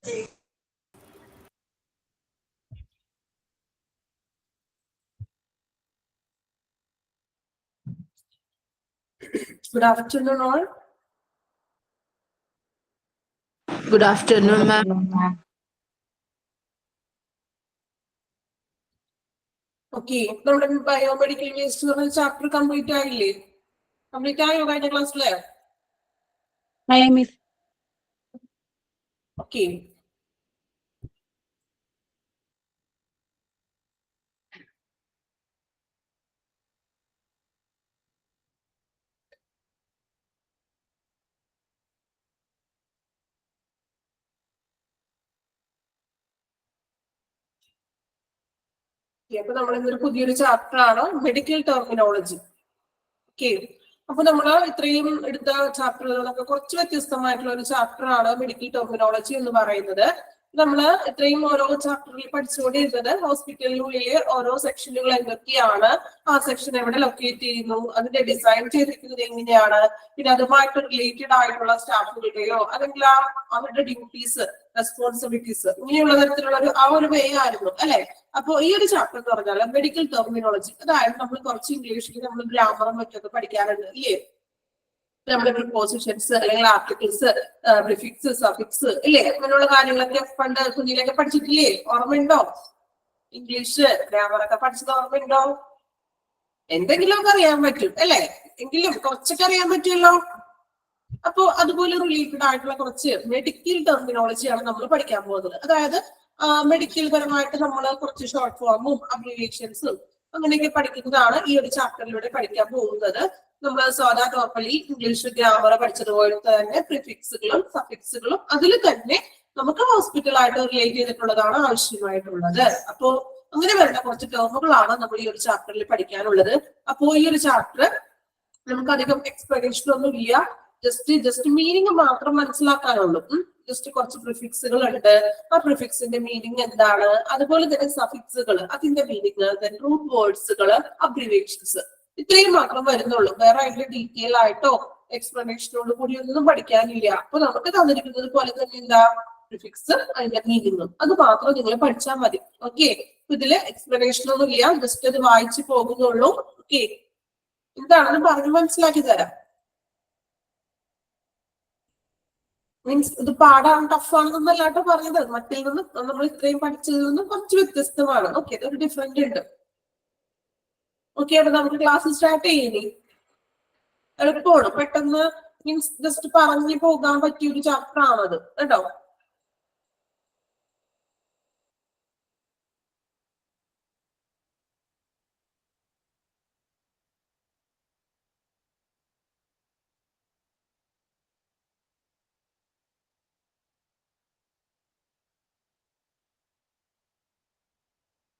Good afternoon, all. Good afternoon, ma'am. Okay, നമ്മുടെ biomedical waste chapter complete ആയില്ലേ? Complete ആയോ കഴിഞ്ഞ ക്ലാസ്സിലെ? Miss. Okay. അപ്പൊ നമ്മൾ ഇന്നൊരു പുതിയൊരു ചാപ്റ്റർ ആണ് മെഡിക്കൽ ടെർമിനോളജി. ഓക്കെ, അപ്പൊ നമ്മള് ഇത്രയും എടുത്ത ചാപ്റ്ററുകളൊക്കെ കുറച്ച് വ്യത്യസ്തമായിട്ടുള്ള ഒരു ചാപ്റ്റർ ആണ് മെഡിക്കൽ ടെർമിനോളജി എന്ന് പറയുന്നത്. നമ്മള് ഇത്രയും ഓരോ ചാപ്റ്ററിൽ പഠിച്ചുകൊണ്ടിരുന്നത് ഹോസ്പിറ്റലിനുള്ളിലെ ഓരോ സെക്ഷനുകൾ എന്തൊക്കെയാണ്, ആ സെക്ഷൻ എവിടെ ലൊക്കേറ്റ് ചെയ്യുന്നു, അതിന്റെ ഡിസൈൻ ചെയ്തിരിക്കുന്നത് എങ്ങനെയാണ്, പിന്നെ അതുമായിട്ട് റിലേറ്റഡ് ആയിട്ടുള്ള സ്റ്റാഫുകളുടെയോ അല്ലെങ്കിൽ അവരുടെ ഡ്യൂട്ടീസ്, റെസ്പോൺസിബിലിറ്റീസ്, ഇങ്ങനെയുള്ള തരത്തിലുള്ള ആ ഒരു വേ ആയിരുന്നു അല്ലെ. അപ്പൊ ഈ ഒരു ചാപ്റ്റർ എന്ന് പറഞ്ഞാൽ മെഡിക്കൽ ടെർമിനോളജി, അതായത് നമ്മൾ കുറച്ച് ഇംഗ്ലീഷിൽ നമ്മൾ ഗ്രാമറും മറ്റൊക്കെ പഠിക്കാറുണ്ട് ഇല്ലേ. നമ്മുടെ പ്രിപ്പോസിഷൻസ് അല്ലെങ്കിൽ ആർട്ടിക്കിൾസ്, പ്രിഫിക്സ്, സഫിക്സ് ഇല്ലേ, അങ്ങനെയുള്ള കാര്യങ്ങളൊക്കെ പണ്ട് കുഞ്ഞിലൊക്കെ പഠിച്ചിട്ടില്ലേ? ഓർമ്മയുണ്ടോ? ഇംഗ്ലീഷ് ഗ്രാമറൊക്കെ പഠിച്ചത് ഓർമ്മയുണ്ടോ? എന്തെങ്കിലുമൊക്കെ അറിയാൻ പറ്റും അല്ലെ, എങ്കിലും കുറച്ചൊക്കെ അറിയാൻ പറ്റുമല്ലോ. അപ്പോ അതുപോലെ റിലേറ്റഡ് ആയിട്ടുള്ള കുറച്ച് മെഡിക്കൽ ടെർമിനോളജിയാണ് നമ്മൾ പഠിക്കാൻ പോകുന്നത്. അതായത് മെഡിക്കൽ പരമായിട്ട് നമ്മൾ കുറച്ച് ഷോർട്ട് ഫോമും അബ്രിവിയേഷൻസും അങ്ങനെയൊക്കെ പഠിക്കുന്നതാണ് ഈ ഒരു ചാപ്റ്ററിലൂടെ പഠിക്കാൻ പോകുന്നത്. നമ്മൾ സാധാ നോർമലി ഇംഗ്ലീഷ് ഗ്രാമർ പഠിച്ചതുപോലെ തന്നെ പ്രിഫിക്സുകളും സഫിക്സുകളും അതിൽ തന്നെ നമുക്ക് ഹോസ്പിറ്റലായിട്ട് റിലേറ്റ് ചെയ്തിട്ടുള്ളതാണ് ആവശ്യമായിട്ടുള്ളത്. അപ്പോ അങ്ങനെ വരുന്ന കുറച്ച് ടേമുകളാണ് നമ്മൾ ഈ ഒരു ചാപ്റ്ററിൽ പഠിക്കാനുള്ളത്. അപ്പോ ഈ ഒരു ചാപ്റ്റർ നമുക്ക് അധികം എക്സ്പ്ലനേഷൻ ഒന്നും ഇല്ല, ജസ്റ്റ് മീനിങ് മാത്രം മനസ്സിലാക്കാനുള്ളൂ. ജസ്റ്റ് കുറച്ച് പ്രിഫിക്സുകൾ ഉണ്ട്, ആ പ്രിഫിക്സിന്റെ മീനിങ് എന്താണ്, അതുപോലെ തന്നെ സഫിക്സുകൾ അതിന്റെ മീനിങ്, റൂട്ട് വേർഡ്സുകൾ, അബ്രിവേഷൻസ്, ഇത്രയും മാത്രം വരുന്നുള്ളൂ. വേറെ അതിന്റെ ഡീറ്റെയിൽ ആയിട്ടോ എക്സ്പ്ലനേഷനോട് കൂടി ഒന്നും പഠിക്കാനില്ല. അപ്പൊ നമുക്ക് തന്നിരിക്കുന്നത് പോലെ തന്നെ എന്താ പ്രിഫിക്സ്, അതിന്റെ മീനിങ്ങും അത് മാത്രം നിങ്ങൾ പഠിച്ചാൽ മതി. ഓക്കെ, ഇതില് എക്സ്പ്ലനേഷൻ ഒന്നും ഇല്ല, ജസ്റ്റ് അത് വായിച്ചു പോകുന്നുള്ളൂ. ഓക്കെ, എന്താണെന്ന് പറഞ്ഞ് മനസ്സിലാക്കി തരാം. മീൻസ് ഇത് പാടാണ്, ടഫാണെന്നല്ലാട്ടോ പറഞ്ഞത്. മറ്റിൽ നിന്നും നമ്മൾ ഇത്രയും പഠിച്ചതിൽ നിന്നും കുറച്ച് വ്യത്യസ്തമാണ്. ഓക്കെ, അതൊരു ഡിഫറെന്റ് ഉണ്ട്. ഓക്കെ, അപ്പൊ നമുക്ക് ക്ലാസ് സ്റ്റാർട്ട് ചെയ്യില്ലേ? എളുപ്പമാണ്, പെട്ടെന്ന് മീൻസ് ജസ്റ്റ് പറഞ്ഞു പോകാൻ പറ്റിയ ഒരു ചാപ്റ്റർ ആണത് കേട്ടോ.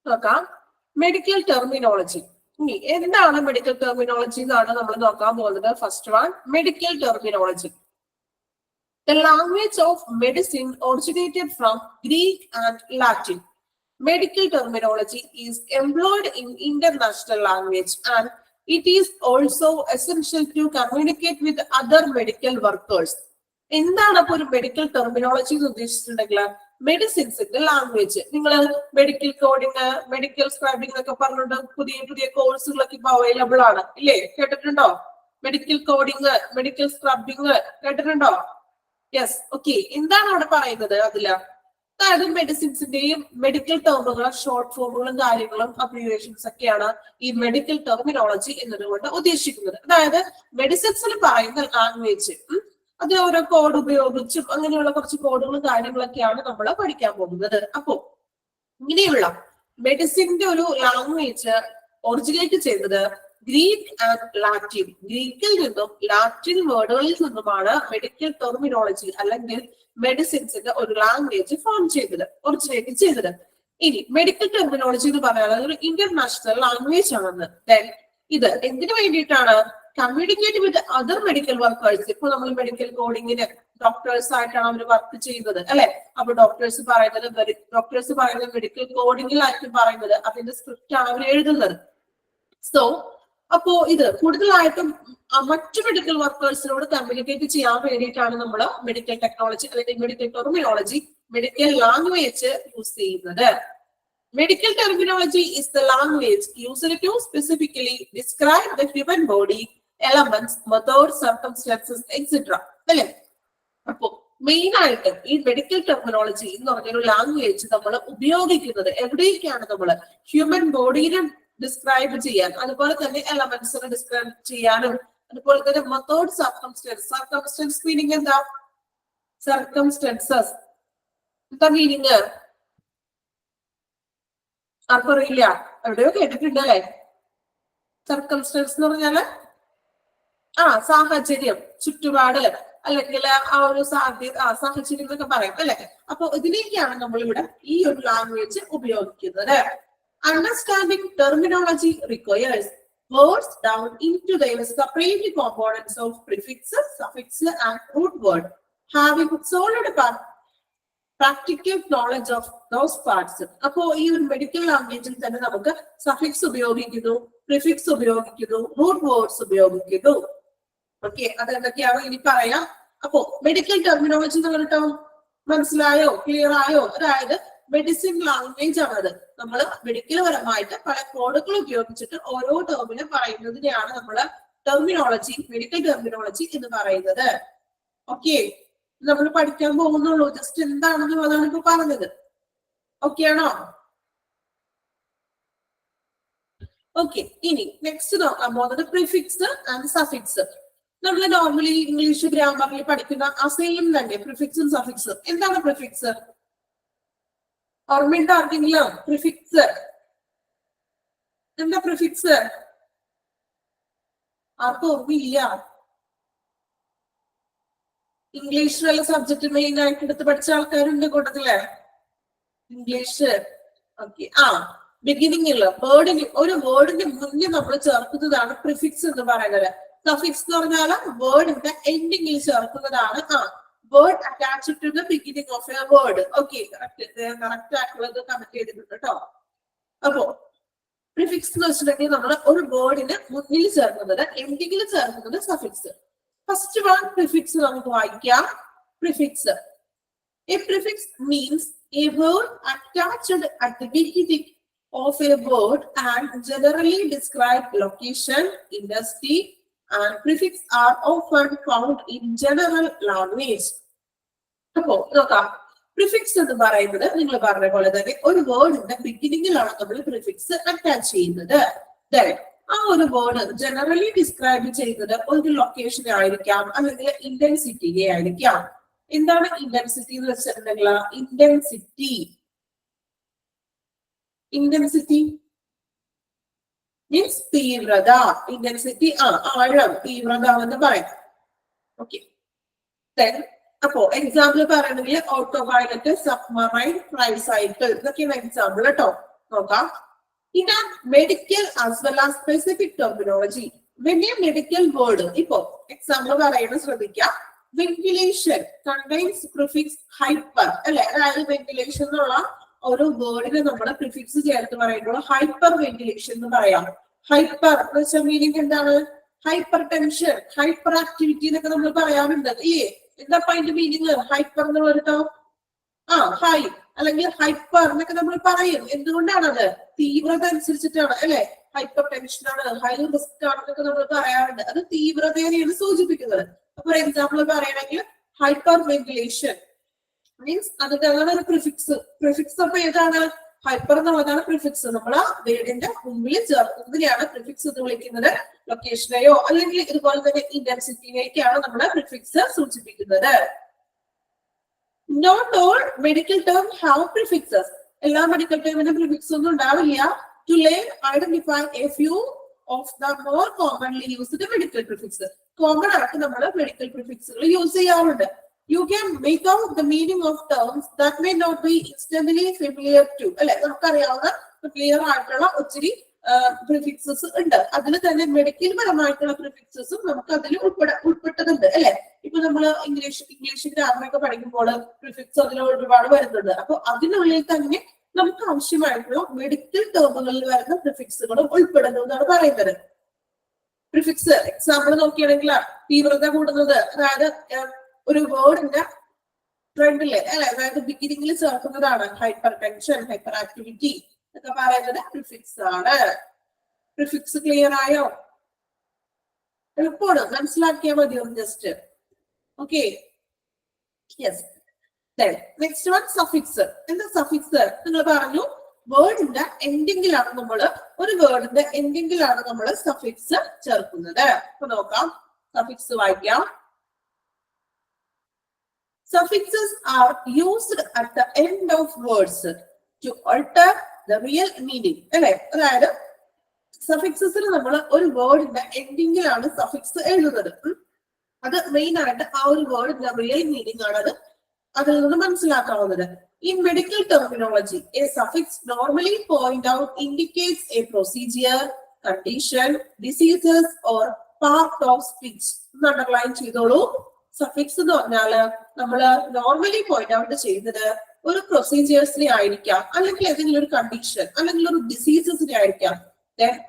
നോക്കാം മെഡിക്കൽ ടെർമിനോളജി. ഇനി എന്താണ് മെഡിക്കൽ ടെർമിനോളജി എന്നാണ് നമ്മൾ നോക്കാൻ പോകുന്നത്. First one, medical terminology. The language of medicine originated from Greek and Latin. Medical terminology is employed in international language and it is also essential to communicate with other medical workers. എന്താണ് അപ്പൊ ഒരു medical terminology എന്ന് ഉദ്ദേശിച്ചിട്ടുണ്ടെങ്കിൽ മെഡിസിൻസിന്റെ language. നിങ്ങൾ medical coding, medical scribing ഒക്കെ പറഞ്ഞിട്ട് പുതിയ പുതിയ കോഴ്സുകളൊക്കെ ഇപ്പൊ അവൈലബിൾ ആണ് ഇല്ലേ? കേട്ടിട്ടുണ്ടോ? മെഡിക്കൽ കോഡിങ്, മെഡിക്കൽ സ്ക്രബിംഗ് കേട്ടിട്ടുണ്ടോ? യെസ്. ഓക്കെ, എന്താണ് അവിടെ പറയുന്നത് അതില്? അതായത് മെഡിസിൻസിന്റെയും മെഡിക്കൽ ടേമുകളും ഷോർട്ട് ഫോമുകളും കാര്യങ്ങളും അബ്രിവേഷൻസ് ഒക്കെയാണ് ഈ മെഡിക്കൽ ടെർമിനോളജി എന്നതുകൊണ്ട് ഉദ്ദേശിക്കുന്നത്. അതായത് മെഡിസിൻസിൽ പറയുന്ന ലാംഗ്വേജ് അത് ഓരോ കോഡ് ഉപയോഗിച്ചും അങ്ങനെയുള്ള കുറച്ച് കോഡുകളും കാര്യങ്ങളൊക്കെയാണ് നമ്മൾ പഠിക്കാൻ പോകുന്നത്. അപ്പോ ഇങ്ങനെയുള്ള മെഡിസിന്റെ ഒരു ലാംഗ്വേജ് ഒറിജിനേറ്റ് ചെയ്തത് ഗ്രീക്ക് ആൻഡ് ലാറ്റിൻ. ഗ്രീക്കിൽ നിന്നും ലാറ്റിൻ വേർഡുകളിൽ നിന്നുമാണ് മെഡിക്കൽ ടെർമിനോളജി അല്ലെങ്കിൽ മെഡിസിൻസിന്റെ ഒരു ലാംഗ്വേജ് ഫോം ചെയ്തത്, ഒറിജിനേറ്റ് ചെയ്തത്. ഇനി മെഡിക്കൽ ടെർമിനോളജി എന്ന് പറഞ്ഞാൽ ഒരു ഇന്റർനാഷണൽ ലാംഗ്വേജ് ആണെന്ന്. ദെൻ ഇത് എന്തിനു വേണ്ടിയിട്ടാണ്? Communicate with other medical workers. ഇപ്പൊ നമ്മൾ മെഡിക്കൽ കോഡിങ്ങിന് ഡോക്ടേഴ്സ് ആയിട്ടാണ് അവർ വർക്ക് ചെയ്യുന്നത് അല്ലെ. അപ്പൊ ഡോക്ടേഴ്സ് പറയുന്നത് മെഡിക്കൽ കോഡിങ്ങിലായിരിക്കും പറയുന്നത്, അതിന്റെ സ്ക്രിപ്റ്റ് ആണ് അവർ എഴുതുന്നത്. സോ അപ്പോ ഇത് കൂടുതലായിട്ടും മറ്റു മെഡിക്കൽ വർക്കേഴ്സിനോട് കമ്മ്യൂണിക്കേറ്റ് ചെയ്യാൻ വേണ്ടിയിട്ടാണ് നമ്മൾ മെഡിക്കൽ ടെക്നോളജി അല്ലെങ്കിൽ medical terminology medical language use ചെയ്യുന്നത്. Medical terminology is the language used to specifically describe the human body, elements, methods, circumstances etcetera. അല്ലെ? അപ്പോ മെയിൻ ആയിട്ട് ഈ മെഡിക്കൽ ടെർമിനോളജി എന്ന് പറഞ്ഞൊരു ലാംഗ്വേജ് നമ്മൾ ഉപയോഗിക്കുന്നത് എവിടേക്കാണ്? നമ്മൾ ഹ്യൂമൻ ബോഡീനെ ഡിസ്ക്രൈബ് ചെയ്യാൻ, അതുപോലെ തന്നെ എലമെന്റ്സിനെ ഡിസ്ക്രൈബ് ചെയ്യാനും, അതുപോലെ തന്നെ മെത്തേഡ്, സർക്കംസ്റ്റൻസ് മീനിങ് എന്താ? സർക്കംസ്റ്റൻസസ് എന്താ മീനിങ്? ആർക്കറിയില്ല? എവിടെയോ കേട്ടിട്ടുണ്ട് അല്ലെ? സർക്കംസ്റ്റൻസ് എന്ന് പറഞ്ഞാല് സാഹചര്യം, ചുറ്റുപാട്, അല്ലെങ്കിൽ ആ ഒരു സാഹചര്യം എന്നൊക്കെ പറയും അല്ലെ? അപ്പൊ ഇതിലേക്കാണ് നമ്മൾ ഇവിടെ ഈ ഒരു ലാംഗ്വേജ് ഉപയോഗിക്കുന്നത്. Understanding terminology requires words down into their separate components of prefixes, suffixes, and root word. Having solid practical knowledge of those parts. അപ്പോ ഈ ഒരു മെഡിക്കൽ ലാംഗ്വേജിൽ തന്നെ നമുക്ക് സഫിക്സ് ഉപയോഗിക്കുന്നു, പ്രിഫിക്സ് ഉപയോഗിക്കുന്നു, റൂട്ട് വേർഡ്സ് ഉപയോഗിക്കുന്നു. ഓക്കെ, അതെന്തൊക്കെയാണ് ഇനി പറയാം. അപ്പോ മെഡിക്കൽ ടെർമിനോളജി എന്ന് പറഞ്ഞിട്ടോ മനസ്സിലായോ? ക്ലിയർ ആയോ? അതായത് മെഡിസിൻ ലാംഗ്വേജ് ആണത്. നമ്മൾ മെഡിക്കൽ പരമായിട്ട് പല കോഡുകൾ ഉപയോഗിച്ചിട്ട് ഓരോ ടേമിനെ പറയുന്നതിനെയാണ് നമ്മള് ടെർമിനോളജി, മെഡിക്കൽ ടെർമിനോളജി എന്ന് പറയുന്നത്. ഓക്കെ, നമ്മൾ പഠിക്കാൻ പോകുന്നുള്ളൂ. ജസ്റ്റ് എന്താണെന്നുള്ളതാണ് ഇപ്പൊ പറഞ്ഞത്. ഓക്കെ ആണോ? ഓക്കെ, ഇനി നെക്സ്റ്റ് നോക്കാൻ പോകുന്നത് പ്രിഫിക്സ് ആൻഡ് സഫിക്സ്. നമ്മൾ നോർമലി ഇംഗ്ലീഷ് ഗ്രാമറിൽ പഠിക്കുന്ന ആ സെയിം തന്നെ പ്രിഫിക്സും സഫിക്സും. എന്താണ് പ്രിഫിക്സ്? ഓർമ്മയുണ്ടോ ആർക്കെങ്കിലും? പ്രിഫിക്സ് എന്താ? പ്രിഫിക്സ് ആർക്കും ഓർമ്മയില്ല? ഇംഗ്ലീഷിലുള്ള സബ്ജക്ട് മെയിൻ ആയിട്ട് എടുത്ത് പഠിച്ച ആൾക്കാരുണ്ട് കൂട്ടത്തില്? ഇംഗ്ലീഷ്. ഓക്കെ, ബിഗിനിങ്ങില് ഒരു വേർഡിന്റെ മുന്നേ നമ്മൾ ചേർക്കുന്നതാണ് പ്രിഫിക്സ് എന്ന് പറയുന്നത്. സഫിക്സ് എന്ന് പറഞ്ഞാൽ വേർഡിന്റെ എൻഡിങ്ങിൽ ചേർക്കുന്നതാണ്. Word attached to the beginning of a word. Okay, correct ആയിട്ടുള്ളത് കമന്റ് ചെയ്തിട്ടുണ്ട് കേട്ടോ. അപ്പോ പ്രിഫിക്സ് എന്ന് വെച്ചിട്ടുണ്ടെങ്കിൽ നമ്മൾ ഒരു വേർഡിന് മുന്നിൽ ചേർക്കുന്നത്, എൻഡിങ്ങിൽ ചേർക്കുന്നത് സഫിക്സ്. ഫസ്റ്റ് വൺ പ്രിഫിക്സ് നമുക്ക് വായിക്കാം. Prefix. A prefix means A word attached at the beginning of a word and generally describe location, industry, and prefix are often found in general language. അപ്പോ നോക്കാം, പ്രിഫിക്സ് എന്ന് പറയുന്നത് നിങ്ങൾ പറഞ്ഞ പോലെ തന്നെ ഒരു വേർഡിന്റെ ബിഗിനിങ്ങിലാണ് നമ്മൾ പ്രിഫിക്സ് അറ്റാച്ച് ചെയ്യുന്നത്. ആ ഒരു വേർഡ് ജനറലി ഡിസ്ക്രൈബ് ചെയ്യുന്നത് ഒരു ലൊക്കേഷൻ ആയിരിക്കാം, അല്ലെങ്കിൽ ഇന്റൻസിറ്റിയെ ആയിരിക്കാം. എന്താണ് ഇന്റൻസിറ്റി എന്ന് വെച്ചിട്ടുണ്ടെങ്കിൽ ഇന്റൻസിറ്റി മീൻസ് തീവ്രത. ഇന്റൻസിറ്റി ആഴം, തീവ്രത എന്ന് പറയാം. ഓക്കെ, അപ്പോ എക്സാമ്പിൾ പറയണമെങ്കിൽ ഓട്ടോ പൈലറ്റ്, സബ്മറൈൻ, ട്രൈസൈക്കിൾ ഇതൊക്കെയാണ് എക്സാമ്പിൾ കേട്ടോ. നോക്കാം. ഇൻ ആ medical as well as specific terminology, വലിയ മെഡിക്കൽ വേർഡ് ഇപ്പോ എക്സാമ്പിൾ പറയുന്നത് ശ്രദ്ധിക്കാം. വെന്റിലേഷൻ കണ്ടെയ്ൻസ് പ്രിഫിക്സ് ഹൈപ്പർ അല്ലെ? അതായത് വെന്റിലേഷൻ എന്നുള്ള ഒരു വേർഡിന് നമ്മൾ പ്രിഫിക്സ് ചേർത്ത് പറയുമ്പോൾ ഹൈപ്പർ വെന്റിലേഷൻ എന്ന് പറയാം. ഹൈപ്പർ എന്ന് വെച്ചാൽ മീനിങ് എന്താണ്? ഹൈപ്പർ ടെൻഷൻ, ഹൈപ്പർ ആക്ടിവിറ്റി എന്നൊക്കെ നമ്മൾ പറയാറുണ്ട് ഇല്ലേ? എന്താ അതിന്റെ മീനിങ്? ഹൈപ്പർ എന്ന് പറഞ്ഞിട്ടോ ഹൈ അല്ലെങ്കിൽ ഹൈപ്പർ എന്നൊക്കെ നമ്മൾ പറയും. എന്തുകൊണ്ടാണത്? തീവ്രത അനുസരിച്ചിട്ടാണ് അല്ലെ? ഹൈപ്പർ ടെൻഷൻ ആണ്, ഹൈ റിസ്ക് ആണെന്നൊക്കെ നമ്മൾ പറയാറുണ്ട്. അത് തീവ്രതയെയാണ് സൂചിപ്പിക്കുന്നത്. ഫോർ എക്സാമ്പിൾ പറയണമെങ്കിൽ ഹൈപ്പർ വെന്റിലേഷൻ മീൻസ് അതാണ് ഒരു പ്രിഫിക്സ്. പ്രിഫിക്സ് അപ്പൊ ഏതാണ്? ഹൈപ്പർ എന്നുള്ളതാണ് പ്രിഫിക്സ്. നമ്മൾ ആ വേർഡിന്റെ മുമ്പിൽ ചേർക്കുന്നതിനെയാണ് പ്രിഫിക്സ് എന്ന് വിളിക്കുന്നത്. ലൊക്കേഷനെയോ അല്ലെങ്കിൽ ഇതുപോലെ തന്നെ ഇന്റൻസിറ്റിയിലേക്കാണ് നമ്മൾ പ്രിഫിക്സ് സൂചിപ്പിക്കുന്നത്. Not all medical term have prefixes. എല്ലാ മെഡിക്കൽ ടേമിനും പ്രിഫിക്സ് ഒന്നും ഉണ്ടാവില്ല. To learn identify a few of the more commonly used medical prefix. Common ആയിട്ട് നമ്മൾ മെഡിക്കൽ പ്രിഫിക്സുകൾ യൂസ് ചെയ്യാറുണ്ട്. You can make out the meaning of terms that may not be instantly familiar to. അല്ലെ? നമുക്കറിയാവുന്ന clear ആയിട്ടുള്ള ഒത്തിരി prefixes ഉണ്ട്. അതിൽ തന്നെ മെഡിക്കൽ പരമായിട്ടുള്ള പ്രിഫിക്സസും നമുക്ക് അതിൽ ഉൾപ്പെട്ടതുണ്ട് അല്ലെ? ഇപ്പൊ നമ്മൾ ഇംഗ്ലീഷ് ഗ്രാമറൊക്കെ പഠിക്കുമ്പോൾ പ്രിഫിക്സ് അതിൽ ഒരുപാട് വരുന്നുണ്ട്. അപ്പൊ അതിനുള്ളിൽ തന്നെ നമുക്ക് ആവശ്യമായിട്ടുള്ള മെഡിക്കൽ ടേമുകളിൽ വരുന്ന പ്രിഫിക്സുകളും ഉൾപ്പെടുന്നു എന്നാണ് പറയുന്നത്. പ്രിഫിക്സ് എക്സാമ്പിൾ നോക്കുകയാണെങ്കിൽ തീവ്രത കൂടുന്നത്, അതായത് ഒരു വേർഡിന്റെ ഫ്രണ്ടില് അല്ലെ, അതായത് ബിഗിനിങ്ങിൽ ചേർക്കുന്നതാണ്. ഹൈപ്പർ ടെൻഷൻ, ഹൈപ്പർ ആക്ടിവിറ്റി എന്നൊക്കെ പറയുന്നത് പ്രിഫിക്സ് ആണ്. പ്രിഫിക്സ് ക്ലിയർ ആയോ? എളുപ്പമാണ്, മനസ്സിലാക്കിയാൽ മതി ഒന്ന് just. Okay, yes. Next one suffix. എന്താ സഫിക്സ്? നിങ്ങൾ പറഞ്ഞു വേർഡിന്റെ എൻഡിങ്ങിലാണ് ഒരു വേർഡിന്റെ എൻഡിങ്ങിലാണ് നമ്മൾ സഫിക്സ് ചേർക്കുന്നത്. അപ്പൊ നോക്കാം, സഫിക്സ് വായിക്കാം. Suffixes are used at the end of words to alter the real meaning. അല്ലെ, അതായത് സഫിക്സസിൽ നമ്മൾ ഒരു വേർഡിന്റെ എൻഡിങ്ങിലാണ് സഫിക്സ് എഴുതുന്നത്. അത് മെയിൻ ആയിട്ട് ആ ഒരു വേർഡിന്റെ റിയൽ മീനിങ് ആണ് അതിൽ നിന്ന് മനസ്സിലാക്കാവുന്നത്. In medical terminology, a suffix normally point out indicates a procedure, condition, diseases or part of speech. Underline ചെയ്തോളൂ. സഫിക്സ് എന്ന് പറഞ്ഞാല് നമ്മൾ നോർമലി പോയിന്റ് ഔട്ട് ചെയ്യുന്നത് ഒരു പ്രൊസീജിയേഴ്സിനെ ആയിരിക്കാം, അല്ലെങ്കിൽ ഏതെങ്കിലും ഒരു കണ്ടീഷൻ, അല്ലെങ്കിൽ ഒരു ഡിസീസസിനെ ആയിരിക്കാം,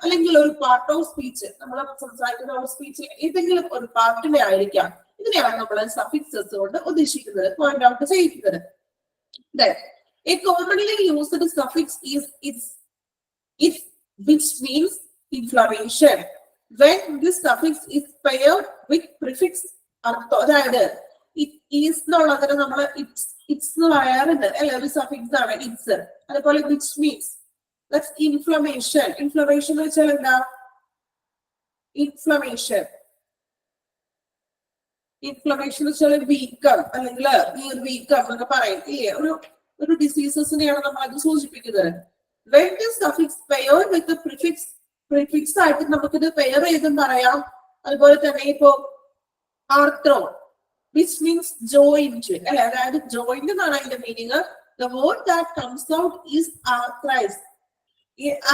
അല്ലെങ്കിൽ ഒരു പാർട്ട് ഓഫ് സ്പീച്ച്, നമ്മൾ സംസാരിക്കുന്ന ഒരു സ്പീച്ചിൽ ഏതെങ്കിലും ഒരു പാർട്ടിനെ ആയിരിക്കാം. ഇതിനെയാണ് നമ്മൾ സഫിക്സസ് കൊണ്ട് ഉദ്ദേശിക്കുന്നത്, പോയിന്റ് ഔട്ട് ചെയ്യുന്നത്. A commonly used suffix is if, which means inflammation. When this suffix is paired with prefix, അതായത് it is എന്നുള്ളതിന് നമ്മൾ ഇറ്റ്സ് എന്ന് പറയാറുണ്ട് അല്ലെ, ഒരു സഫിക്സ് ആണ് ഇറ്റ്സ്. അതുപോലെ which means, that's inflammation. inflammation എന്ന് വെച്ചാൽ എന്താ? ഇൻഫ്ലമേഷൻ എന്ന് വെച്ചാൽ വീക്കം, അല്ലെങ്കിൽ വീക്കം എന്നൊക്കെ പറയും ഇല്ലേ, ഒരു ഡിസീസസിനെയാണ് നമ്മൾ അത് സൂചിപ്പിക്കുന്നത്. When this suffix paired with the prefix ആയിട്ട് നമുക്കിത് പെയർ ചെയ്തും പറയാം. അതുപോലെ തന്നെ ഇപ്പോ ആർത്രോ, which means joint അല്ലെ, അതായത് ജോയിന്റ് എന്നാണ് അതിന്റെ meaning. The word that comes out is arthritis,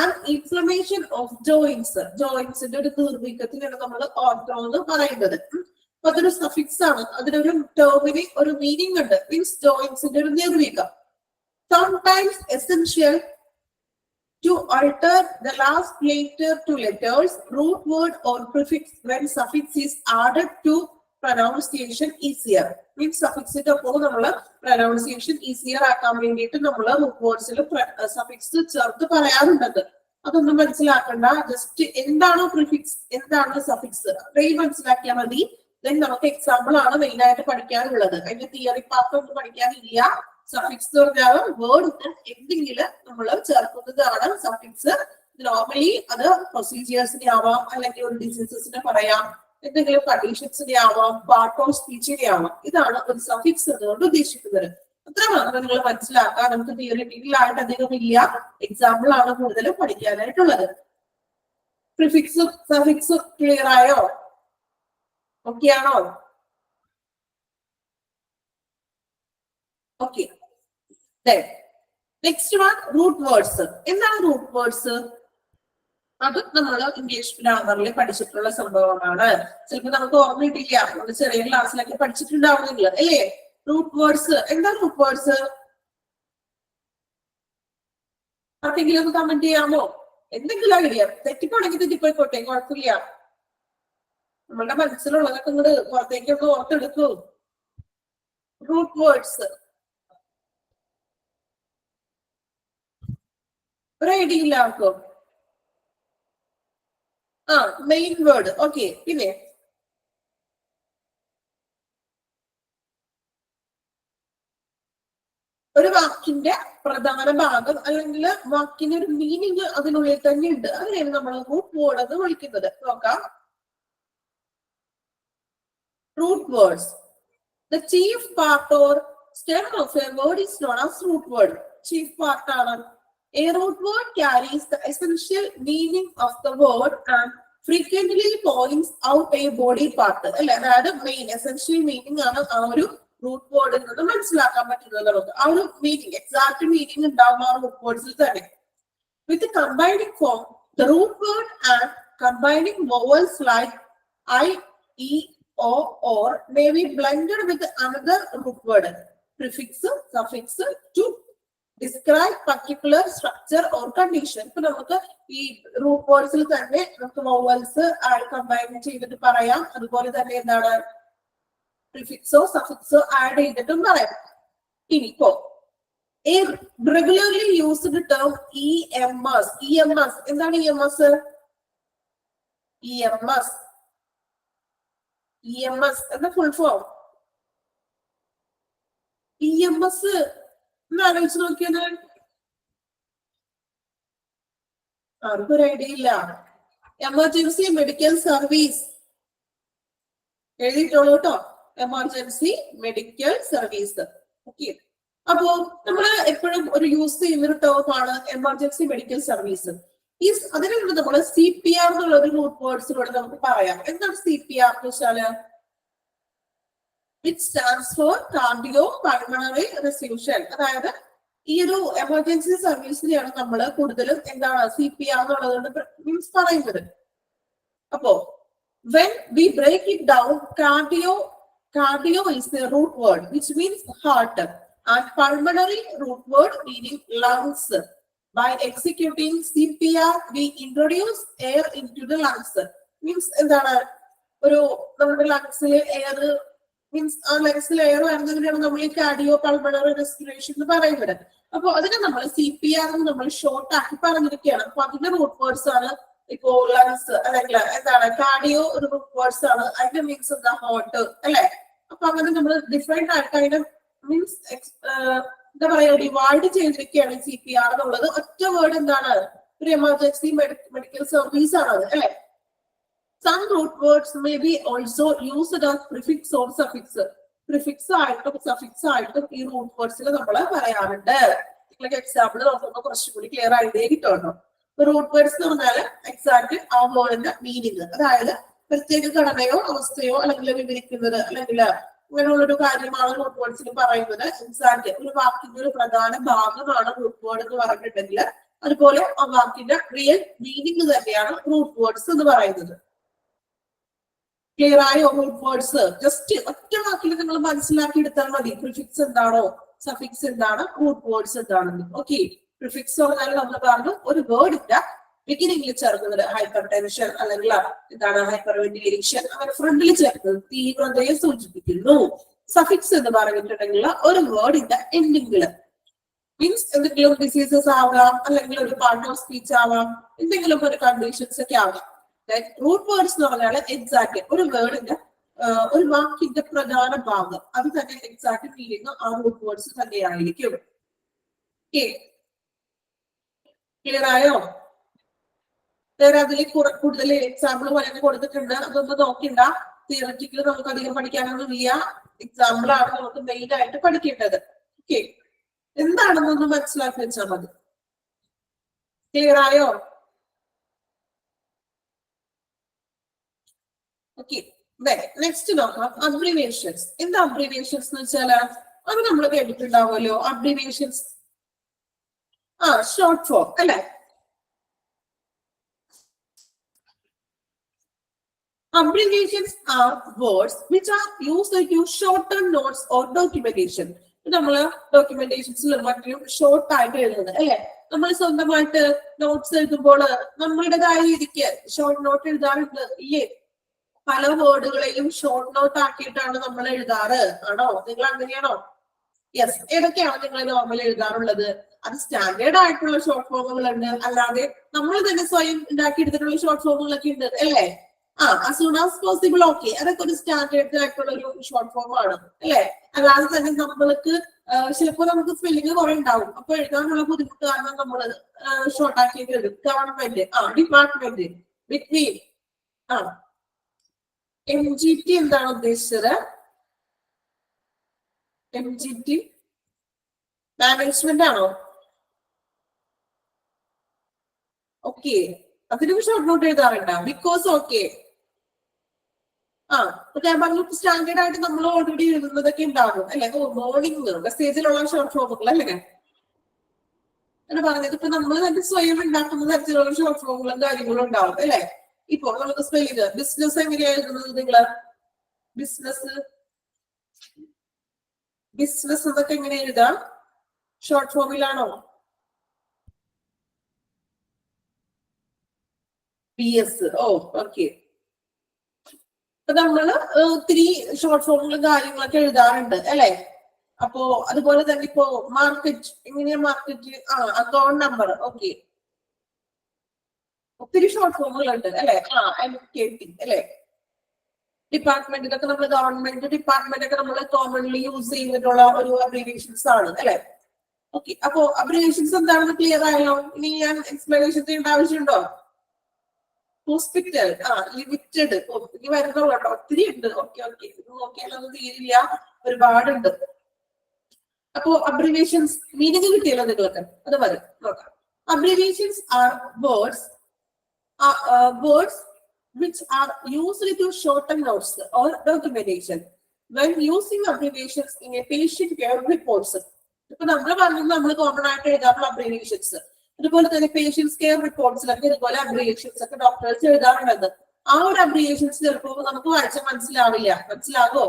an inflammation of joints. ജോയിന്റ്സിന്റെ ഒരു നീർവീക്കത്തിനാണ് നമ്മൾ ആർത്രോ എന്ന് പറയുന്നത്. അപ്പൊ അതൊരു സഫിക്സ് ആണ്, അതിനൊരു ടേമിന് ഒരു മീനിങ് ഉണ്ട്, മീൻസ് ജോയിന്റ്സിന്റെ ഒരു നീർവീക്കം. Sometimes essential to alter the last letter to letters, root word or prefix when suffix is added to pronunciation easier. Means സഫിക്സിന്റെ ഒപ്പം നമ്മൾ പ്രൊനൗൺസിയേഷൻ ഈസിയർ ആക്കാൻ വേണ്ടിയിട്ട് നമ്മൾ റൂട്ട് വേർഡ്സിൽ സഫിക്സ് ചേർത്ത് പറയാറുണ്ട്. അതൊന്നും മനസ്സിലാക്കണ്ട, ജസ്റ്റ് എന്താണോ പ്രിഫിക്സ്, എന്താണ് സഫിക്സ്, അത്രയും മനസ്സിലാക്കിയാൽ മതി. ദെൻ നമുക്ക് എക്സാമ്പിൾ ആണ് മെയിൻ ആയിട്ട് പഠിക്കാനുള്ളത്. അതിന്റെ തിയറി പാർട്ട് ഒന്നും പഠിക്കാനില്ല. സഫിക്സ് എന്ന് പറഞ്ഞാൽ വേർഡിന് എന്തെങ്കിലും നമ്മൾ ചേർക്കുന്നതാണ് സഫിക്സ്. നോർമലി അത് പ്രൊസീജിയേഴ്സിനെ ആവാം, അല്ലെങ്കിൽ ഒരു ഡിസീസസിനെ പറയാം, എന്തെങ്കിലും കണ്ടീഷൻസിനെ ആവാം, പാർട്ട് ഓഫ് സ്പീച്ചിനെ ആവാം. ഇതാണ് ഒരു സഫിക്സ് എന്നുകൊണ്ട് ഉദ്ദേശിക്കുന്നത്. അത്ര മാത്രം നിങ്ങൾ മനസ്സിലാക്കാം. നമുക്ക് തിയറിറ്റിക്കലായിട്ട് അധികം ഇല്ല, എക്സാമ്പിൾ ആണ് കൂടുതലും പഠിക്കാനായിട്ടുള്ളത്. പ്രിഫിക്സ് സഫിക്സ് ക്ലിയർ ആയോ? ഓക്കെ ആണോ? Okay. Next one root words. എന്താണ് റൂട്ട് വേർഡ്സ്? അത് നമ്മൾ ഇംഗ്ലീഷ് ഗ്രാമറിൽ പഠിച്ചിട്ടുള്ള സംഭവമാണ്. ചിലപ്പോൾ നമുക്ക് ഓർമ്മയിട്ടില്ല, നമ്മൾ ചെറിയ ക്ലാസ്സിലൊക്കെ പഠിച്ചിട്ടുണ്ടാവുന്നില്ല അല്ലേ? റൂട്ട് വേർഡ്സ് എന്താ? റൂട്ട് വേർഡ്സ് ആർക്കെങ്കിലും ഒന്ന് കമന്റ് ചെയ്യാമോ? എന്തെങ്കിലും ഐഡിയ? തെറ്റിപ്പോണെങ്കിൽ തെറ്റിപ്പോയിക്കോട്ടെ, കുഴപ്പമില്ല. നമ്മളുടെ മനസ്സിലുള്ളതൊക്കെ ഇങ്ങോട്ട് പുറത്തേക്കൊക്കെ ഓർത്തെടുക്കൂ. റൂട്ട് വേർഡ്സ് ഒരു ഐഡിയ ഇല്ല ആർക്കും? Main word. ഓക്കെ. പിന്നെ ഒരു വാക്കിന്റെ പ്രധാന ഭാഗം അല്ലെങ്കിൽ വാക്കിന്റെ ഒരു മീനിങ് അതിനുള്ളിൽ തന്നെ ഉണ്ട്. അതിനെയാണ് നമ്മൾ റൂട്ട് വേർഡ് എന്ന് വിളിക്കുന്നത്. നോക്കാം. Root words. The chief part or stem of a word is known as root word. Chief part ആണ്. A root word carries the essential meaning of the word and frequently points out a body part. അല്ലെ, അതായത് main essential meaning ആണ് ആ ഒരു root വേർഡിൽ നിന്ന് മനസ്സിലാക്കാൻ പറ്റുന്നത്. നമുക്ക് ആ ഒരു മീനിങ്, എക്സാക്ട് മീനിങ് ഉണ്ടാവും ആ റൂട്ട് വേർഡ്സിൽ തന്നെ. With the combining form, the root word and combining vowels like I, E, O, or may be blended with another root word, prefix, suffix to describe particular structure or condition. ഇപ്പൊ നമുക്ക് ഈ root വേർഡ്സിൽ തന്നെ നമുക്ക് vowels combine ചെയ്തിട്ട് പറയാം. അതുപോലെ തന്നെ എന്താണ് പ്രിഫിക്സോ സഫിക്സോ ആഡ് ചെയ്തിട്ടും പറയാം. ഇനിയിപ്പോ regularly used term EMS. EMS എന്താണ് EMS? EMS EMS എന്ന ഫുൾ ഫോം. EMS എന്ന് ആലോചിച്ച് നോക്കിയത് ആർക്കും ഒരു ഐഡിയ ഇല്ല. എമർജൻസി മെഡിക്കൽ സർവീസ് എഴുതിയിട്ടുള്ളൂ കേട്ടോ. Emergency medical service. ഓക്കെ, അപ്പോ നമ്മള് എപ്പോഴും ഒരു യൂസ് ചെയ്യുന്ന ഒരു ടേം ആണ് എമർജൻസി മെഡിക്കൽ സർവീസ്. അതിനുള്ള നമ്മള് CPR എന്നുള്ള ഒരു റൂട്ട് വേർഡ്സിലൂടെ നമുക്ക് പറയാം. എന്താണ് CPR എന്ന് വെച്ചാല് it stands for cardio pulmonary resuscitation. അതായത് ഈ ഒരു എമർജൻസി സർവീസിനെയാണ് നമ്മൾ കൂടുതലും എന്താണ് CPR എന്നുള്ളത് മീൻസ് പറയുന്നത്. അപ്പോ when we break it down, cardio is the root word which means heart, and pulmonary root word meaning lungs. By executing CPR we introduce air into the lungs. Means എന്താണ് ഒരു നമ്മുടെ ലങ്സിലെ air means ആ ലങ്സിൽ air വരുന്നതിനാണ് നമ്മൾ ഈ cardio pulmonary respiration എന്ന് പറയുന്നത്. അപ്പൊ അതിനെ നമ്മൾ CPR എന്ന് നമ്മൾ ഷോർട്ട് ആക്കി പറഞ്ഞിരിക്കുകയാണ്. അപ്പൊ അതിന്റെ റൂട്ട് വേർഡ്സ് ആണ് ഇപ്പോ ലങ്സ് അല്ലെങ്കിൽ എന്താണ് കാർഡിയോ ഒരു റൂട്ട് വേർഡ്സ് ആണ്. അതിന്റെ മീൻസ് എന്താ ഹാർട്ട് അല്ലെ. അപ്പൊ അങ്ങനെ നമ്മൾ ഡിഫറെന്റ് ആയിട്ട് അതിന്റെ മീൻസ് എന്താ പറയാ ഡിവൈഡ് ചെയ്തിരിക്കുകയാണ് CPR എന്നുള്ളത്. ഒറ്റ വേർഡ് എന്താണ് ഒരു എമർജൻസി മെഡിക്കൽ സർവീസ് ആണ് അത് അല്ലെ. Some root words may be also used as prefix or suffix. Prefix ആയിട്ടും suffix ആയിട്ടും ഈ റൂട്ട് വേർഡ്സിൽ നമ്മൾ പറയാറുണ്ട്. നിങ്ങൾക്ക് എക്സാമ്പിൾ നോക്കുമ്പോൾ കുറച്ചുകൂടി ക്ലിയർ ആയിട്ടേ കിട്ടുമല്ലോ. റൂട്ട് വേർഡ്സ് എന്ന് പറഞ്ഞാൽ എക്സാക്ട് ആ വേർഡിന്റെ മീനിങ്, അതായത് പ്രത്യേക ഘടനയോ അവസ്ഥയോ അല്ലെങ്കിൽ വിവരിക്കുന്നത് അല്ലെങ്കിൽ അങ്ങനെയുള്ളൊരു കാര്യമാണ് റൂട്ട് വേർഡ്സിൽ പറയുന്നത്. എക്സാക്ട് ഒരു വാക്കിന്റെ ഒരു പ്രധാന ഭാഗമാണ് റൂട്ട് വേർഡ് എന്ന് പറഞ്ഞിട്ടുണ്ടെങ്കിൽ അതുപോലെ ആ വാക്കിന്റെ റിയൽ മീനിങ് തന്നെയാണ് റൂട്ട് വേർഡ്സ് എന്ന് പറയുന്നത്. ക്ലിയർ ആയോ? റൂട്ട് വേർഡ്സ് ജസ്റ്റ് ഒറ്റ വാക്കിൽ നിങ്ങൾ മനസ്സിലാക്കി എടുത്താൽ മതി. പ്രിഫിക്സ് എന്താണോ സഫിക്സ് എന്താണ് റൂട്ട് വേർഡ്സ് എന്താണെന്ന്. ഓക്കെ, പ്രിഫിക്സ് പറഞ്ഞാൽ നമ്മൾ പറഞ്ഞു ഒരു വേർഡിന്റെ ബിഗിനിങ്ങിൽ ചേർക്കുന്നത് ഹൈപ്പർ ടെൻഷൻ അല്ലെങ്കിൽ എന്താണ് ഹൈപ്പർ വെന്റിലേഷൻ അങ്ങനെ ഫ്രണ്ടിൽ ചേർക്കുന്നത് തീവ്രതയെ സൂചിപ്പിക്കുന്നു. സഫിക്സ് എന്ന് പറഞ്ഞിട്ടുണ്ടെങ്കിൽ ഒരു വേർഡിന്റെ എൻഡിങ്ങില് മീൻസ് എന്തെങ്കിലും ഡിസീസസ് ആവാം അല്ലെങ്കിൽ ഒരു പാർട്ട് ഓഫ് സ്പീച്ച് ആവാം, എന്തെങ്കിലും ഒരു കണ്ടീഷൻസ് ഒക്കെ ആവാം. റൂട്ട് വേർഡ്സ് എന്ന് പറഞ്ഞാൽ എക്സാക്ട് ഒരു വേർഡിന്റെ ഒരു വാക്കിന്റെ പ്രധാന ഭാഗം അത് തന്നെ എക്സാക്ട് മീനിങ് ആ റൂട്ട് വേർഡ്സ് തന്നെയായിരിക്കും. ക്ലിയർ ആയോ? വേറെ അതിൽ കൂടുതൽ എക്സാമ്പിൾ വളരെ കൊടുത്തിട്ടുണ്ട്, അതൊന്നും നോക്കിണ്ട. തിയററ്റിക്കൽ നമുക്ക് അധികം പഠിക്കാനൊന്നും ഇല്ല. എക്സാമ്പിൾ ആണ് നമുക്ക് മെയിൻ ആയിട്ട് പഠിക്കേണ്ടത്. ഓക്കെ, എന്താണെന്നൊന്ന് മനസ്സിലാക്കി വെച്ചാൽ മതി. ക്ലിയർ ആയോ? ഓക്കെ, നെക്സ്റ്റ് നോക്കാം അബ്രിവേഷൻസ്. എന്താ അബ്രിവേഷൻസ് എന്ന് വെച്ചാല് അത് നമ്മൾ കേട്ടിട്ടുണ്ടാവുമല്ലോ. അബ്രിവേഷൻസ് ഷോർട്ട് ഫോം അല്ലെ. Abbreviations are words which are used to shorten notes or documentation. നമ്മള് ഡോക്യുമെന്റേഷൻസിലും മറ്റും ഷോർട്ട് ആയിട്ട് എഴുതുന്നത് അല്ലെ. നമ്മൾ സ്വന്തമായിട്ട് നോട്ട്സ് എഴുതുമ്പോൾ നമ്മളുടേതായ രീതിക്ക് ഷോർട്ട് നോട്ട് എഴുതാറുണ്ട് ഇല്ലേ. പല വേർഡുകളെയും ഷോർട്ട് നോട്ട് ആക്കിയിട്ടാണ് നമ്മൾ എഴുതാറ്. ആണോ? നിങ്ങൾ അങ്ങനെയാണോ? യെസ്. ഏതൊക്കെയാണ് നിങ്ങൾ നോർമൽ എഴുതാറുള്ളത്? അത് സ്റ്റാൻഡേർഡ് ആയിട്ടുള്ള ഷോർട്ട് ഫോമുകളുണ്ട്, അല്ലാതെ നമ്മൾ തന്നെ സ്വയം ഉണ്ടാക്കിയെടുത്തിട്ടുള്ള ഷോർട്ട് ഫോമുകളൊക്കെ ഉണ്ട് അല്ലേ. as soon as possible. Okay, അതൊക്കെ ഒരു സ്റ്റാൻഡേർഡ് ആയിട്ടുള്ള ഒരു ഷോർട്ട് ഫോം ആണ് അല്ലെ. അല്ലാതെ തന്നെ നമ്മൾക്ക് ചിലപ്പോൾ നമുക്ക് സ്പെല്ലിങ് കുറെ ഉണ്ടാവും, അപ്പൊ എഴുതാനുള്ള ബുദ്ധിമുട്ട് കാരണം നമ്മൾ ഷോർട്ട് ആക്കിയിട്ട് എഴുതും. Government, department, between. MGT എന്താണ് ഉദ്ദേശിച്ചത്? MGT മാനേജ്മെന്റ് ആണോ? ഓക്കെ, അതിനും ഷോർട്ട് നോട്ട് എഴുതാറുണ്ട്. ബിക്കോസ് ഓക്കെ ഞാൻ പറഞ്ഞു സ്റ്റാൻഡേർഡ് ആയിട്ട് നമ്മൾ ഓൾറെഡി എഴുതുന്നതൊക്കെ ഉണ്ടാകും അല്ലെ. മോർണിംഗ് മെസ്സേജിലുള്ള ഷോർട്ട് ഫോമുകൾ അല്ലേ എന്ന് പറഞ്ഞത്. ഇപ്പൊ നമ്മൾ തന്നെ സ്വയം ഉണ്ടാക്കുന്ന തരത്തിലുള്ള ഷോർട്ട് ഫോമുകളും കാര്യങ്ങളും ഉണ്ടാവും അല്ലെ. ഇപ്പൊ നമുക്ക് സ്പെല്ലിങ് ബിസിനസ് എങ്ങനെയാ എഴുതുന്നത്? നിങ്ങള് ബിസിനസ് എന്നൊക്കെ എങ്ങനെ എഴുതാം? ഷോർട്ട് ഫോമിലാണോ? BS. ഓക്കെ. അപ്പൊ നമ്മള് ഒത്തിരി ഷോർട്ട് ഫോമുകളും കാര്യങ്ങളൊക്കെ എഴുതാറുണ്ട് അല്ലെ. അപ്പോ അതുപോലെ തന്നെ ഇപ്പോ മാർക്കറ്റ്, എങ്ങനെയാ മാർക്കറ്റ്? Account number. ഓക്കെ, ഒത്തിരി ഷോർട്ട് ഫോമുകളുണ്ട് അല്ലെ? MKT അല്ലെ? ഡിപ്പാർട്ട്മെന്റ്, ഇതൊക്കെ നമ്മൾ ഗവൺമെന്റ് ഡിപ്പാർട്ട്മെന്റ് ഒക്കെ നമ്മൾ കോമൺലി യൂസ് ചെയ്തിട്ടുള്ള ഒരു അബ്രീവിയേഷൻസ് ആണ് അല്ലെ? ഓക്കെ, അപ്പോ അബ്രീവിയേഷൻസ് എന്താണെന്ന് ക്ലിയർ ആയോ? ഇനി ഞാൻ എക്സ്പ്ലനേഷൻ ചെയ്യേണ്ട ആവശ്യമുണ്ടോ? ഹോസ്പിറ്റൽ, ലിമിറ്റഡ്, ഇനി വരുന്നുള്ളൂ കേട്ടോ, ഒത്തിരി ഉണ്ട്. ഓക്കെ ഓക്കെ, ഇത് നോക്കിയാലൊന്നും തീരില്ല, ഒരുപാടുണ്ട്. അപ്പോ അബ്രീവിയേഷൻസ് മീനിങ് കിട്ടിയല്ലോ നിങ്ങൾക്ക്? അത് വരും നോക്കാം. Abbreviations R words which are used to shorten notes or documentation. When using abbreviations in a patient care reports, ഇപ്പൊ നമ്മൾ പറഞ്ഞത് നമ്മൾ കോമൺ ആയിട്ട് എഴുതാറുള്ള അബ്രീവിയേഷൻസ്, അതുപോലെ തന്നെ പേഷ്യൻസ് കെയർ റിപ്പോർട്ട്സിലൊക്കെ ഇതുപോലെ അബ്രീവിയേഷൻസ് ഒക്കെ ഡോക്ടേഴ്സ് എഴുതാറുള്ളത്. ആ ഒരു അബ്രീവിയേഷൻസ് ചിലപ്പോൾ നമുക്ക് വായിച്ചാൽ മനസ്സിലാവില്ല. മനസ്സിലാകോ?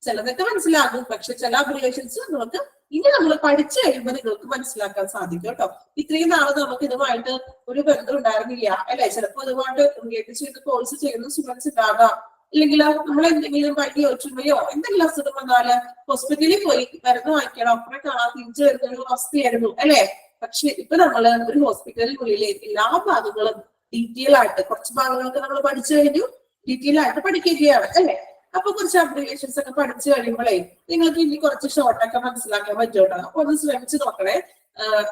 ചിലതൊക്കെ മനസ്സിലാകും, പക്ഷെ ചില അബ്രീവിയേഷൻസ് നമുക്ക് ഇനി നമ്മൾ പഠിച്ചു കഴിയുമ്പോൾ നിങ്ങൾക്ക് മനസ്സിലാക്കാൻ സാധിക്കും കേട്ടോ. ഇത്രയും നാളെ നമുക്ക് ഇതുമായിട്ട് ഒരു ബന്ധം ഉണ്ടായിരുന്നില്ല അല്ലെ? ചിലപ്പോൾ ഇതുമായിട്ട് റിലേറ്റ് ചെയ്ത് കോഴ്സ് ചെയ്യുന്ന സ്റ്റുഡൻസ് ഉണ്ടാകാം, അല്ലെങ്കിൽ നമ്മൾ എന്തെങ്കിലും പനിയോ ചുമയോ എന്തെങ്കിലും അസുഖം വന്നാല് ഹോസ്പിറ്റലിൽ പോയി മരുന്ന് വാങ്ങിക്കണം, ഡോക്ടറെ കാണാൻ തിരിച്ചു വരുന്ന ഒരു അവസ്ഥയായിരുന്നു അല്ലെ? പക്ഷെ ഇപ്പൊ നമ്മള് ഒരു ഹോസ്പിറ്റലിനുള്ളിലെ എല്ലാ ഭാഗങ്ങളും ഡീറ്റെയിൽ ആയിട്ട്, കുറച്ച് ഭാഗങ്ങളൊക്കെ നമ്മൾ പഠിച്ചു കഴിഞ്ഞു, ഡീറ്റെയിൽ ആയിട്ട് പഠിക്കുകയാണ് അല്ലെ? അപ്പൊ കുറച്ച് അബ്രീവിയേഷൻസ് ഒക്കെ പഠിച്ചു കഴിയുമ്പോഴേ നിങ്ങൾക്ക് ഇനി കുറച്ച് ഷോർട്ടൊക്കെ മനസ്സിലാക്കാൻ പറ്റുമോ? അപ്പൊ ഒന്ന് ശ്രമിച്ചു നോക്കണേ,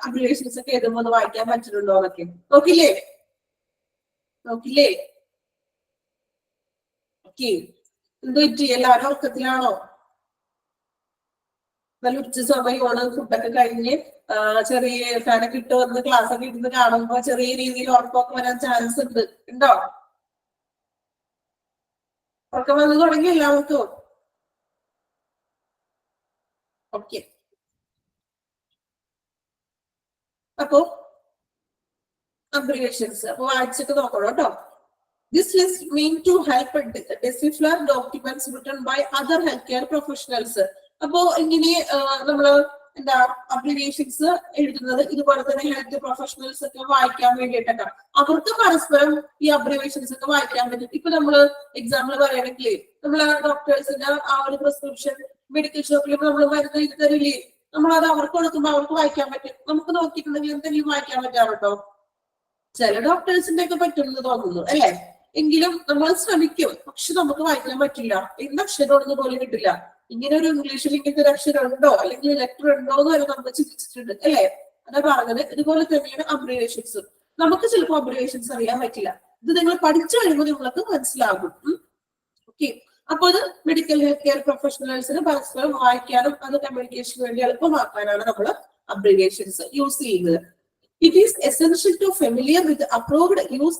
അബ്രീവിയേഷൻസ് ഒക്കെ എഴുതുമ്പോൾ ഒന്ന് വായിക്കാൻ പറ്റുന്നുണ്ടോ എന്നൊക്കെ. നോക്കില്ലേ? ഓക്കെ, എന്ത് പറ്റി? എല്ലാവരും ഉറക്കത്തിലാണോ? നല്ല ഉച്ച സമയമാണ്, ഫുഡൊക്കെ കഴിഞ്ഞ് ചെറിയ ഫാനൊക്കെ ഇട്ട് വന്ന് ക്ലാസ് ഒക്കെ ഇരുന്ന് കാണുമ്പോ ചെറിയ രീതിയിൽ ഉറക്കമൊക്കെ വരാൻ ചാൻസ് ഉണ്ടോ? ഉറക്കം വന്ന് തുടങ്ങി എല്ലാവർക്കും? ഓക്കെ, അപ്പോ അബ്രീവിയേഷൻസ് അപ്പൊ വായിച്ചിട്ട് നോക്കണം കേട്ടോ. This list mean to help decipher documents written by other healthcare professionals. അപ്പോ ഇങ്ങനെ നമ്മള് എന്താ അബ്രീവിയേഷൻസ് എഴുതുന്നത് ഇതുപോലെ തന്നെ ഹെൽത്ത് പ്രൊഫഷണൽസ് ഒക്കെ വായിക്കാൻ വേണ്ടിയിട്ടൊക്കെ അവർക്ക് പരസ്പരം ഈ അബ്രീവിയേഷൻസ് ഒക്കെ വായിക്കാൻ പറ്റും. ഇപ്പൊ നമ്മള് എക്സാമ്പിൾ പറയുകയാണെങ്കിൽ നമ്മള് ഡോക്ടേഴ്സിന്റെ ആ ഒരു പ്രിസ്ക്രിപ്ഷൻ മെഡിക്കൽ ഷോപ്പിൽ നമ്മൾ മരുന്ന് എഴുതി തരില്ലേ, നമ്മളത് അവർക്ക് കൊടുക്കുമ്പോൾ അവർക്ക് വായിക്കാൻ പറ്റും. നമുക്ക് നോക്കിയിട്ടുണ്ടെങ്കിൽ എന്തെങ്കിലും വായിക്കാൻ പറ്റാറുണ്ടോ? ചില ഡോക്ടേഴ്സിന്റെ ഒക്കെ പറ്റുമെന്ന് തോന്നുന്നു അല്ലെ? എങ്കിലും നമ്മൾ ശ്രമിക്കും, പക്ഷെ നമുക്ക് വായിക്കാൻ പറ്റില്ല. എന്ത് അക്ഷരമാണെന്ന് പോലും കിട്ടില്ല. ഇങ്ങനെ ഒരു ഇംഗ്ലീഷിൽ ഇങ്ങനത്തെ ഒരു അക്ഷരം ഉണ്ടോ അല്ലെങ്കിൽ ലെറ്റർ ഉണ്ടോ എന്ന് വരെ നമ്മൾ ചിന്തിച്ചിട്ടുണ്ട് അല്ലെ? അതാ പറഞ്ഞത്. ഇതുപോലെ തന്നെയാണ് അബ്രീവിയേഷൻസ്. നമുക്ക് ചിലപ്പോൾ അബ്രീവിയേഷൻസ് അറിയാൻ പറ്റില്ല. ഇത് നിങ്ങൾ പഠിച്ചു കഴിയുമ്പോൾ നിങ്ങൾക്ക് മനസ്സിലാകും. ഓക്കെ, അപ്പൊ അത് മെഡിക്കൽ ഹെൽത്ത് കെയർ പ്രൊഫഷണൽസിന് പരസ്പരം വായിക്കാനും അത് കമ്മ്യൂണിക്കേഷന് വേണ്ടി എളുപ്പമാക്കാനാണ് നമ്മൾ അബ്രീവിയേഷൻസ് യൂസ് ചെയ്യുന്നത്. It is essential to familiar with the approved use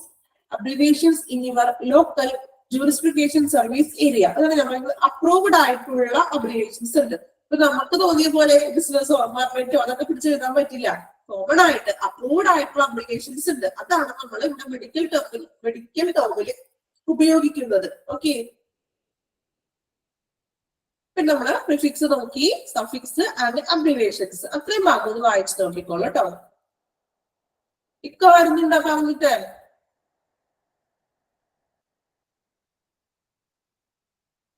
abbreviations in your local jurisdiction service area. അതാണ് നമ്മൾ അപ്രൂവ്ഡ് ആയിട്ടുള്ള അബ്രീവിയേഷൻസ് ഉണ്ട്. ഇപ്പൊ നമുക്ക് തോന്നിയ പോലെ ബിസിനസ്സോ മാർക്കറ്റോ അതൊക്കെ പിടിച്ച് എഴുതാൻ പറ്റില്ല. കോമൺ ആയിട്ട് അപ്രൂവ്ഡ് ആയിട്ടുള്ള അബ്രീവിയേഷൻസ് ഉണ്ട്. അതാണ് നമ്മൾ ഇവിടെ മെഡിക്കൽ ടേമിൽ ഉപയോഗിക്കുന്നത്. ഓക്കെ, പിന്നെ നമ്മള് പ്രിഫിക്സ് നോക്കി, സഫിക്സ് ആൻഡ് അബ്രീവിയേഷൻസ് അത്രയും ഭാഗം ഒന്ന് വായിച്ചു നോക്കിക്കോളൂ കേട്ടോ. ഇക്ക വരുന്നുണ്ടോ പറഞ്ഞിട്ട്?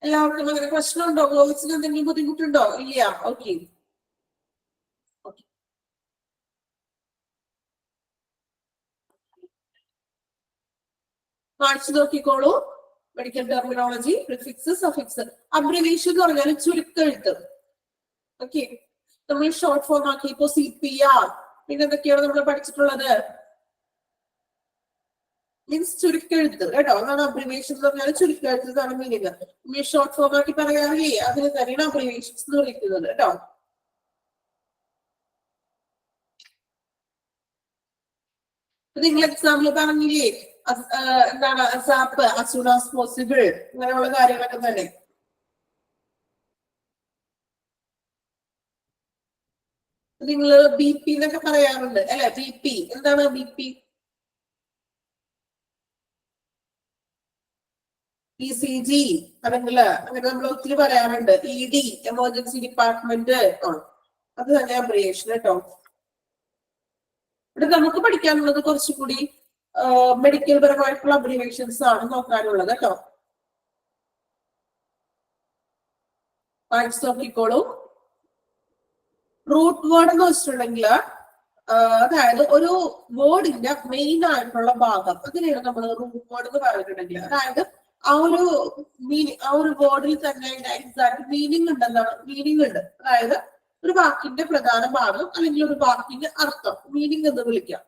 എല്ലാവർക്കും അങ്ങനെ പ്രശ്നമുണ്ടോ? വോയിസിന് എന്തെങ്കിലും ബുദ്ധിമുട്ടുണ്ടോ? ഇല്ല. ഓക്കെ, വായിച്ചു നോക്കിക്കോളൂ. Medical terminology, prefix, suffix. Abbreviation എന്ന് പറഞ്ഞാൽ ചുരുക്കെഴുത്ത്. ഓക്കെ, നമ്മൾ ഷോർട്ട് ഫോം ആക്കി ഇപ്പോ CPR, പിന്നെ എന്തൊക്കെയാണ് നമ്മൾ പഠിച്ചിട്ടുള്ളത്? മീൻസ് ചുരുക്കെഴുത്ത് കേട്ടോ. അതാണ് അബ്രീവിയേഷൻ എന്ന് പറഞ്ഞാൽ ചുരുക്കെഴുത്ത് എന്നാണ് മീനിങ്. ഈ ഷോർട്ട് ഫോം ആക്കി പറയാറില്ലേ, അതിന് തന്നെയാണ് അബ്രീവിയേഷൻസ് എന്ന് വിളിക്കുന്നത് കേട്ടോ. നിങ്ങൾ എക്സാമ്പിൾ പറഞ്ഞില്ലേ, എന്താണ് ASAP, as soon as possible, അങ്ങനെയുള്ള കാര്യങ്ങളൊക്കെ തന്നെ. നിങ്ങൾ BP എന്നൊക്കെ പറയാറുണ്ട് അല്ലെ? BP എന്താണ്? BP ECG അല്ലെങ്കിൽ അങ്ങനെ നമ്മൾ ഒത്തിരി പറയാറുണ്ട്. ED, എമർജൻസി ഡിപ്പാർട്ട്മെന്റ്, അത് തന്നെ അബ്രീവിയേഷൻ കേട്ടോ. ഇവിടെ നമുക്ക് പഠിക്കാനുള്ളത് കുറച്ചുകൂടി മെഡിക്കൽ പരമായിട്ടുള്ള അബ്രീവിയേഷൻസ് ആണ് നോക്കാനുള്ളത് കേട്ടോ. വായിച്ചു നോക്കിക്കോളൂ. റൂട്ട് വേർഡ് എന്ന് വെച്ചിട്ടുണ്ടെങ്കിൽ അതായത് ഒരു വേർഡിന്റെ മെയിൻ ആയിട്ടുള്ള ഭാഗം അതിനെയാണ് നമ്മൾ റൂട്ട് വേർഡ് എന്ന് പറഞ്ഞിട്ടുണ്ടെങ്കിൽ, അതായത് ആ ഒരു വേർഡിൽ തന്നെ എക്സാക്ട് മീനിങ് ഉണ്ട്. അതായത് ഒരു വാക്കിന്റെ പ്രധാന ഭാഗം അല്ലെങ്കിൽ ഒരു വാക്കിന്റെ അർത്ഥം, മീനിങ് എന്ന് വിളിക്കാം.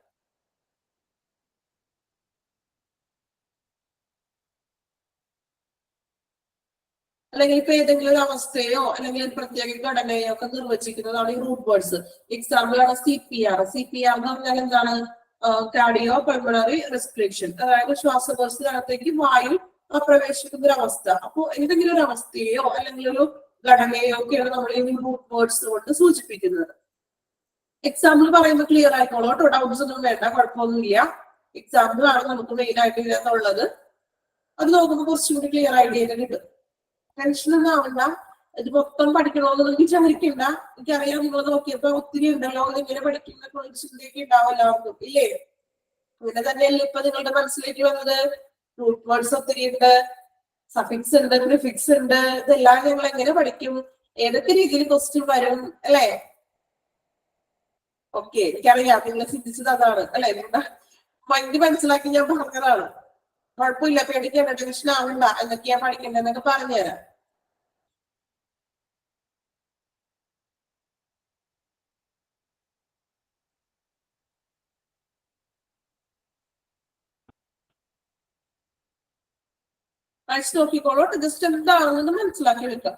അല്ലെങ്കിൽ ഇപ്പൊ ഏതെങ്കിലും ഒരു അവസ്ഥയോ അല്ലെങ്കിൽ ഒരു പ്രത്യേക ഘടനയോ ഒക്കെ നിർവചിക്കുന്നതാണ് ഈ റൂട്ട് വേർഡ്സ്. എക്സാമ്പിൾ ആണ് CPR. CPR എന്ന് പറഞ്ഞാൽ എന്താണ്? കാർഡിയോ പൾമണറി റെസ്പിറേഷൻ, അതായത് ശ്വാസകോശത്തിനകത്തേക്ക് വായു പ്രവേശിക്കുന്ന ഒരു അവസ്ഥ. അപ്പൊ ഏതെങ്കിലും ഒരു അവസ്ഥയോ അല്ലെങ്കിൽ ഒരു ഘടനയോ ഒക്കെയാണ് നമ്മൾ ഈ റൂട്ട് വേർഡ്സ് കൊണ്ട് സൂചിപ്പിക്കുന്നത്. എക്സാമ്പിൾ പറയുമ്പോൾ ക്ലിയർ ആയിക്കോളൂ കേട്ടോ, ഡൗട്ട്സ് ഒന്നും വേണ്ട, കുഴപ്പമൊന്നുമില്ല. എക്സാമ്പിൾ ആണ് നമുക്ക് മെയിൻ ആയിട്ട് ഇതിനകത്തുള്ളത്. അത് നോക്കുമ്പോൾ കുറച്ചും കൂടി ക്ലിയർ ഐഡിയ കിട്ടും. ടെൻഷനൊന്നും ആവണ്ട, ഇത് മൊത്തം പഠിക്കണമെന്ന് വിചാരിക്കണ്ട. എനിക്കറിയാം നിങ്ങൾ നോക്കിയപ്പോ ഒത്തിരി ഉണ്ടല്ലോ, ഇങ്ങനെ പഠിക്കുന്ന ചിന്തയൊക്കെ ഉണ്ടാവും എല്ലാവർക്കും, ഇല്ലേ? അങ്ങനെ തന്നെയല്ലേ ഇപ്പൊ നിങ്ങളുടെ മനസ്സിലേക്ക് വന്നത്? റൂട്ട് വേർഡ്സ് ഒത്തിരി ഉണ്ട്, സഫിക്സ് ഉണ്ട്, പ്രിഫിക്സ് ഉണ്ട്. ഇതെല്ലാം ഞങ്ങൾ എങ്ങനെ പഠിക്കും? ഏതൊക്കെ രീതിയിൽ ക്വസ്റ്റ്യൻ വരും, അല്ലേ? ഓക്കെ, എനിക്കറിയാം നിങ്ങൾ ചിന്തിച്ചത് അതാണ്, അല്ലെ? നിങ്ങളുടെ മൈൻഡ് മനസ്സിലാക്കി ഞാൻ പറഞ്ഞതാണ്. കുഴപ്പമില്ല, പേടിക്കേണ്ട, ടെൻഷൻ ആവണ്ട, എന്തൊക്കെയാ പഠിക്കേണ്ടതെന്നൊക്കെ പറഞ്ഞുതരാം. അയച്ചു നോക്കിക്കോളൂ, ജസ്റ്റ് എന്താണെന്ന് മനസ്സിലാക്കി വെക്കാം.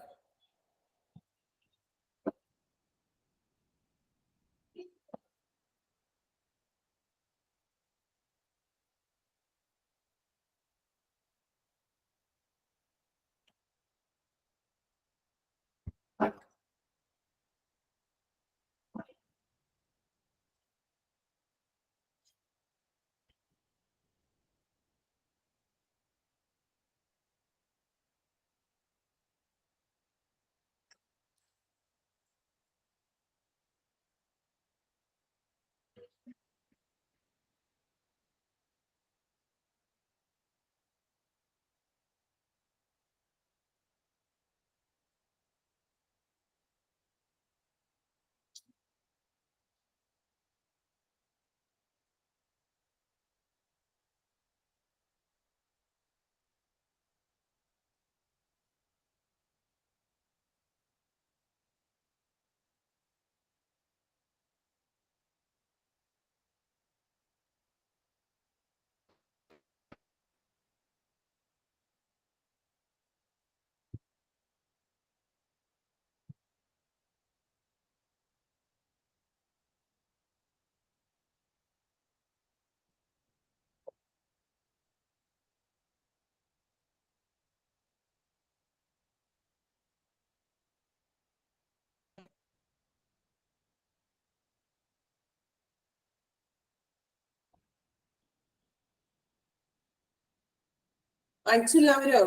അയച്ചില്ലാവരോ?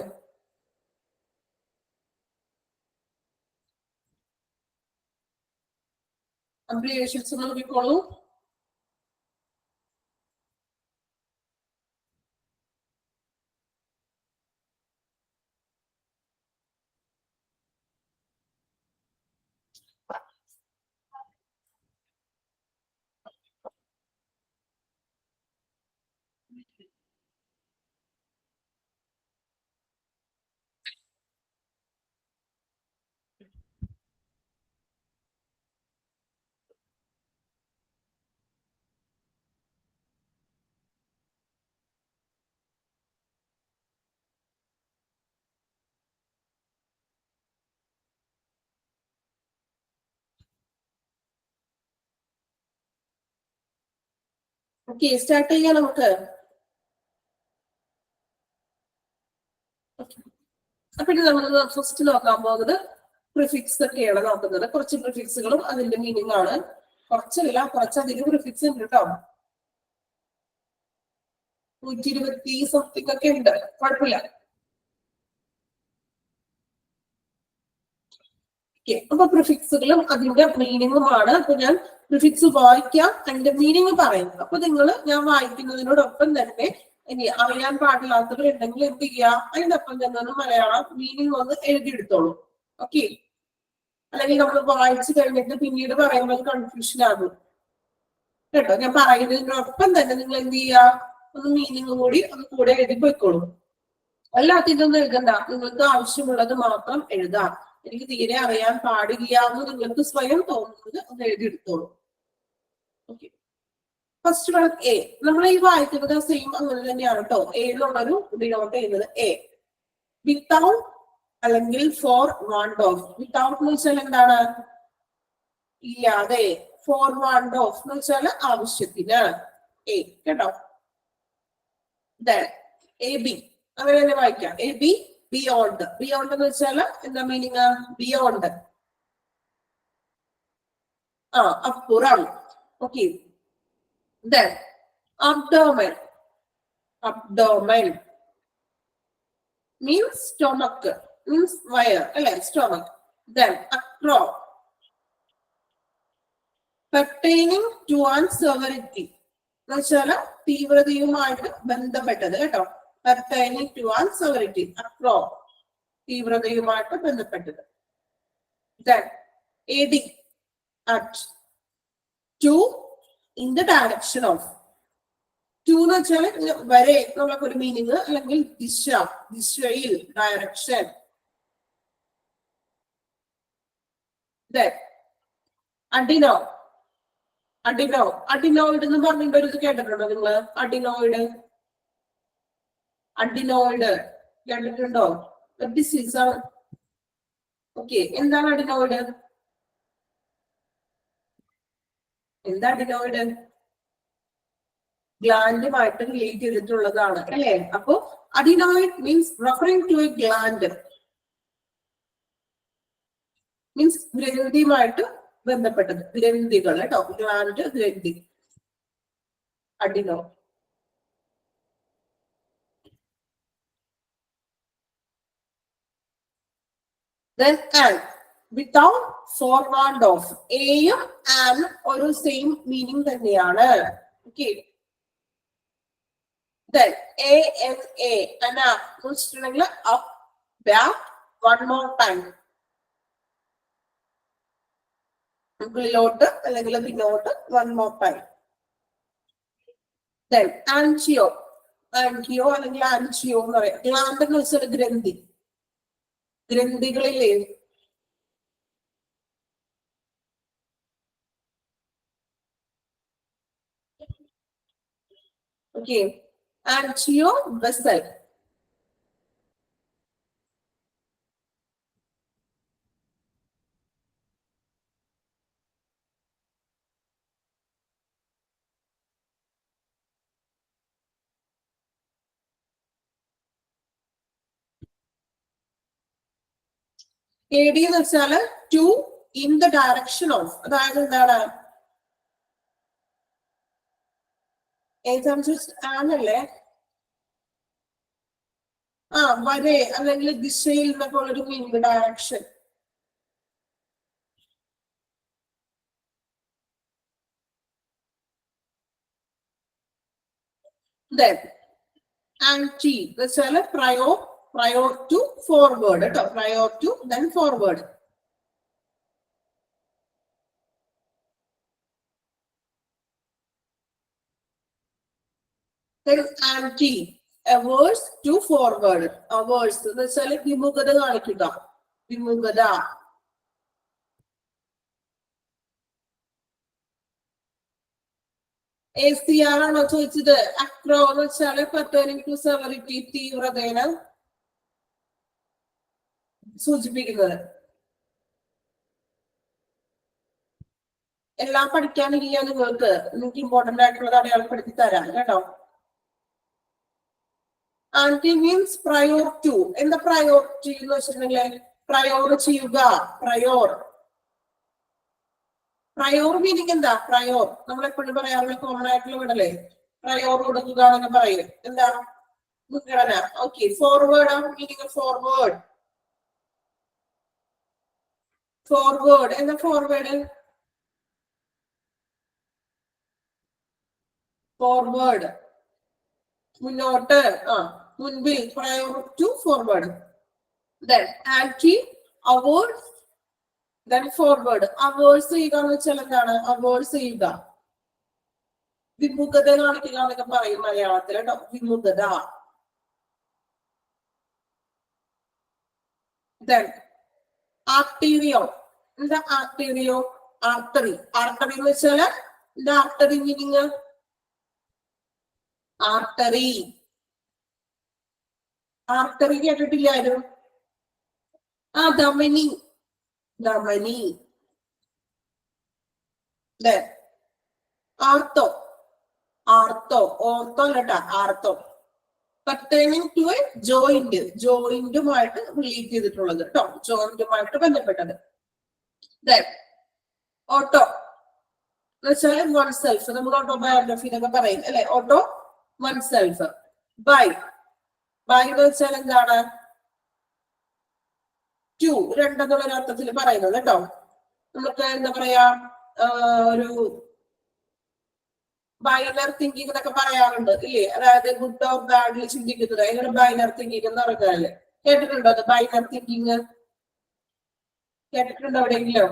അബ്രിവേഷൻസ് നോക്കിക്കോളൂ. ഓക്കെ, സ്റ്റാർട്ട് ചെയ്യാം നമുക്ക്. അപ്പൊ ഇത് നമ്മൾ ഫസ്റ്റ് നോക്കാൻ പോകുന്നത് പ്രിഫിക്സ് ഒക്കെയാണ് നോക്കുന്നത്. കുറച്ച് പ്രിഫിക്സുകളും അതിന്റെ മീനിങ് ആണ്. കുറച്ചധികം പ്രിഫിക്സ് ഉണ്ട് കേട്ടോ. 120 സംതിങ് ഒക്കെ ഉണ്ട്, കുഴപ്പമില്ല. അപ്പൊ പ്രിഫിക്സുകളും അതിന്റെ മീനിങ്ങുമാണ്. അപ്പൊ ഞാൻ പ്രിഫിക്സ് വായിക്കാം, അതിന്റെ മീനിങ് പറയും. അപ്പൊ നിങ്ങൾ ഞാൻ വായിക്കുന്നതിനോടൊപ്പം തന്നെ ഇനി അറിയാൻ പാടില്ലാത്തവരുണ്ടെങ്കിൽ എന്ത് ചെയ്യുക, അതിനൊപ്പം തന്നെ മലയാളം മീനിങ് ഒന്ന് എഴുതിയെടുത്തോളൂ. ഓക്കെ, അല്ലെങ്കിൽ നമ്മൾ വായിച്ചു കഴിഞ്ഞിട്ട് പിന്നീട് പറയുമ്പോൾ കൺഫ്യൂഷൻ ആകും കേട്ടോ. ഞാൻ പറയുന്നതിനൊപ്പം തന്നെ നിങ്ങൾ എന്ത് ചെയ്യുക, ഒന്ന് മീനിങ് കൂടി ഒന്ന് കൂടെ എഴുതി പോയിക്കോളൂ. അല്ലാത്തിതൊന്നും എഴുതണ്ട, നിങ്ങൾക്ക് ആവശ്യമുള്ളത് മാത്രം എഴുതാം. എനിക്ക് തീരെ അറിയാൻ പാടില്ല എന്ന് നിങ്ങൾക്ക് സ്വയം തോന്നുന്നത് ഒന്ന് എഴുതിയെടുത്തോളൂ. Okay, first one a. നമ്മൾ ഈ വായിക്കുന്നത് സെയിം അങ്ങനെ തന്നെയാണ് കേട്ടോ. എ എന്നുള്ളൊരു ഡിനോട്ട് ചെയ്യുന്നത് എ. വിത്തൗട്ട് അല്ലെങ്കിൽ ഫോർ വാണ്ട് ഓഫ്. വിത്തൗട്ട് എന്ന് വെച്ചാൽ എന്താണ്? ഇല്ലാതെ. ഫോർ വാണ്ട് ഓഫ് എന്ന് വെച്ചാൽ ആവശ്യത്തിന്. എ കേട്ടോ. എ ബി അങ്ങനെ തന്നെ വായിക്കാം. A B beyond. ബിയോണ്ട് എന്ന് വെച്ചാൽ എന്താ മീനിങ്? ബിയോണ്ട്, അപ്പുറം. Okay, then abdomen. Abdomen means stomach, means wire, അല്ലെ? Stomach. Then acro, pertaining to an severity എന്ന് വെച്ചാല് തീവ്രതയുമായിട്ട് ബന്ധപ്പെട്ടത് കേട്ടോ. pertaining to an severity, acro, തീവ്രതയുമായിട്ട് ബന്ധപ്പെട്ടത്. Then ad, at, to, in the direction of. To എന്ന് വെച്ചാൽ വരെ എന്നുള്ള ഒരു മീനിങ്, അല്ലെങ്കിൽ ദിശ, ദിശയിൽ, ഡയറക്ഷൻ. അഡിനോ. അഡിനോ, അഡിനോയിഡ് എന്ന് പറഞ്ഞിട്ട് ഒരു കേട്ടിട്ടുണ്ടോ നിങ്ങള്? അഡിനോയിഡ്, അഡിനോയിഡ് കേട്ടിട്ടുണ്ടോ? ഡിസീസ് ആണ്. ഓക്കെ, എന്താണ് അഡിനോയിഡ്? എന്താ അഡിനോയിഡ്? ഗ്ലാൻഡുമായിട്ട് റിലേറ്റ് ചെയ്തിട്ടുള്ളതാണ് അല്ലേ? അപ്പോ adenoid means referring to a gland, means ഗ്രന്ഥിയുമായിട്ട് ബന്ധപ്പെട്ടത്. ഗ്രന്ഥികൾ കേട്ടോ. ഗ്ലാൻഡ്, ഗ്രന്ഥി, adeno. Then and, without, forward of. എയും ആൻഡ് ഒരു സെയിം മീനിങ് തന്നെയാണ്. ഓക്കെ, then ANA, ana എന്ന് വെച്ചിട്ടുണ്ടെങ്കിൽ up, back, one more time. മുകളിലോട്ട് അല്ലെങ്കിൽ പിന്നോട്ട്, one more time. Then angio, angio അല്ലെങ്കിൽ angio എന്ന് പറയാം. ഗ്ലാൻഡ് എന്ന് വെച്ചാൽ ഗ്രന്ഥി, ഗ്രന്ഥികളിലെ. Okay, angio vessel. AD എന്ന് വെച്ചാല് to, in the direction of. അതായത് എന്താണ്? ആണല്ലേ? വരെ അല്ലെങ്കിൽ ദിശയിൽ എന്നൊക്കെ ഉള്ളൊരു മീനിങ്, ഡയറക്ഷൻ. Then anti എന്ന് വെച്ചാല് prior, prior to forward കേട്ടോ. prior to, then forward. Then anti, averse to forward. averse എന്ന് വെച്ചാല് വിമുഖത കാണിക്കുക, വിമുഖത. ACR ആണോ ചോദിച്ചത്? അക്രോ എന്ന് വെച്ചാല് pertaining to severity, തീവ്രതേനെ സൂചിപ്പിക്കുന്നത്. എല്ലാം പഠിക്കാനില്ല നിങ്ങൾക്ക്, നിങ്ങൾക്ക് ഇമ്പോർട്ടന്റ് ആയിട്ടുള്ളത് അടയാളപ്പെടുത്തി തരാം കേട്ടോ. Anti means prior to. എന്താ പ്രയോറിറ്റി എന്ന് വെച്ചിട്ടുണ്ടെങ്കിൽ പ്രയോർ ചെയ്യുക, പ്രയോർ. പ്രയോർ മീനിങ് എന്താ? പ്രയോർ നമ്മളെപ്പോഴും പറയാറുള്ള കോമൺ ആയിട്ടുള്ള വിടല്ലേ, പ്രയോർ കൊടുക്കുക എന്നൊക്കെ പറയും. എന്താ? മുൻഗണന. Okay, forward meaning forward. Forward എന്താ? ഫോർവേഡ്, ഫോർവേഡ് മുന്നോട്ട്, മുൻപിൽ, prior to, forward. Then anti, avoid, then forward. Averse ചെയ്യുക എന്ന് വെച്ചാൽ എന്താണ്? അവേഴ്സ് ചെയ്യുക, വിമുഖത കാണിക്കുക എന്നൊക്കെ പറയും മലയാളത്തിൽ കേട്ടോ. വിമുഖത. Then arterio. എന്താ ആർട്ടീരിയോ? ആർട്ടറി. ആർട്ടറി എന്ന് വെച്ചാല് എന്താ ആർട്ടറി മീനിങ്? ആർട്ടറി. ആർട്ടറി കേട്ടിട്ടില്ലാരും? ആ, ധമനി. ധമനി. ആർത്തോ. ആർത്തോ. ഓർത്തോ അല്ലട്ടാ, arthro. pertaining to a joint. ജോയിന്റുമായിട്ട് റിലേറ്റ് ചെയ്തിട്ടുള്ളത് കേട്ടോ. ജോയിന്റുമായിട്ട് ബന്ധപ്പെട്ടത്. ഓട്ടോ എന്ന് വെച്ചാൽ വൺ സെൽഫ്. നമ്മൾ ഓട്ടോബയോഗ്രഫി എന്നൊക്കെ പറയും അല്ലെ? Auto one self. Bi. Bi എന്ന് വെച്ചാൽ എന്താണ്? ടു, രണ്ടെന്നുള്ള അർത്ഥത്തിൽ പറയുന്നത് കേട്ടോ. നമുക്ക് എന്താ പറയാ, ഒരു ബൈനർ തിങ്കിങ് എന്നൊക്കെ പറയാറുണ്ട് ഇല്ലേ? അതായത് ഗുഡ് ഓർ ബാഡിൽ ചിന്തിക്കുന്നത്. എങ്ങനെ ബൈനർ തിങ്കിങ് എന്ന് പറഞ്ഞാല് കേട്ടിട്ടുണ്ടോ? അത് ബൈനർ തിങ്കിങ് കേട്ടിട്ടുണ്ടോ എവിടെയെങ്കിലും?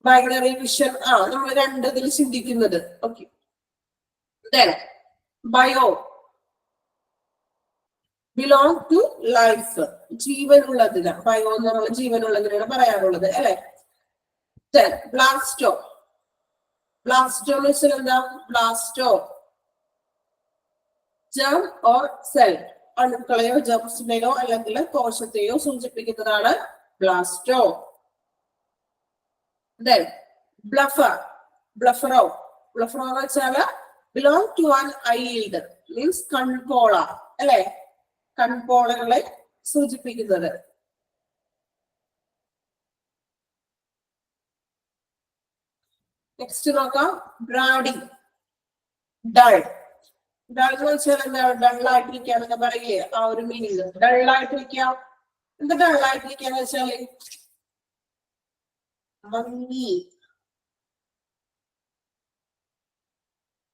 Binary vision. ആ, നമ്മൾ രണ്ടതിൽ ചിന്തിക്കുന്നത്. Okay. Bio. Belong to life. ജീവനുള്ളതിന്. ബയോ എന്ന് പറഞ്ഞാൽ ജീവനുള്ളതിനാണ് പറയാറുള്ളത് അല്ലെ? ബ്ലാസ്റ്റോ. ബ്ലാസ്റ്റോ എന്ന് വെച്ചാൽ എന്താ? ബ്ലാസ്റ്റോ ജം ഓർ സെൽ. അണുക്കളെയോ ജംസിനെയോ അല്ലെങ്കിൽ കോശത്തെയോ സൂചിപ്പിക്കുന്നതാണ് ബ്ലാസ്റ്റോ. ബ്ലഫർ. ബ്ലഫറോ. ബ്ലഫറോ എന്ന് വെച്ചാല് ബിലോങ് ടു ആൻ ഐൽഡ്, മീൻസ് കൺപോള അല്ലെ? കൺപോളകളെ സൂചിപ്പിക്കുന്നത്. നെക്സ്റ്റ് നോക്കാം. ബ്രാഡി. ഡൾ. ഡൾ എന്ന് വെച്ചാൽ എന്താ? ഡള്ളായിട്ടിരിക്കുക എന്നൊക്കെ പറയില്ലേ? ആ ഒരു മീനിങ്. ഡള്ളായിട്ടിരിക്കുക. എന്താ ഡള്ളായിട്ടിരിക്കാന്ന് വെച്ചാല്? മങ്ങി,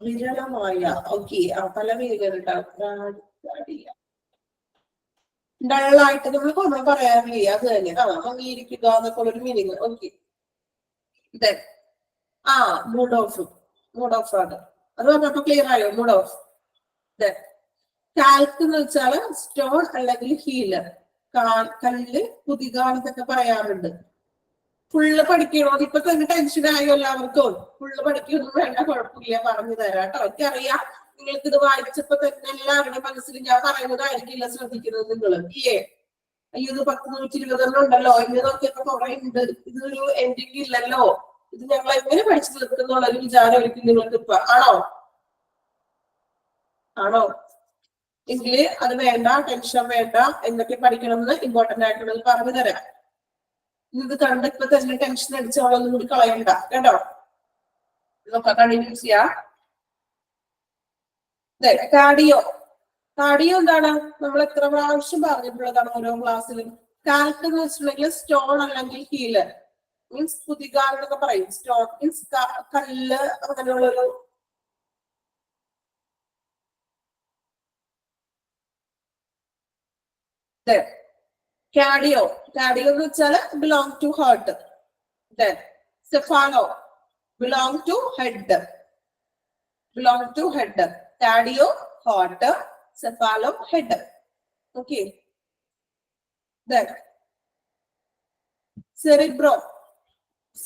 വിരളമായ. ഓക്കെ. പല മീനുകളുണ്ടാവും. ഡള്ളായിട്ട് നമ്മൾ പറയാറില്ലേ? അത് തന്നെ. മങ്ങിയിരിക്കുക എന്നൊക്കെ ഉള്ളൊരു meaning. Okay. Mood off. Mood off ആണ്. അത് പറഞ്ഞപ്പോ ക്ലിയർ ആയോ? Mood off. കാൽക്ക് എന്ന് വെച്ചാല് സ്റ്റോൺ അല്ലെങ്കിൽ ഹീലർ. കല്ല്, കുതികാണെന്നൊക്കെ പറയാറുണ്ട്. ഫുള്ള് പഠിക്കണോ? ഇപ്പൊ തന്നെ ടെൻഷൻ ആയോ എല്ലാവർക്കും? ഫുള്ള് പഠിക്കൊന്നും വേണ്ട, കുഴപ്പമില്ല, പറഞ്ഞു തരാം കേട്ടോ. എനിക്കറിയാം നിങ്ങൾക്ക് ഇത് വായിച്ചപ്പോ തന്നെ എല്ലാവരുടെ മനസ്സിൽ ഞാൻ പറയുന്നതായിരിക്കില്ല ശ്രദ്ധിക്കുന്നത് നിങ്ങൾ ഇല്ലേ? അയ്യോ, ഇത് 10-120 ഉണ്ടല്ലോ, ഇന്ന് നോക്കിയപ്പോ കുറെ ഉണ്ട്, ഇതൊരു എൻഡിങ് ഇല്ലല്ലോ, ഇത് ഞങ്ങൾ എങ്ങനെ പഠിച്ചു തീർക്കുന്നുള്ള ഒരു വിചാരം ഒരിക്കലും നിങ്ങൾക്ക് ഇപ്പൊ ആണോ? ആണോ? എങ്കില് അത് വേണ്ട, ടെൻഷൻ വേണ്ട. എന്തൊക്കെ പഠിക്കണമെന്ന് ഇമ്പോർട്ടന്റ് ആയിട്ടുള്ളത് പറഞ്ഞു തരാം. ഇത് കണ്ടിപ്പോ തന്നെ ടെൻഷൻ അടിച്ചോളൊന്നും കൂടി കളയണ്ട കേട്ടോ. നോക്കാം, കണ്ടിന്യൂസ് ചെയ്യാം. കാർഡിയോ. കാർഡിയോ എന്താണ്? നമ്മൾ എത്ര പ്രാവശ്യം പറഞ്ഞിട്ടുള്ളതാണ് ഓരോ ക്ലാസ്സിലും. കാൽക്ക് എന്ന് വെച്ചിട്ടുണ്ടെങ്കിൽ സ്റ്റോൺ അല്ലെങ്കിൽ ഹീലർ, മീൻസ് കുതികാൽ എന്നൊക്കെ പറയും. സ്റ്റോൺ മീൻസ് കല്ല്, അങ്ങനെയുള്ളൊരു കാർഡിയോ. കാർഡിയോ എന്ന് വെച്ചാല് belong to heart. Cephalo belong to head. Belong to head. Cardio heart, cephalo head. Okay. Cerebro.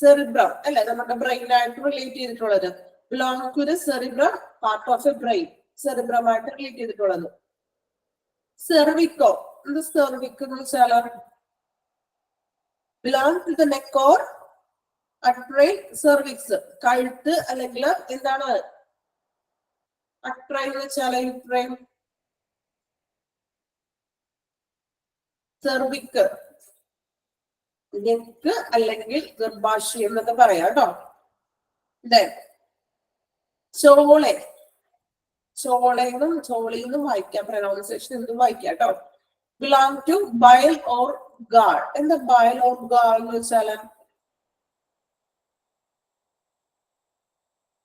Cerebrum അല്ലെ നമ്മുടെ ബ്രെയിനായിട്ട് റിലേറ്റ് ചെയ്തിട്ടുള്ളത്. Belong to the cerebrum, part of a brain. സെറിബ്രമായിട്ട് റിലേറ്റ് ചെയ്തിട്ടുള്ളത്. സെർവിക്കോ. എന്ത് സെർവിക് എന്ന് വെച്ചാല് belong to the neck or അട്രൈ സെർവിക്സ്. കഴുത്ത് അല്ലെങ്കിൽ എന്താണ് അട്രൈ എന്ന് വെച്ചാൽ യുട്രൈൻ. സെർവിക്ക്, നെക്ക് അല്ലെങ്കിൽ ഗർഭാശയം എന്നൊക്കെ പറയാം കേട്ടോ. ചോളെ. ചോളയെന്നും ചോളിന്നും വായിക്കാം, പ്രൊനൗൺസിയേഷൻ എന്തും വായിക്കാം കേട്ടോ. Belong to bile or gall. എന്താ ബയൽ ഓർ ഗാൾ എന്ന് വെച്ചാല്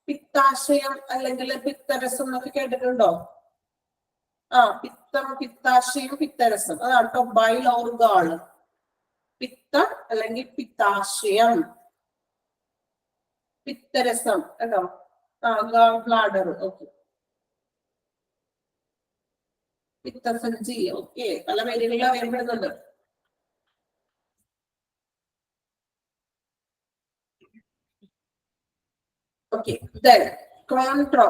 പിത്താശയം അല്ലെങ്കിൽ പിത്തരസം എന്നൊക്കെ കേട്ടിട്ടുണ്ടോ? പിത്തം, പിത്താശയം, പിത്തരസം. അതാണ് കേട്ടോ ബൈൽ ഓർ ഗാള്. പിത്തം അല്ലെങ്കിൽ പിത്താശയം, പിത്തരസം കേട്ടോ. ബ്ലാഡർ. ഓക്കെ, പിത്തസഞ്ചി. ഓക്കെ, പല പേരുകളിൽ അറിയപ്പെടുന്നുണ്ട്. Okay, then കോൺട്രോ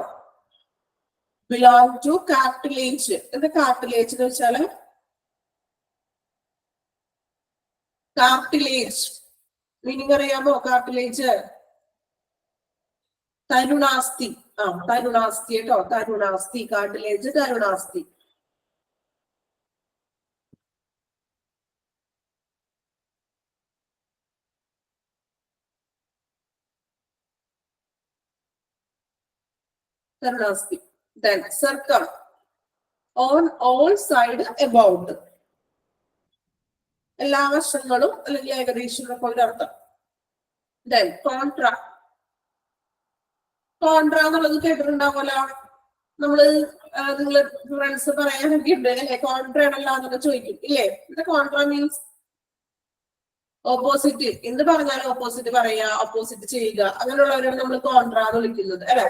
belong to cartilage. എന്താ cartilage എന്ന് വെച്ചാല്? കാർട്ടിലേജ് മീനിങ് അറിയാമോ? കാർട്ടിലേജ് തരുണാസ്ഥി. തരുണാസ്ഥി കേട്ടോ, തരുണാസ്ഥി. Cartilage തരുണാസ്ഥി. തരുണാസ്ഥി. Then circum, on all side, about. എല്ലാ വശങ്ങളും അല്ലെങ്കിൽ ഏകദേശം എന്നൊക്കെ അർത്ഥം. Then contra. കോൺട്ര എന്നുള്ളത് കേട്ടിട്ടുണ്ടാവുമല്ലോ. നിങ്ങള് ഫ്രണ്ട്സ് പറയാനൊക്കെ ഉണ്ട് അല്ലെ, കോൺട്ര ആണല്ലോ എന്നൊക്കെ ചോദിക്കും ഇല്ലേ? ഇത് കോൺട്ര മീൻസ് ഓപ്പോസിറ്റ്. എന്ത് പറഞ്ഞാലും ഓപ്പോസിറ്റ് പറയുക, ഓപ്പോസിറ്റ് ചെയ്യുക, അങ്ങനെയുള്ളവരാണ് നമ്മൾ കോൺട്ര എന്ന് വിളിക്കുന്നത് അല്ലെ.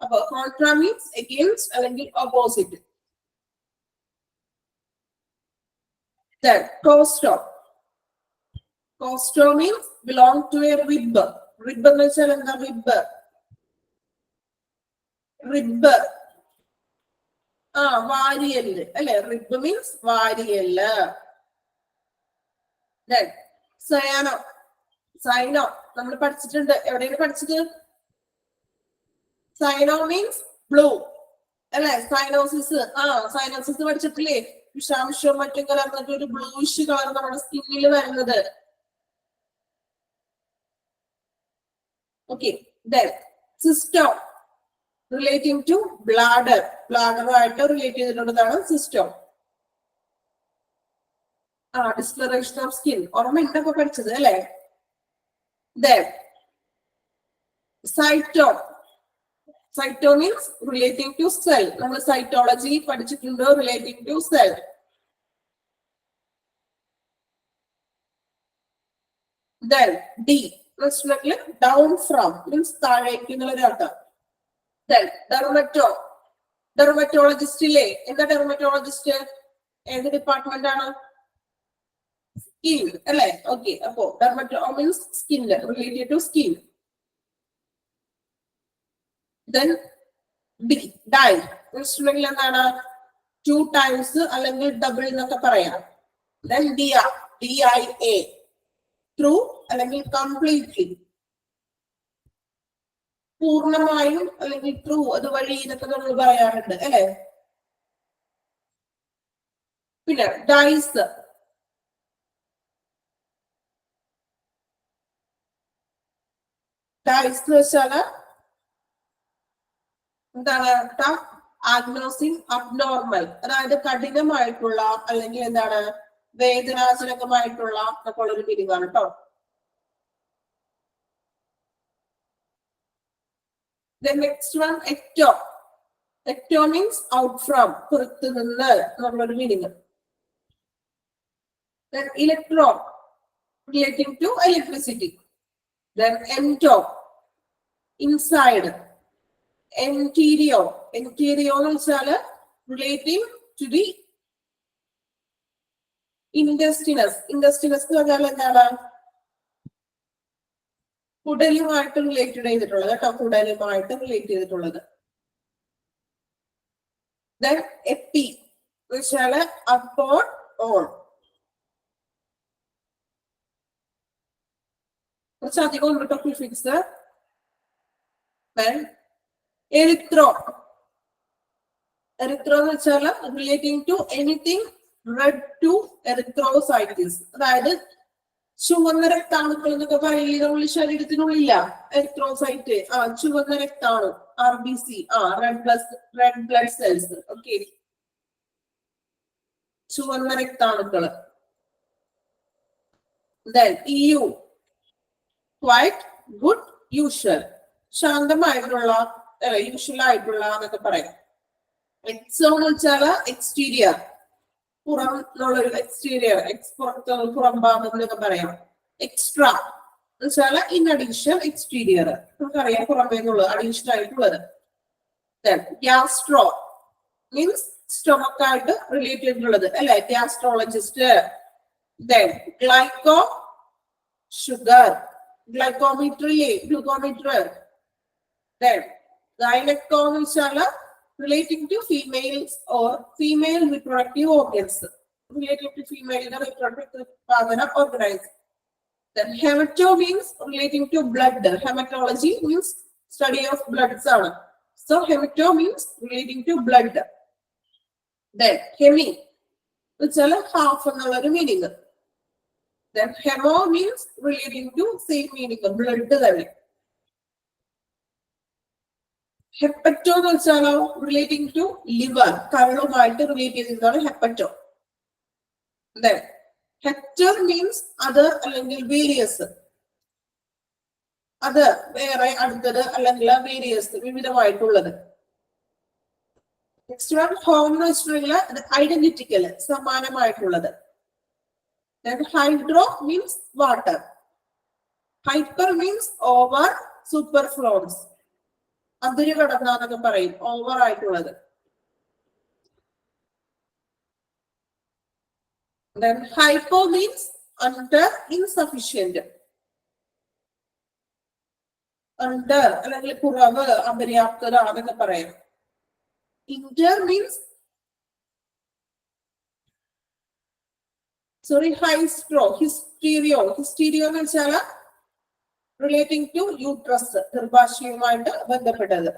അപ്പൊ കോൺട്ര മീൻസ് അഗെയിൻസ്റ്റ് അല്ലെങ്കിൽ opposite. Then costo. Costo means belong to a rib. Rib എന്ന് വെച്ചാൽ എന്താ? റിബ്. റിബ് വാരിയല് അല്ലെ. റിബ് മീൻസ് വാരിയല്. Then cyano. സൈനോ നമ്മൾ പഠിച്ചിട്ടുണ്ട്. എവിടെയാണ് പഠിച്ചത്? സൈനോ മീൻസ് ബ്ലൂ അല്ലെ. സൈനോസിസ്. സൈനോസിസ് പഠിച്ചിട്ടില്ലേ? വിഷാംശവും മറ്റും കലർന്നിട്ട് ഒരു ബ്ലൂയിഷ് കളർ നമ്മുടെ സ്കിന്നിൽ വരുന്നത്. Okay, then system relating to bladder. ബ്ലാഡറുമായിട്ട് റിലേറ്റ് ചെയ്തിട്ടുള്ളതാണ് സിസ്റ്റം. ഡിസ്കളറേഷൻ ഓഫ് സ്കിൻ ഓർമ്മയുണ്ടൊക്കെ പഠിച്ചത് അല്ലെ. Then cyto. Cyto means relating to cell. നമ്മൾ സൈറ്റോളജി പഠിച്ചിട്ടുണ്ട്, relating to cell. Then D down from means താഴേക്ക് എന്നുള്ളൊരു അർത്ഥം. Then dermato. ഡെർമറ്റോളജിസ്റ്റ് ഇല്ലേ? എന്താ ഡെർമറ്റോളജിസ്റ്റ്? ഏത് ഡിപ്പാർട്ട്മെന്റ് ആണ്? സ്കിൻ അല്ലെ. ഓക്കെ, അപ്പോ dermato means skin, related to skin. Then D di. ഇൻസ്ട്രുമെന്റിൽ എന്താണ്? 2 times അല്ലെങ്കിൽ ഡബിൾ എന്നൊക്കെ പറയാം. Then DIA ത്രൂ അല്ലെങ്കിൽ കംപ്ലീറ്റ്ലി. പൂർണ്ണമായും അല്ലെങ്കിൽ ത്രൂ അതുവഴി എന്നൊക്കെ നമ്മൾ പറയാറുണ്ട് അല്ലെ. പിന്നെ ഡൈസ്. ഡൈസ് എന്ന് വെച്ചാല് എന്താണ്? ടഫ്, ആഗ്നോസിങ്, അബ്നോർമൽ. അതായത് കഠിനമായിട്ടുള്ള അല്ലെങ്കിൽ എന്താണ് വേദനാജനകമായിട്ടുള്ള എന്നൊക്കെ ഉള്ളൊരു മീനിങ് ആണ് കേട്ടോ. The next one, ecto. Ecto means out from, പുറത്തു നിന്ന് എന്നുള്ളൊരു meaning. Then electro, relating to electricity. Then ento, inside. Anterior. Anterior എന്ന് വെച്ചാല് relating to the intestinus. Intestinus എന്ന് പറഞ്ഞാൽ എന്താണ്? കുടലുമായിട്ട് റിലേറ്റഡ് ചെയ്തിട്ടുള്ളത് കേട്ടോ. കുടലുമായിട്ട് റിലേറ്റ് ചെയ്തിട്ടുള്ളത്. Then epi എന്ന് വെച്ചാല് upon, on. കുറച്ചധികം ഉണ്ട് കേട്ടോ പ്രിഫിക്സ്. Then erythro. എറിത്രോ എന്ന് വെച്ചാൽ relating to anything red to erythrocytes. അതായത് ചുവന്ന രക്താണുക്കൾ എന്നൊക്കെ പറയുന്നത് ഉള്ളിൽ ശരീരത്തിനുള്ളില്ല. എറിത്രോസൈറ്റ് ചുവന്ന രക്താണു, RBC, red blood cells. Okay, ചുവന്ന രക്താണുക്കള്. Then EU quiet, good, usual. ശാന്തമായിട്ടുള്ള, യൂഷ്വൽ ആയിട്ടുള്ള എന്നൊക്കെ പറയാം. എക്സോ എന്ന് വെച്ചാൽ എക്സ്റ്റീരിയർ, പുറം എന്നുള്ളൊരു എക്സ്റ്റീരിയർ, പുറം ഭാഗം എന്നൊക്കെ പറയാം. എക്സ്ട്രാ എന്ന് വെച്ചാൽ ഇൻ അഡീഷൻ എക്സ്റ്റീരിയർ, നമുക്കറിയാം പുറമേ എന്നുള്ളത് അഡീഷണൽ ആയിട്ടുള്ളത്. ഗ്യാസ്ട്രോ മീൻസ് സ്റ്റൊമക്ക് ആയിട്ട് റിലേറ്റഡ് ഉള്ളത് അല്ലെ, ഗ്യാസ്ട്രോളജിസ്റ്റ്. ഗ്ലൈക്കോ ഷുഗർ, ഗ്ലൈക്കോമീറ്റർ ഇല്ലേ, ഗ്ലൂക്കോമീറ്റർ. ഗൈനക്കോ എന്ന് വെച്ചാല് relating to females or female reproductive organs, relating to female reproductive organs. Then hemato means relating to blood. Hematology means study of bloods. So hemato means relating to blood. Then hemi, which is half another meaning. Then hemo means relating to same meaning, blood. Hepato എന്ന് വെച്ചാലോ relating to liver, കരളുമായിട്ട് relate ചെയ്തിരുന്നതാണ് hepato. Hetero means അത് അല്ലെങ്കിൽ various, അത് വേറെ അടുത്തത് അല്ലെങ്കിൽ വേരിയസ് വിവിധമായിട്ടുള്ളത്. നെക്സ്റ്റ് വൺ ഹോം എന്ന് വെച്ചിട്ടുണ്ടെങ്കിൽ ഐഡന്റിറ്റിക്കൽ സമാനമായിട്ടുള്ളത്. Hydro means water, hyper means over, super ഫ്ലോൺസ് അതിര് കടന്നൊക്കെ പറയും, ഓവർ ആയിട്ടുള്ളത്. Hypo means under, insufficient, under അല്ലെങ്കിൽ കുറവ്, അപര്യാപ്തത എന്നൊക്കെ പറയാം. Inter means ഹൈസ്ട്രോ, ഹിസ്റ്റീരിയോ. ഹിസ്റ്റീരിയോ എന്ന് വെച്ചാൽ റിലേറ്റിംഗ് ടു യൂട്രസ്, ഗർഭാശയവുമായിട്ട് ബന്ധപ്പെട്ടത്.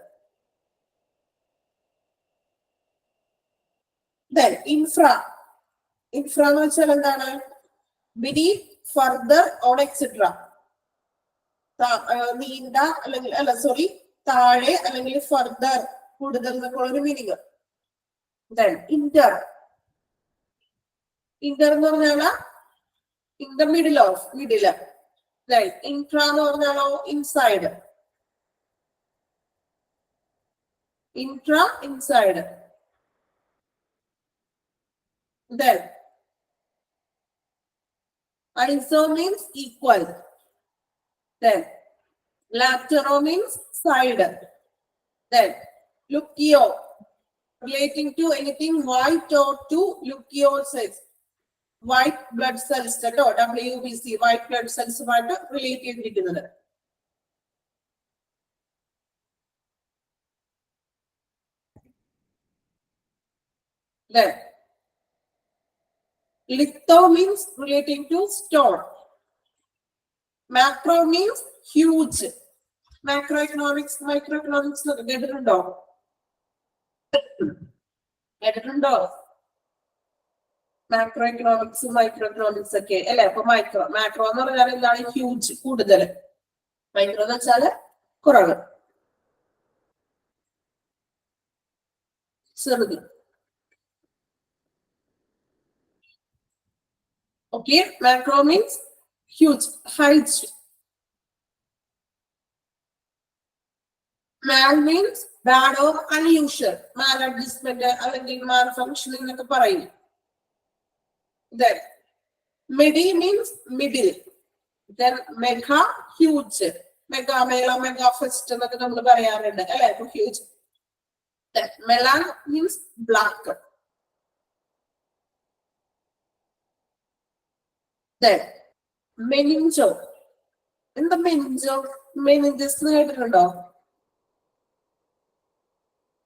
ഇൻഫ്ര, ഇൻഫ്ര എന്ന് വെച്ചാൽ എന്താണ്? Beneath, further, on etcetera. നീണ്ട അല്ലെങ്കിൽ താഴെ അല്ലെങ്കിൽ ഫർദർ, കൂടുതൽ എന്നൊക്കെയുള്ളൊരു മീനിങ്. ഇന്റർ, ഇന്റർ എന്ന് പറഞ്ഞാൽ in the middle of, middle. Intra എന്ന് പറഞ്ഞാലോ inside, intra inside. Iso means equal. Latero means side. Leukosis relating to anything white or to leukocytosis, white blood cells കേട്ടോ, WBC, വൈറ്റ് ബ്ലഡ് സെൽസുമായിട്ട് relate ചെയ്തിരിക്കുന്നത്. Litho means relating to stone. Macro means huge. Macro economics, micro economics കേട്ടിട്ടുണ്ടോ? കേട്ടിട്ടുണ്ടോ? Macro economics, micro economics ഒക്കെ അല്ലെ. അപ്പൊ macro എന്ന് പറഞ്ഞാൽ എന്താണ്? ഹ്യൂജ്, കൂടുതൽ. മൈക്രോ എന്ന് വെച്ചാല് കുറവ്, ചെറുത്. Okay, macro means huge, height. Mal means bad or unusual, Mal adjustment അല്ലെങ്കിൽ മാൽ ഫങ്ഷനിങ് എന്നൊക്കെ പറയും. Then midi means middle. Then mega, huge. Mega mela, mega fest എന്നൊക്കെ നമ്മൾ പറയാറുണ്ട് അല്ലെ. അപ്പൊ huge. Then melan means black. Then meningo. എന്താ meningo? Meninges കേട്ടിട്ടുണ്ടോ?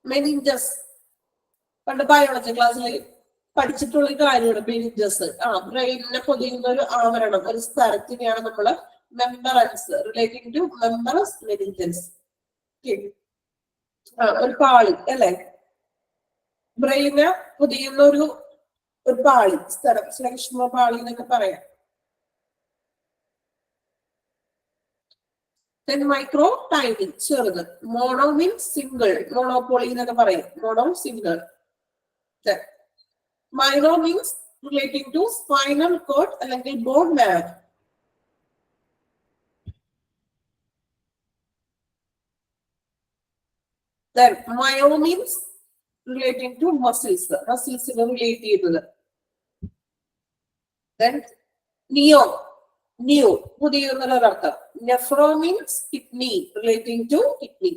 മെനിഞ്ചസ് പണ്ട് ബയോളജി ക്ലാസ്സിൽ പഠിച്ചിട്ടുള്ള കാര്യമാണ് മെനിഞ്ചസ്. ബ്രെയിനിനെ പൊതിയുന്ന ഒരു ആവരണം, ഒരു സ്ഥലത്തിനെയാണ് നമ്മള് മെമ്പറൻസ്, റിലേറ്റിംഗ് ടു മെമ്പറസ് മെനിഞ്ചസ്. ഒരു പാളി അല്ലെ, ബ്രെയിനെ പൊതിയുന്ന ഒരു പാളി, സ്ഥലം, ശ്ലേഷ്മ പാളി എന്നൊക്കെ പറയാം. മൈക്രോ, ടൈനി, ചെറുത്. മോണോ മീൻസ് സിംഗിൾ, മോണോപോളി എന്നൊക്കെ പറയും. Mono, single. Minor means relating to spinal cord അല്ലെങ്കിൽ bone marrow. Then myo means relating to muscles, മസിൽസിന് റിലേറ്റ് ചെയ്തത്. Then neo, new, പുതിയ എന്നൊരർത്ഥം. Nephro means kidney, relating to kidney.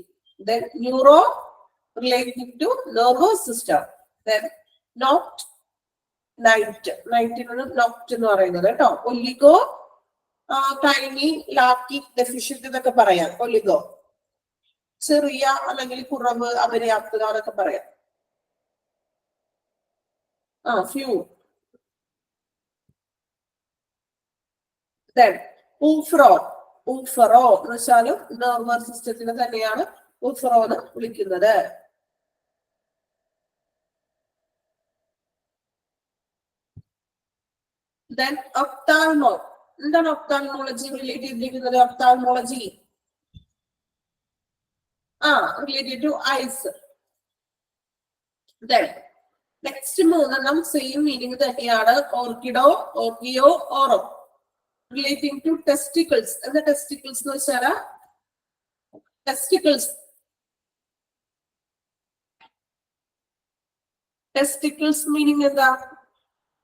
Then neuro, relating to nervous system. Then not, night, നൈറ്റിനാണ് നോക്ട് എന്ന് പറയുന്നത് കേട്ടോ. Oligo, tiny, ലാക്കി, deficient എന്നൊക്കെ പറയാം. Oligo ചെറിയ അല്ലെങ്കിൽ കുറവ്, അപര്യാപ്തത എന്നൊക്കെ പറയാം. ഫ്യൂ. Then ഊഫ്രോ, ഊഫറോ എന്ന് വെച്ചാലും നെർവസ് സിസ്റ്റത്തിന് തന്നെയാണ് ഊഫറോ എന്ന് വിളിക്കുന്നത്. Then ophthalmo, എന്താണ് ophthalmology റിലേറ്റ് ചെയ്തിരിക്കുന്നത്? ophthalmology related to eyes. Then next മൂന്നെണ്ണം സെയിം മീനിങ് തന്നെയാണ്. Orchido, orchio, oro, relating to testicles. എന്താ ടെസ്റ്റിക്കിൾസ് എന്ന് വെച്ചാല് ടെസ്റ്റിക്കിൾസ്, ടെസ്റ്റിക്കിൾസ് മീനിങ് എന്താ?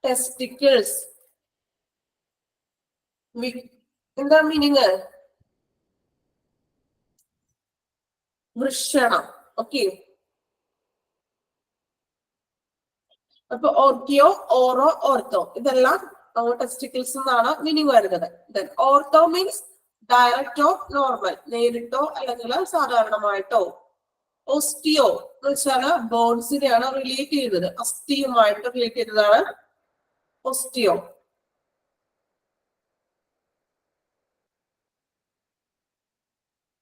ടെസ്റ്റിക്കിൾസ് എന്താ മീനിങ്? വൃഷണം. ഓക്കെ, അപ്പൊ ഓർക്കിയോ, ഓറോ, ഓർത്തോ ഇതെല്ലാം ടെസ്റ്റിക്കിൾസ് എന്നാണ് മീനിങ് വരുന്നത്. ദെൻ ഓർത്തോ മീൻസ് ഡയറക്റ്റോ നോർമൽ, നേരിട്ടോ അല്ലെങ്കിൽ സാധാരണമായിട്ടോ. ഓസ്റ്റിയോ എന്ന് വെച്ചാല് ബോൺസിനെയാണ് റിലേറ്റ് ചെയ്തത്, അസ്ഥിയുമായിട്ട് റിലേറ്റ് ചെയ്തതാണ് ഓസ്റ്റിയോ.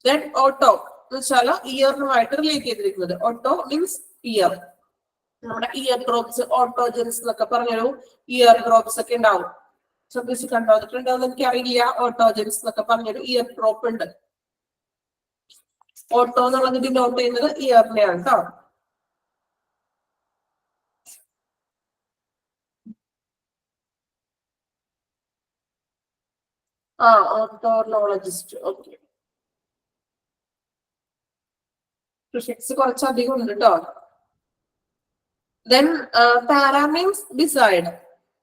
ദെൻ ഓട്ടോ എന്ന് വെച്ചാല് ഇയറിനുമായിട്ട് റിലേറ്റ് ചെയ്തിരിക്കുന്നത്. Auto means year. നമ്മുടെ ഇയർ ഡ്രോപ്സ്, ഓട്ടോജൻസ് എന്നൊക്കെ പറഞ്ഞൊരു ഇയർ ഡ്രോപ്സ് ഒക്കെ ഉണ്ടാവും. ശ്രദ്ധിച്ച് കണ്ടോന്നിട്ടുണ്ടോന്ന് എനിക്ക് അറിയില്ല. ഓട്ടോജൻസ് എന്നൊക്കെ പറഞ്ഞൊരു ഇയർ ഡ്രോപ്പ് ഉണ്ട്. ഓട്ടോ എന്നുള്ളത് ഡിനോട്ട് ചെയ്യുന്നത് ഇയറിനെയാണ് കേട്ടോ. ഓട്ടോർണോളജിസ്റ്റ്. ഓക്കെ, പ്രിഫിക്സ് കുറച്ചധികം ഉണ്ട് കേട്ടോ. Then para means beside.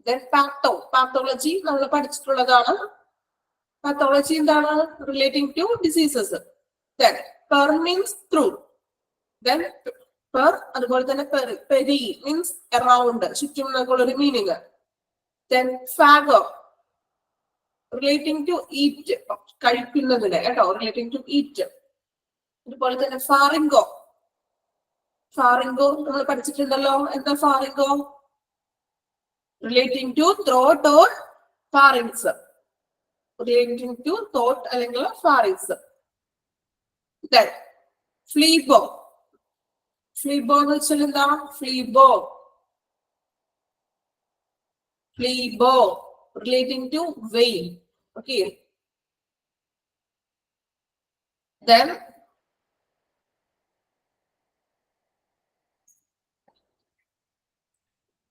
Then patho, pathology നമ്മൾ പഠിച്ചിട്ടുള്ളതാണ്. പാത്തോളജി എന്താണ്? Relating to diseases. Then per means through. Then per അതുപോലെ തന്നെ peri means around, ചുറ്റും എന്നൊക്കെയുള്ളൊരു meaning. Then phago, relating to eat, കഴിക്കുന്നതിന് കേട്ടോ, റിലേറ്റിംഗ് ടു ഈറ്റ്. അതുപോലെ തന്നെ ഫാറിംഗോ, ഫാറിംഗോ നമ്മൾ പഠിച്ചിട്ടുണ്ടല്ലോ. എന്താ pharyngo? Relating to throat or pharynx, relating to തോട്ട് അല്ലെങ്കിൽ ഫാറിങ്സ്. ഫ്ലീബോ, ഫ്ലീബോ എന്ന് വെച്ചാൽ എന്താ? Phlebo, phlebo relating to vein. Okay, then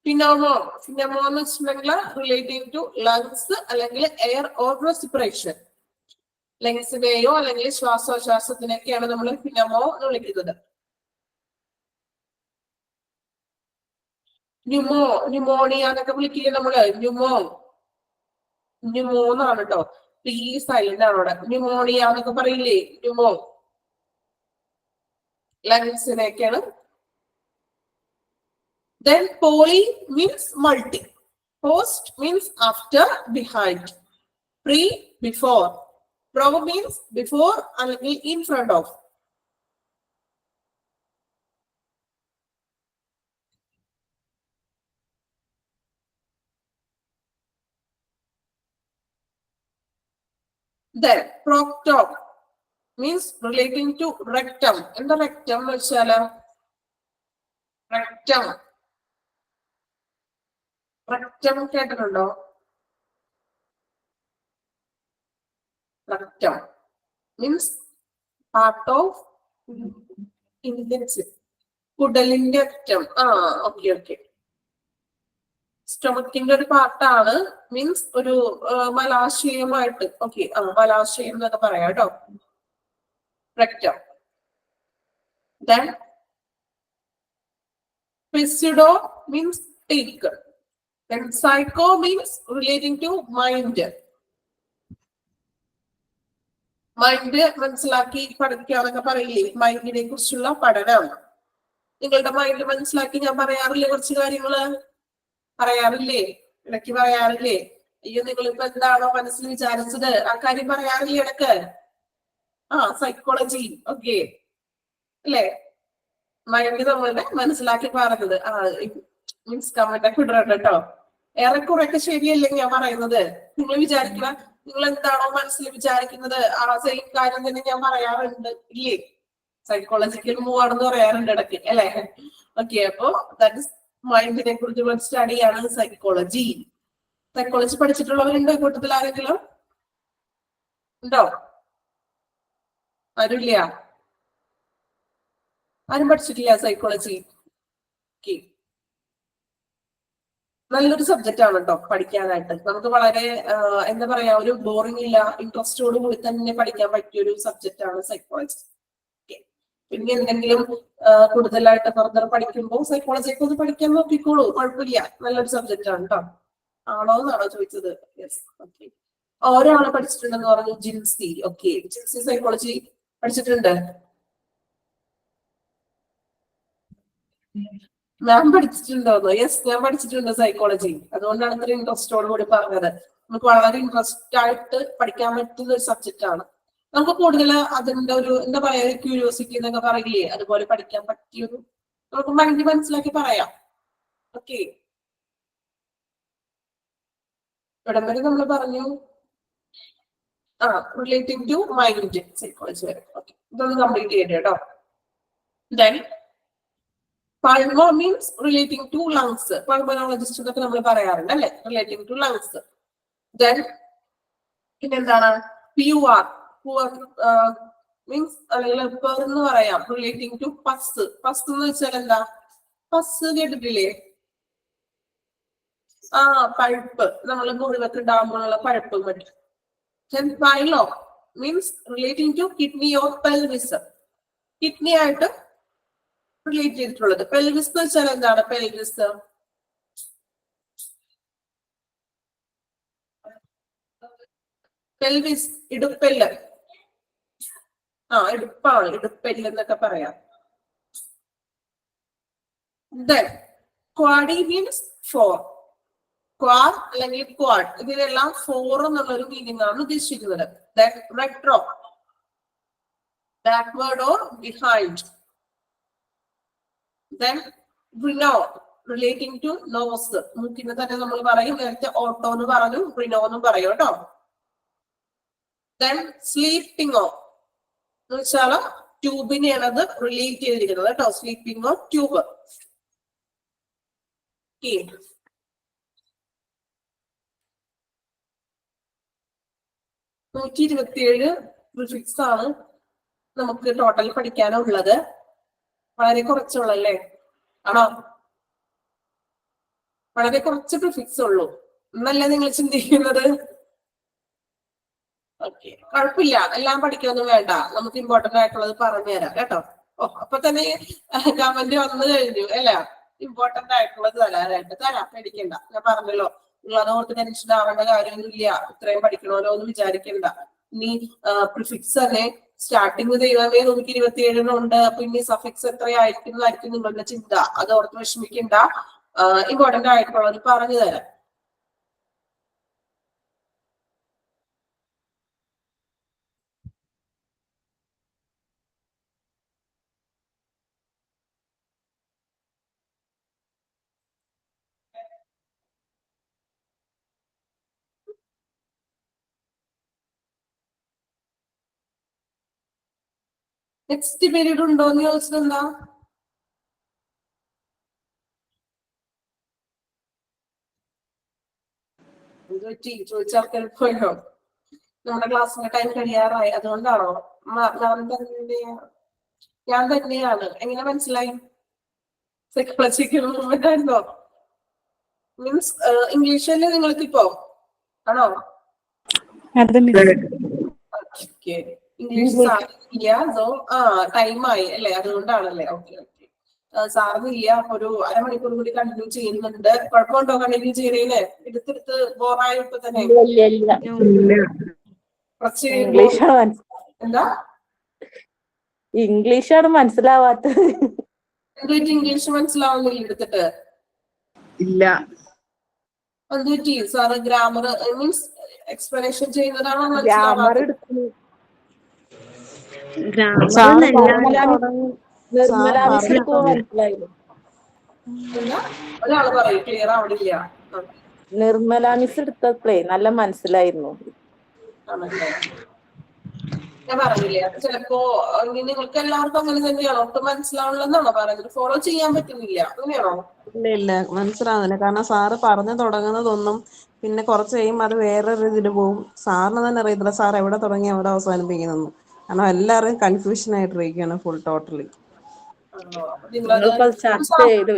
pneumo, pneumo എന്ന് വെച്ചിട്ടുണ്ടെങ്കിൽ റിലേറ്റിംഗ് ടു ലങ്സ് അല്ലെങ്കിൽ എയർ ഓർ റെസ്പിറേഷൻ. ലങ്സിനെയോ അല്ലെങ്കിൽ ശ്വാസോച്ഛ്വാസത്തിനൊക്കെയാണ് നമ്മൾ ഫിനോമോ എന്ന് വിളിക്കുന്നത്. ന്യൂമോ, ന്യൂമോണിയ എന്നൊക്കെ വിളിക്കില്ലേ നമ്മള്? ന്യൂമോ, ന്യൂമോ എന്നാണ് കേട്ടോ. പി സൈലന്റ് ആണ് അവിടെ. ന്യൂമോണിയ എന്നൊക്കെ പറയില്ലേ? Pneumo, ലങ്സിനെയൊക്കെയാണ്. Then poly means multi. Post means after, behind. Pre, before. Pro means before അല്ലെങ്കിൽ in front of. Then procto means relating to rectum. എന്താ rectum എന്ന് വെച്ചാല്? rectum, rectum കേട്ടിട്ടുണ്ടോ? rectum means part of intestine. കുടലിന്റെ അറ്റം. Okay okay, സ്റ്റൊമക്കിന്റെ ഒരു പാർട്ടാണ്. Means ഒരു മലാശയമായിട്ട്. Okay, മലാശയം എന്നൊക്കെ പറയാം കേട്ടോ, rectum. Then Pseudo means take. Then psycho means relating to mind. Mind മനസ്സിലാക്കി പഠിക്കാന്നൊക്കെ പറയില്ലേ, മൈൻഡിനെ കുറിച്ചുള്ള പഠനമാണ്. നിങ്ങളുടെ മൈൻഡ് മനസ്സിലാക്കി ഞാൻ പറയാറില്ലേ, കുറച്ച് കാര്യങ്ങള് പറയാറില്ലേ, ഇടയ്ക്ക് പറയാറില്ലേ? അയ്യോ നിങ്ങളിപ്പോ എന്താണോ മനസ്സിൽ വിചാരിച്ചത് ആ കാര്യം പറയാറില്ലേ ഇടക്ക്? സൈക്കോളജി. ഓക്കെ അല്ലേ? മൈൻഡ് നമ്മളുടെ മനസ്സിലാക്കി പറഞ്ഞത്. മീൻസ് കമന്റ് ഒക്കെ ഇടണം കേട്ടോ. ഏറെക്കുറെയൊക്കെ ശരിയല്ലേ ഞാൻ പറയുന്നത്? നിങ്ങൾ വിചാരിക്കണം നിങ്ങൾ എന്താണോ മനസ്സിൽ വിചാരിക്കുന്നത് ആ സെയിം കാര്യം തന്നെ ഞാൻ പറയാറുണ്ട് ഇല്ലേ? സൈക്കോളജിക്കൽ മൂവ് ആണെന്ന് പറയാറുണ്ട് ഇടയ്ക്ക് അല്ലെ? ഓക്കെ, അപ്പോ ദാറ്റ് ഇസ് മൈൻഡിനെ കുറിച്ചുള്ള സ്റ്റഡിയാണ് സൈക്കോളജി. സൈക്കോളജി പഠിച്ചിട്ടുള്ളവരുണ്ടോ കൂട്ടത്തിൽ? ആരെങ്കിലും ഉണ്ടോ? ആരുമില്ല? ആരും പഠിച്ചിട്ടില്ല സൈക്കോളജി? ഓക്കെ, നല്ലൊരു സബ്ജക്റ്റ് ആണ് കേട്ടോ പഠിക്കാനായിട്ട്. നമുക്ക് വളരെ എന്താ പറയാ, ഒരു ബോറിംഗ് ഇല്ല, ഇൻട്രസ്റ്റോട് കൂടി തന്നെ പഠിക്കാൻ പറ്റിയ ഒരു സബ്ജക്റ്റ് ആണ് സൈക്കോളജി. പിന്നെ എന്തെങ്കിലും കൂടുതലായിട്ട് ഫർദർ പഠിക്കുമ്പോൾ സൈക്കോളജിയൊക്കെ ഒന്ന് പഠിക്കാൻ നോക്കിക്കോളൂ, കുഴപ്പമില്ല, നല്ലൊരു സബ്ജക്റ്റ് ആണ് കേട്ടോ. ആണോ എന്നാണോ ചോദിച്ചത്? യെസ്. ഓക്കെ, ഒരാള് പഠിച്ചിട്ടുണ്ടെന്ന് പറഞ്ഞു, ജിൻസി. ഓക്കെ, ജിൻസി സൈക്കോളജി പഠിച്ചിട്ടുണ്ട്? മാം പഠിച്ചിട്ടുണ്ടോന്നോ? യെസ്, ഞാൻ പഠിച്ചിട്ടുണ്ട് സൈക്കോളജി. അതുകൊണ്ടാണ് ഇത്ര ഇൻട്രസ്റ്റോട് കൂടി പറഞ്ഞത്. നമുക്ക് വളരെ ഇൻട്രസ്റ്റ് ആയിട്ട് പഠിക്കാൻ പറ്റുന്ന ഒരു സബ്ജക്റ്റ് ആണ്. നമുക്ക് കൂടുതൽ അതിന്റെ ഒരു എന്താ പറയാ, ഒരു ക്യൂരിയോസിറ്റി എന്നൊക്കെ പറയില്ലേ, അതുപോലെ പഠിക്കാൻ പറ്റിയൊരു, നമുക്ക് മൈൻഡ് മനസ്സിലാക്കി പറയാം. ഓക്കെ, ഇവിടം വരെ നമ്മൾ പറഞ്ഞു റിലേറ്റിംഗ് ടു മൈൻഡ് സൈക്കോളജി വരെ. ഓക്കെ, ഇതൊന്ന് കംപ്ലീറ്റ് ചെയ്യട്ടെ കേട്ടോ. Then pulmo means relating to lungs. Pulmonologist എന്നൊക്കെ നമ്മൾ പറയാറുണ്ട് അല്ലെ, റിലേറ്റിംഗ് ടു ലങ്സ്. ദെൻ പിന്നെന്താണ് പ്യുവർ. പുവർ മീൻസ് അല്ലെങ്കിൽ പെർ എന്ന് പറയാം, റിലേറ്റിംഗ് ടു പസ്. പസ് എന്ന് വെച്ചാൽ എന്താ? പസ് കേട്ടിട്ടില്ലേ? പഴുപ്പ്, നമ്മൾ മുറിവൊക്കെ ഉണ്ടാകുമ്പോഴുള്ള പഴുപ്പ് പറ്റും. Then pyelo means relating to kidney or pelvis. Kidney ആയിട്ട് റിലേറ്റ് ചെയ്തിട്ടുള്ളത്. പെൽവിസ് എന്ന് വെച്ചാൽ എന്താണ്? Pelvis pelvis ഇടുപ്പെല്ല്. ഇടുപ്പാണ്, ഇടുപ്പെല്ല് എന്നൊക്കെ പറയാം. Then quadri means four. Quad അല്ലെങ്കിൽ ക്വാഡ്, ഇതിനെല്ലാം ഫോർ എന്നുള്ളൊരു മീനിങ് ആണ് ഉദ്ദേശിക്കുന്നത്. Then retro, backward or behind. Then rhino, relating to nose. മൂക്കിന് തന്നെ നമ്മൾ പറയും, നേരത്തെ ഓട്ടോ എന്ന് പറഞ്ഞു, റിനോ എന്നും പറയും കേട്ടോ. Then sleeping on എന്ന് വെച്ചാൽ ട്യൂബിനെയാണ് അത് റിലേറ്റ് ചെയ്തിരിക്കുന്നത് കേട്ടോ. Sleeping on tube. 127 പ്രിഫിക്സ് ആണ് നമുക്ക് ടോട്ടൽ പഠിക്കാനുള്ളത്. വളരെ കുറച്ചുള്ളല്ലേ? ആണോ? വളരെ കുറച്ച് പ്രിഫിക്സ് ഉള്ളൂ എന്നല്ലേ നിങ്ങൾ ചിന്തിക്കുന്നത്? ഓക്കെ, കുഴപ്പമില്ല, എല്ലാം പഠിക്കൊന്നും വേണ്ട, നമുക്ക് ഇമ്പോർട്ടന്റ് ആയിട്ടുള്ളത് പറഞ്ഞു തരാം കേട്ടോ. അപ്പൊ തന്നെ കമന്റ് വന്നു കഴിഞ്ഞു അല്ല, ഇമ്പോർട്ടന്റ് ആയിട്ടുള്ളത് തരാം, പേടിക്കണ്ട. ഞാൻ പറഞ്ഞല്ലോ, നിങ്ങൾ അതോർത്ത് ടെൻഷൻ ആവേണ്ട കാര്യമൊന്നുമില്ല. ഇത്രയും പഠിക്കണമല്ലോ എന്ന് വിചാരിക്കണ്ട. ഇനി പ്രിഫിക്സ് തന്നെ സ്റ്റാർട്ടിങ് ദൈവമേ 127 ഉണ്ട്, അപ്പൊ ഇനി സഫിക്സ് എത്രയായിരിക്കുന്നതായിരിക്കും നിങ്ങളുടെ ചിന്ത. അത് ഓർത്ത് വിഷമിക്കണ്ട, ഇമ്പോർട്ടന്റ് ആയിട്ടുള്ളത് പറഞ്ഞു തരാം. നെക്സ്റ്റ് പീരീഡ് ഉണ്ടോ എന്ന് ചോദിച്ചതെന്താ? ചോദിച്ചാൽ പോയോ? നമ്മുടെ ക്ലാസ്സിന്റെ ടൈം കഴിയാറായി, അതുകൊണ്ടാണോ? ഞാൻ തന്നെയാണ്. എങ്ങനെ മനസ്സിലായി? സൈക്കോളജിക്കൽ മൂവ്മെന്റ് ആയിരുന്നോ? മീൻസ് ഇംഗ്ലീഷിൽ നിങ്ങൾക്ക് ഇപ്പോ ആണോ? ഇംഗ്ലീഷ് ടൈം ആയി അല്ലേ, അതുകൊണ്ടാണല്ലേ? Okay okay. സാറിനില്ല, ഒരു അരമണിക്കൂർ കൂടി കണ്ടിന്യൂ ചെയ്യുന്നുണ്ട്. കുഴപ്പമുണ്ടോ കണ്ടിന്യൂ ചെയ്തേന്? എടുത്തെടുത്ത് ബോറായി ഇപ്പൊ തന്നെ? കുറച്ച് എന്താ ഇംഗ്ലീഷാണ് മനസ്സിലാവാത്തത്. എന്തുപറ്റി ഇംഗ്ലീഷ് മനസ്സിലാവുന്നില്ല എടുത്തിട്ട്? ഇല്ല. എന്തുപറ്റി സാറ്? ഗ്രാമർ മീൻസ് എക്സ്പ്ലനേഷൻ ചെയ്യുന്നതാണോ ഗ്രാമർ മനസ്സിലാവാത്തത്? എടുക്കുന്നു. എന്താ ഒരാള് പറയും, ക്ലിയർ ആവണില്ല. നിർമ്മല മിസ് എടുത്തപ്പോഴേ നല്ല മനസ്സിലായിരുന്നു. ആണല്ലേ, ഞാൻ പറഞ്ഞില്ലേ, അത് ചിലപ്പോ നിങ്ങൾക്ക് എല്ലാവർക്കും അങ്ങനെ തന്നെയാണോ? ഒട്ടും മനസ്സിലാവണില്ലെന്നാണോ പറയുന്നത്? ഫോളോ ചെയ്യാൻ പറ്റുന്നില്ല, അങ്ങനെയാണോ? ഇല്ല മനസ്സിലാവുന്നില്ല. കാരണം സാറ് പറഞ്ഞു തുടങ്ങുന്നതൊന്നും പിന്നെ കുറച്ച് കഴിയുമ്പോൾ അത് വേറൊരു ഇതിന് പോകും. സാറിന് തന്നെ അറിയത്തില്ല സാർ എവിടെ തുടങ്ങി എവിടെ അവസാനിപ്പിക്കുന്നു. കാരണം എല്ലാവരും കൺഫ്യൂഷൻ ആയിട്ടിരിക്കുകയാണ് ഫുൾ ടോട്ടലി. ആണോ? അപ്പൊ നിങ്ങളത് ചർച്ച ചെയ്ത്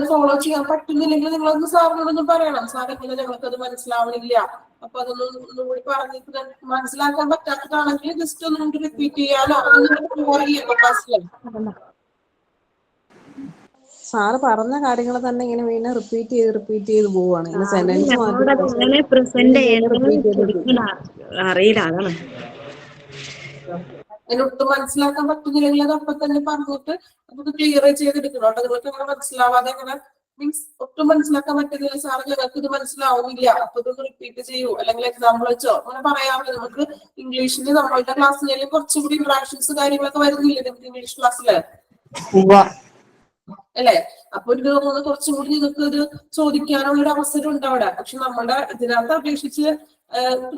ഫോളോ ചെയ്യാൻ പറ്റുന്നില്ലെങ്കിൽ നിങ്ങളൊന്ന് സാറിനോടൊന്ന് പറയണം. സാർ എങ്ങനെ ഞങ്ങൾക്കത് മനസ്സിലാവണില്ല, അപ്പൊ അതൊന്നും ഒന്നുകൂടി പറഞ്ഞിട്ട് മനസ്സിലാക്കാൻ പറ്റാത്തതാണെങ്കിൽ ജസ്റ്റ് ഒന്ന് നമുക്ക് റിപ്പീറ്റ് ചെയ്യാനോ ക്ലാസ്സിൽ. സാറ് പറഞ്ഞ കാര്യങ്ങൾ തന്നെ ഇങ്ങനെ വീണ്ടും റിപ്പീറ്റ് ചെയ്ത് പോവാണ്. ഇങ്ങനെ സെന്റൻസ് അറിയില്ല, അതാണ്. അതിനൊട്ടും മനസ്സിലാക്കാൻ പറ്റുന്നില്ലെങ്കിൽ അത് അപ്പൊ തന്നെ പറഞ്ഞിട്ട് നമുക്ക് ക്ലിയർ ചെയ്തെടുക്കണം കേട്ടോ. നിങ്ങൾക്ക് അങ്ങനെ മനസ്സിലാവാതെ അങ്ങനെ മീൻസ് ഒട്ടും മനസ്സിലാക്കാൻ പറ്റുന്നില്ല, സാറ് ഞങ്ങൾക്ക് ഇത് മനസ്സിലാവുന്നില്ല, അപ്പൊ ഇതൊന്ന് റിപ്പീറ്റ് ചെയ്യൂ അല്ലെങ്കിൽ എക്സാമ്പിൾ വെച്ചോ അങ്ങനെ പറയാറില്ല. നമുക്ക് ഇംഗ്ലീഷിന് നമ്മളുടെ ക്ലാസ്സിൽ കുറച്ചും കൂടി ഇന്ററാക്ഷൻസ് കാര്യങ്ങളൊക്കെ വരുന്നില്ലേ നിങ്ങൾക്ക് ഇംഗ്ലീഷ് ക്ലാസ്സില്? അല്ലെ? അപ്പൊ എനിക്ക് തോന്നുന്നത് കുറച്ചും കൂടി നിങ്ങൾക്ക് ഇത് ചോദിക്കാനുള്ള ഒരു അവസരം ഉണ്ട് അവിടെ. പക്ഷെ നമ്മുടെ ഇതിനകത്ത് അപേക്ഷിച്ച്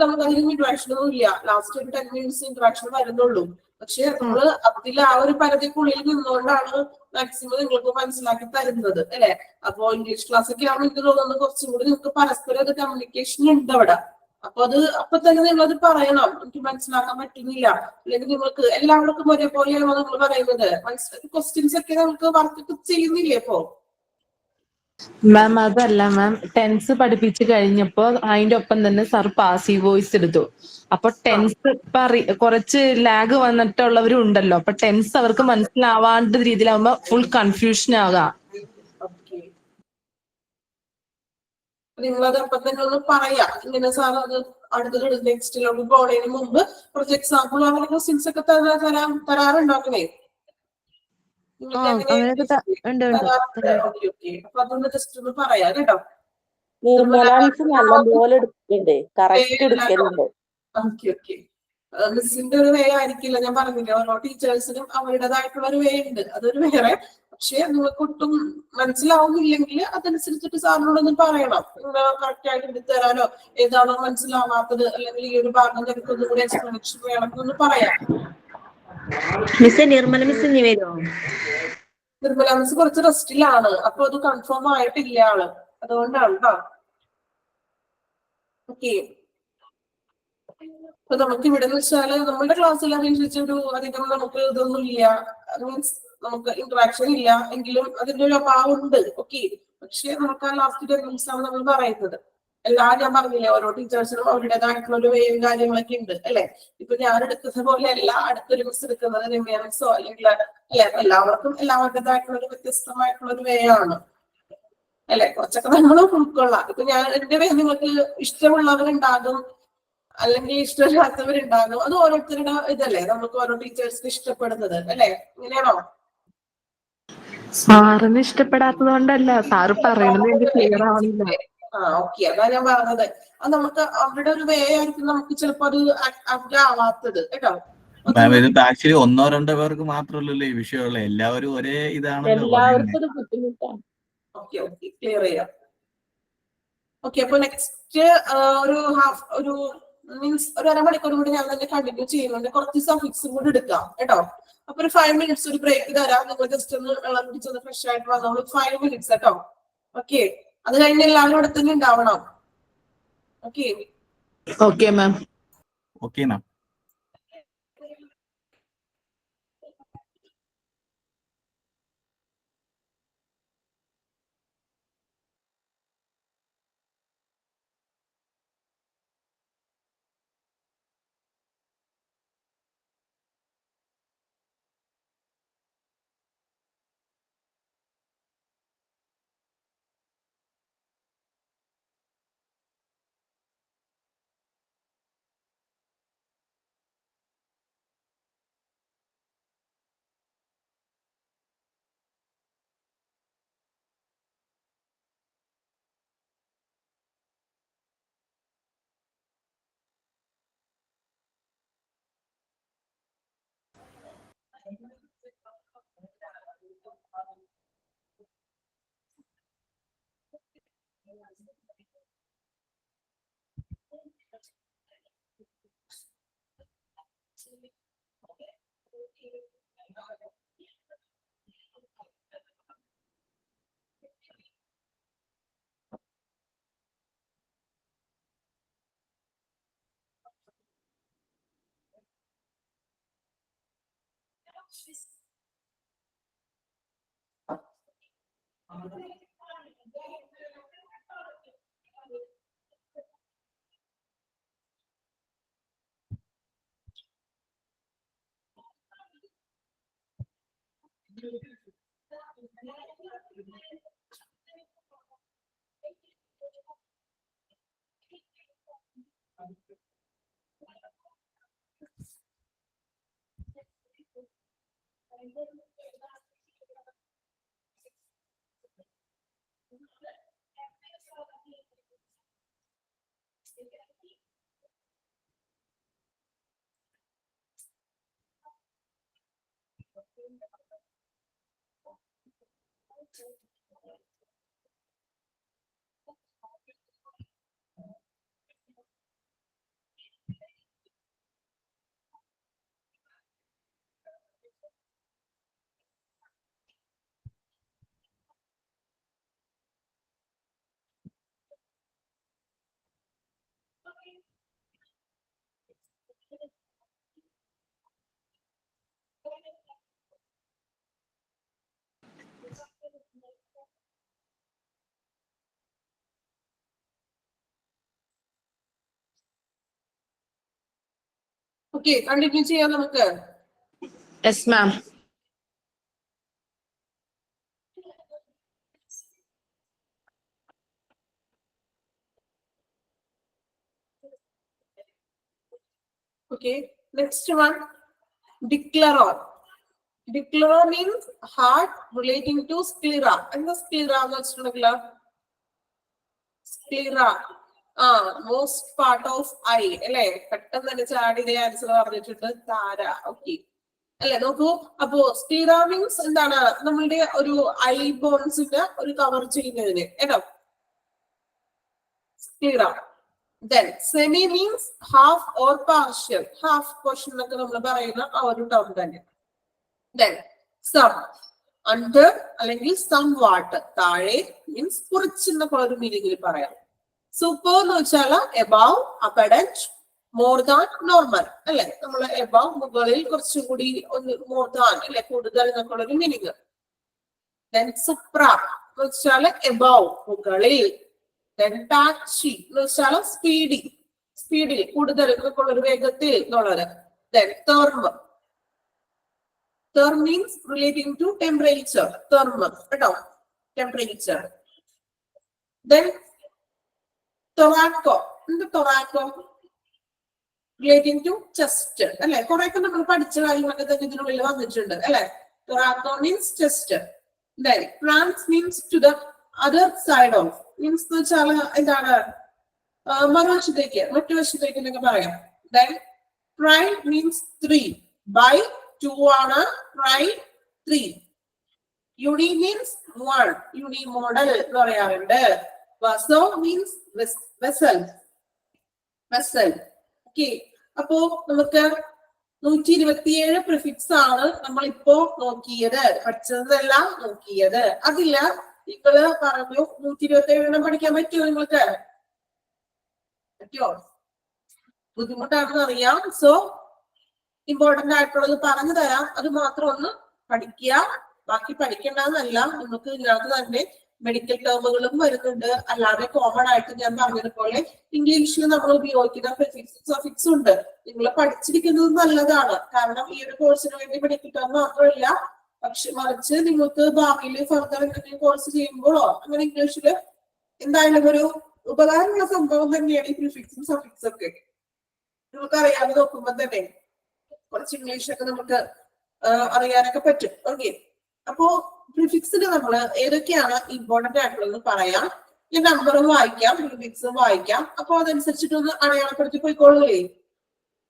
നമുക്ക് അതിന് ഇന്ററാക്ഷൻ ഒന്നും ഇല്ല. ലാസ്റ്റ് ഒരു 10 minutes ഇന്ററാക്ഷൻ വരുന്നുള്ളൂ. പക്ഷെ നമ്മള് അതിൽ ആ ഒരു പരിധിക്കുള്ളിൽ നിന്നുകൊണ്ടാണ് മാക്സിമം നിങ്ങൾക്ക് മനസ്സിലാക്കി തരുന്നത്, അല്ലെ? അപ്പൊ ഇംഗ്ലീഷ് ക്ലാസ് ഒക്കെ ആവുമ്പോൾ എനിക്ക് തോന്നുന്നത് കുറച്ചും കൂടി നിങ്ങൾക്ക് പരസ്പരം അത് കമ്മ്യൂണിക്കേഷൻ ഉണ്ട് അവിടെ. അപ്പൊ അത് അപ്പൊ തന്നെ നിങ്ങളത് പറയണം, എനിക്ക് മനസ്സിലാക്കാൻ പറ്റുന്നില്ല. അല്ലെങ്കിൽ നിങ്ങൾക്ക് എല്ലാവർക്കും ഒരേപോലെയാണോ നിങ്ങൾ പറയുന്നത്? ക്വസ്റ്റ്യൻസ് ഒക്കെ നമുക്ക് വർക്ക് ചെയ്യുന്നില്ലേ ഇപ്പോ? മാം അതല്ല മാം, ടെൻസ് പഠിപ്പിച്ചു കഴിഞ്ഞപ്പോ അതിന്റെ ഒപ്പം തന്നെ സാർ പാസീവ് വോയിസ് എടുത്തു. അപ്പൊ ടെൻസ് കുറച്ച് ലാഗ് വന്നിട്ടുള്ളവരും ഉണ്ടല്ലോ. അപ്പൊ ടെൻസ് അവർക്ക് മനസ്സിലാവാണ്ട രീതിയിലാവുമ്പോ ഫുൾ കൺഫ്യൂഷൻ ആകാം. നിങ്ങളത് അപ്പൊ തന്നെ ഒന്ന് പറയാം, ഇങ്ങനെ സാർ അത് അടുത്ത നെക്സ്റ്റിലോട്ട് പോണതിന് മുമ്പ് കുറച്ച് എക്സാമ്പിൾ അങ്ങനെ ക്വസ്റ്റ്യൻസ് ഒക്കെ തരാറുണ്ടാക്കണേ. അപ്പൊ അതൊന്ന് ജസ്റ്റ് ഒന്ന് പറയാം കേട്ടോ. നിർമ്മല മിസ് നല്ലപോലെ എടുക്കുന്നുണ്ട്, കറക്റ്റ് എടുക്കലുണ്ട്. മിസ്സിന്റെ ഒരു വേ ആയിരിക്കില്ല, ഞാൻ പറഞ്ഞില്ല, ഓരോ ടീച്ചേഴ്സിനും അവരുടേതായിട്ടുള്ള ഒരു വേ ഉണ്ട്, അതൊരു വേറെ. പക്ഷെ നിങ്ങൾക്ക് ഒട്ടും മനസ്സിലാവുന്നില്ലെങ്കിൽ അതനുസരിച്ചിട്ട് സാറിനോടൊന്നും പറയണം. കറക്റ്റ് ആയിട്ട് എടുത്തു തരാനോ ഏതാണോ മനസ്സിലാവാത്തത് അല്ലെങ്കിൽ ഈ ഒരു ഭാഗം ഞങ്ങൾക്ക് ഒന്നും കൂടി എക്സ്പ്ലനേഷൻ വേണമെന്നൊന്ന് പറയാം. നിർമ്മല മിസ് ഇനി വരുമോ? നിർമ്മല മിസ് കുറച്ച് റെസ്റ്റിലാണ്, അപ്പൊ അത് കൺഫേം ആയിട്ടില്ല ആള്, അതുകൊണ്ടാണ് കേട്ടോ. ഓക്കെ, അപ്പൊ നമുക്ക് ഇവിടെ വെച്ചാല് നമ്മുടെ ക്ലാസ്സിൽ അപേക്ഷിച്ചൊരു അധികം നമുക്ക് ഇതൊന്നും ഇല്ല, മീൻസ് നമുക്ക് ഇന്ററാക്ഷൻ ഇല്ല എങ്കിലും അതിന്റെ ഒരു അഭാവം ഉണ്ട്. ഓക്കെ, പക്ഷെ നമുക്ക് ആ ലാസ്റ്റ് ആണ് നമ്മൾ പറയുന്നത്. ഞാൻ പറഞ്ഞില്ലേ, ഓരോ ടീച്ചേഴ്സിനും അവരുടേതായിട്ടുള്ള ഒരു വേയും കാര്യങ്ങളൊക്കെ ഉണ്ട്, അല്ലെ? ഇപ്പൊ ഞാൻ എടുക്കുന്ന പോലെ അല്ല അടുത്തൊരു മിസ് എടുക്കുന്നത്, രമ്യ മിസ്സോ അല്ലെങ്കിൽ അല്ലെ, എല്ലാവർക്കും എല്ലാവരുടേതായിട്ടുള്ള ഒരു വ്യത്യസ്തമായിട്ടുള്ള ഒരു വേ ആണ്, അല്ലെ? കുറച്ചൊക്കെ നമ്മൾ ഉൾക്കൊള്ളാം. ഇപ്പൊ ഞാൻ എന്റെ വേ നിങ്ങൾക്ക് ഇഷ്ടമുള്ളവരുണ്ടാകും അല്ലെങ്കിൽ ഇഷ്ടമില്ലാത്തവരുണ്ടാകും, അത് ഓരോരുത്തരുടെ ഇതല്ലേ, നമുക്ക് ഓരോ ടീച്ചേഴ്സിന് ഇഷ്ടപ്പെടുന്നത്, അല്ലെ? ഇങ്ങനെയാണോ? സാറിന് ഇഷ്ടപ്പെടാത്തത് കൊണ്ടല്ല, സാറ് പറയണത് എനിക്ക് ക്ലിയർ ആവുന്നില്ല. ഓക്കെ, അതാ ഞാൻ പറഞ്ഞത്. അത് നമുക്ക് അവരുടെ ഒരു വേ ആയിരിക്കും നമുക്ക് ചിലപ്പോ അത് ആവാത്തത് കേട്ടോ. ഇത് ആക്ച്വലി 1-2 പേർക്ക് മാത്രമല്ലല്ലോ ഈ വിഷയമുള്ള, എല്ലാവരും ഒരേ ഇതാണല്ലോ. എല്ലാവർക്കും ഒരു ബുദ്ധിമുട്ടാണ്. ഓക്കെ, ക്ലിയർ ചെയ്യാം. ഓക്കെ, അപ്പൊ നെക്സ്റ്റ് ഒരു മീൻസ് ഒരു അരമണിക്കൂർ കൂടി ഞാൻ തന്നെ കണ്ടിന്യൂ ചെയ്യുന്നുണ്ട്. കുറച്ച് സഫിക്സും കൂടി എടുക്കാം കേട്ടോ. അപ്പൊ ഒരു 5 minutes ഒരു ബ്രേക്ക് തരാം. നിങ്ങൾ ജസ്റ്റ് ഒന്ന് വെള്ളം കുടിച്ചൊന്ന് ഫ്രഷ് ആയിട്ട് വന്നോളൂ. 5 minutes കേട്ടോ. ഓക്കെ, അത് കഴിഞ്ഞ് എല്ലാവരും ഇവിടെ തന്നെ ഉണ്ടാവണം. Okay ma'am. Okay ma'am. Okay, continue ചെയ്യാം നമുക്ക്. Yes ma'am. Okay, next one, decleron. Decleron means heart relating to sclera. And the sclera sclera. Most part of eye. അല്ലേ? പെട്ടെന്ന് തന്നെ ചാടി ഇതേ ആൻസർ പറഞ്ഞിട്ടുണ്ട് താര. ഓക്കെ അല്ലെ, നോക്കൂ. അപ്പോ സ്ക്ലീറ മീൻസ് എന്താണ്? നമ്മളുടെ ഒരു ഐ ബോൺസിന്റെ ഒരു കവർ ചെയ്യുന്നതിന് കേട്ടോ, sclera. Then semi means half or partial. Half portion എന്നൊക്കെ നമ്മൾ പറയുന്ന ആ ഒരു ടേം തന്നെ. Then some, under അല്ലെങ്കിൽ somewhat, താഴെ മീൻസ് കുറച്ചെന്നൊക്കെ ഒരു മീനിങ്ങിൽ പറയാം. സൂപ്പർ എന്ന് വെച്ചാൽ above, abundant, more than normal അല്ലെ. നമ്മൾ above മുകളിൽ കുറച്ചും കൂടി ഒന്ന് more than അല്ലെ, കൂടുതൽ എന്നൊക്കെ ഉള്ളൊരു മീനിങ്. Then supra എന്ന് വെച്ചാൽ above മുകളിൽ. Then taxi എന്ന് വെച്ചാൽ സ്പീഡി, സ്പീഡിൽ കൂടുതൽ എന്നൊക്കെ ഉള്ളൊരു വേഗത്തിൽ എന്നുള്ളത്. Then therm, therm means relating to temperature. Therm കേട്ടോ, temperature. Then thoraco, എന്ത് thoraco? Relating to chest അല്ലെ. കുറെയൊക്കെ നമ്മൾ പഠിച്ച കാര്യങ്ങളൊക്കെ തന്നെ ഇതിനുള്ളിൽ വന്നിട്ടുണ്ട് അല്ലെ. Thoraco means chest. Then trans means to the other side of, means എന്ന് വെച്ചാൽ എന്താണ്? മറുവശത്തേക്ക്, മറ്റു വശത്തേക്ക് എന്നൊക്കെ പറയാം. Then tri means 3, by 2 ആണ് tri 3. Uni means 1, uni model എന്ന് പറയാറുണ്ട്. Vaso means vessel, vessel. Okay, അപ്പോ നമുക്ക് 127 പ്രിഫിക്സ് ആണ് നമ്മളിപ്പോ നോക്കിയത്, പഠിച്ചതെല്ലാം നോക്കിയത്. അതില്ല നിങ്ങള് പറഞ്ഞു 127 പഠിക്കാൻ പറ്റുമോ നിങ്ങൾക്ക്? പറ്റുമോ? ബുദ്ധിമുട്ടാണെന്ന് അറിയാം. സോ ഇമ്പോർട്ടന്റ് ആയിട്ടുള്ളത് പറഞ്ഞു തരാം, അത് മാത്രം ഒന്ന് പഠിക്കുക. ബാക്കി പഠിക്കേണ്ടതെന്നല്ല, നമുക്ക് ഇതിനകത്ത് തന്നെ മെഡിക്കൽ ടേമുകളും വരുന്നുണ്ട്. അല്ലാതെ കോമൺ ആയിട്ട് ഞാൻ പറഞ്ഞതുപോലെ ഇംഗ്ലീഷിൽ നമ്മൾ ഉപയോഗിക്കുന്ന പ്രിഫിക്സും സഫിക്സും ഉണ്ട്. നിങ്ങൾ പഠിച്ചിരിക്കുന്നത് നല്ലതാണ്. കാരണം ഈ ഒരു കോഴ്സിന് വേണ്ടി മെഡിക്കൽ ടേം മാത്രമല്ല, പക്ഷെ മറിച്ച് നിങ്ങൾക്ക് ഭാവിയിൽ ഫർദർ എന്തെങ്കിലും കോഴ്സ് ചെയ്യുമ്പോഴോ അങ്ങനെ ഇംഗ്ലീഷില് എന്തായാലും ഒരു ഉപകാരമുള്ള സംഭവം തന്നെയാണ് ഈ പ്രിഫിക്സും സഫിക്സും ഒക്കെ. നമുക്ക് അറിയാതെ നോക്കുമ്പോൾ തന്നെ കുറച്ച് ഇംഗ്ലീഷൊക്കെ നമുക്ക് അറിയാനൊക്കെ പറ്റും. ഓക്കെ, അപ്പോ പ്രിഫിക്സിന് നമ്മൾ ഏതൊക്കെയാണ് ഇമ്പോർട്ടന്റ് ആയിട്ടുള്ളത് പറയാം. ഈ നമ്പറും വായിക്കാം, പ്രിഫിക്സും വായിക്കാം. അപ്പൊ അതനുസരിച്ചിട്ടൊന്ന് അടയാളപ്പെടുത്തി പോയിക്കോളൂലേ?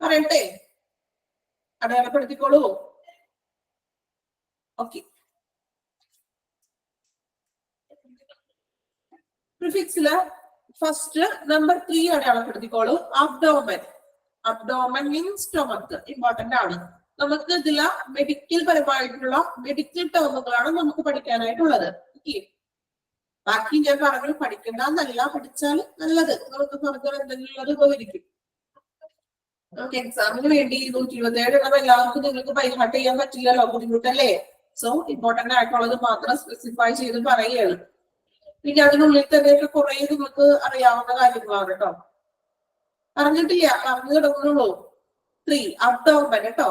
പറയട്ടെ, അടയാളപ്പെടുത്തിക്കോളൂ. Okay. Prefix first number 3 അടയാളപ്പെടുത്തിക്കോളൂ. Abdomen. Abdomen means stomach. Important ആണ്. നമുക്ക് ഇതില മെഡിക്കൽ പരമായിട്ടുള്ള മെഡിക്കൽ ടേമുകളാണ് നമുക്ക് പഠിക്കാനായിട്ടുള്ളത്. ബാക്കി ഞാൻ പറഞ്ഞു പഠിക്കണ്ടെന്നല്ല, പഠിച്ചാൽ നല്ലത്. നമുക്ക് പറഞ്ഞാൽ എന്തെങ്കിലും അത് ഉപകരിക്കും. നമുക്ക് എക്സാമിന് വേണ്ടി 127 എണ്ണം എല്ലാവർക്കും നിങ്ങൾക്ക് ബൈഹാർട്ട് ചെയ്യാൻ പറ്റില്ലല്ലോ, ബുദ്ധിമുട്ടല്ലേ. സോ ഇമ്പോർട്ടന്റ് ആയിട്ടുള്ളത് മാത്രം സ്പെസിഫൈ ചെയ്ത് പറയുകയാണ്. പിന്നെ അതിനുള്ളിൽ തന്നെയൊക്കെ കുറെ നമുക്ക് അറിയാവുന്ന കാര്യങ്ങളാണ് കേട്ടോ. അറിഞ്ഞിട്ടില്ല, അറിഞ്ഞു തുടങ്ങുന്നുള്ളൂ. 3 അബ്ഡോമൻ കേട്ടോ.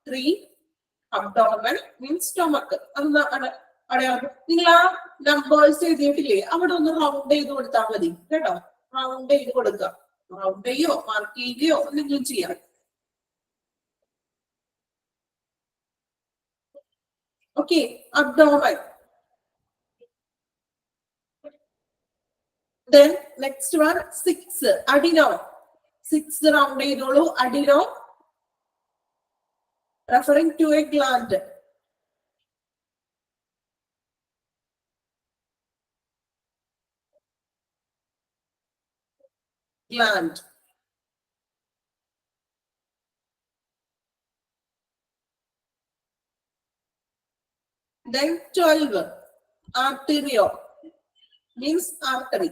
3 അബ്ഡോമൻ മീൻസ് സ്റ്റൊമക്ക്. അത് അടയാളം. നിങ്ങൾ ആ നമ്പേഴ്സ് എഴുതിയിട്ടില്ലേ, അവിടെ ഒന്ന് റൗണ്ട് ചെയ്ത് കൊടുത്താൽ മതി കേട്ടോ. റൗണ്ട് ചെയ്ത് കൊടുക്കുക. റൗണ്ട് ചെയ്യോ മാർക്ക് ചെയ്യുകയോ എന്തെങ്കിലും ചെയ്യാം. Okay, abdomen. Then next one 6 adeno. 6 round ചെയ്തോളൂ. Adeno referring to a gland. Gland. Then 12 arterio means artery.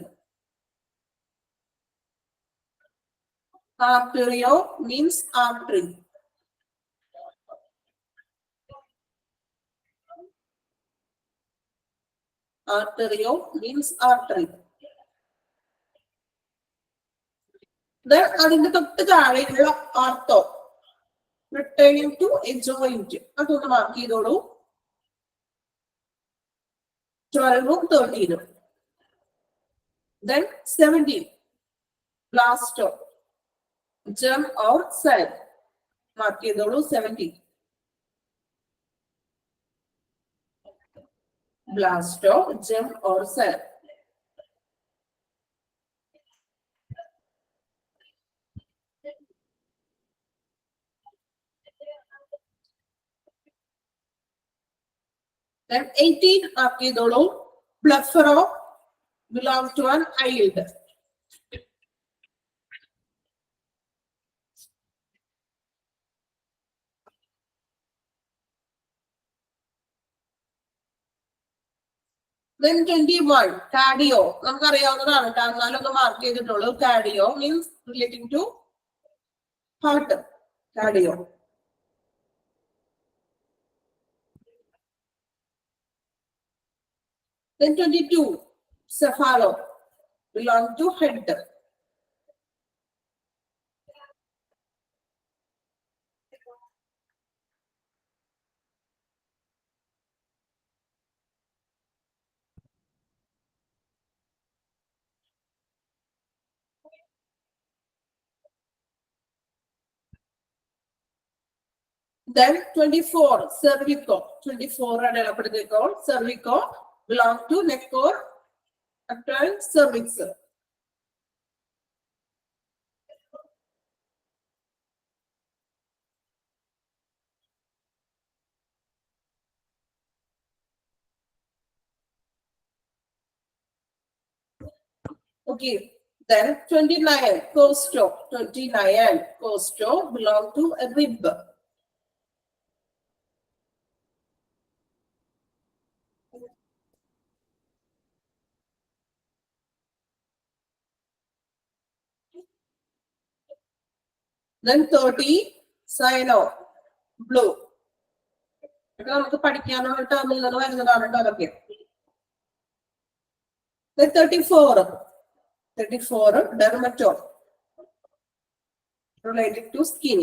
Arterio means artery. Arterio means artery. Then അതിന്റെ തൊട്ട് താഴെയുള്ള ആർത്തോ pertaining to a joint. അതൊന്ന് മാർക്ക് ചെയ്തോളൂ. 12 13. Then 17 blasto. Germ or cell. Mark ചെയ്തോളൂ. 17 blasto, germ or cell. Then 18 mark ചെയ്തോളൂ. Bluffero belong to an eyelid. Then 21 cardio. നമുക്കറിയാവുന്നതാണ്. എന്നാലൊന്ന് mark ചെയ്തിട്ടുള്ളൂ. Cardio means relating to heart. Cardio. Then 22 cephalo belong to head. Then 24 cervico. 24 അടയാളപ്പെടുത്തിക്കോൾ. Cervico belong to neck or after cervix. Okay. Then 29 costo. 29 costo belong to a rib. Then 30 cyano blue. നമുക്ക് പഠിക്കാനുള്ള ടേമിൽ നിന്ന് വരുന്നതാണ് കേട്ടോ അതൊക്കെ. Then 34 dermatome related to skin.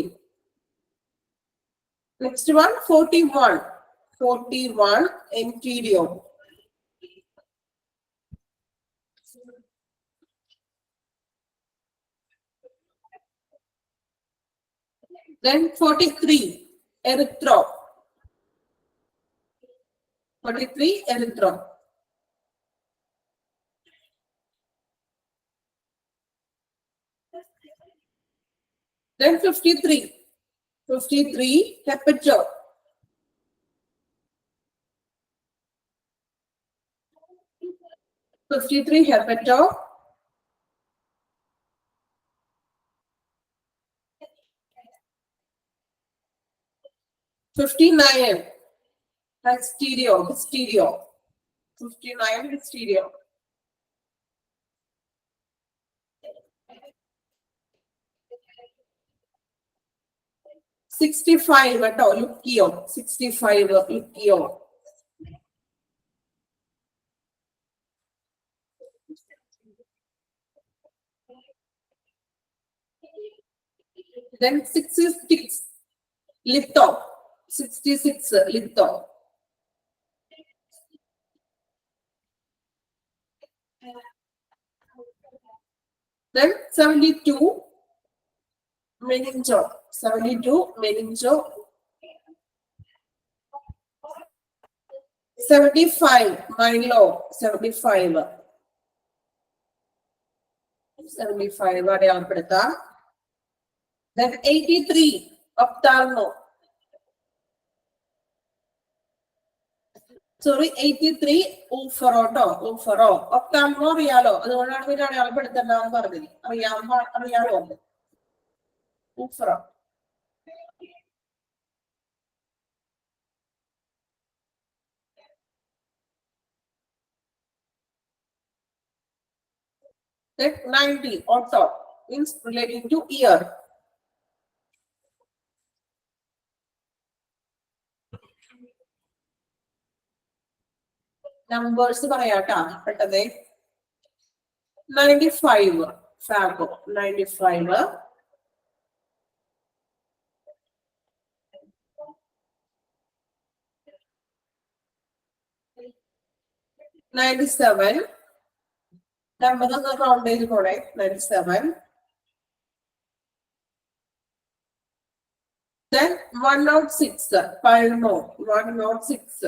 Next one 41 anterior. Then 43 erythro. 43 erythro. Then 53 hepato. 53 hepato. 59 stereo. 59 stereo. $65 കേട്ടോ ലുക്കിയോ 65 ലുക്കിയോ. Then 66 litho. 66 litho. Then 72 meningo. 72 meningo. 75 Milo. 75 അടയാളപ്പെടുത്താം. Then 83 ophthalmo. Sorry, 83 ഊഫറോട്ടോ. ophthalmo അറിയാലോ, അതുകൊണ്ടാണ് പിന്നെ അടയാളപ്പെടുത്തേണ്ടതെന്ന് പറഞ്ഞത്. അറിയാലോ ഊഫറോ. Then 90 auto means relating to ear. Numbers പറയാട്ടാ പെട്ടെന്ന്. 95 Fargo. 95 97 number ഒന്ന് round ചെയ്ത് പോണേ. 97. Then 106 pulmo. 106.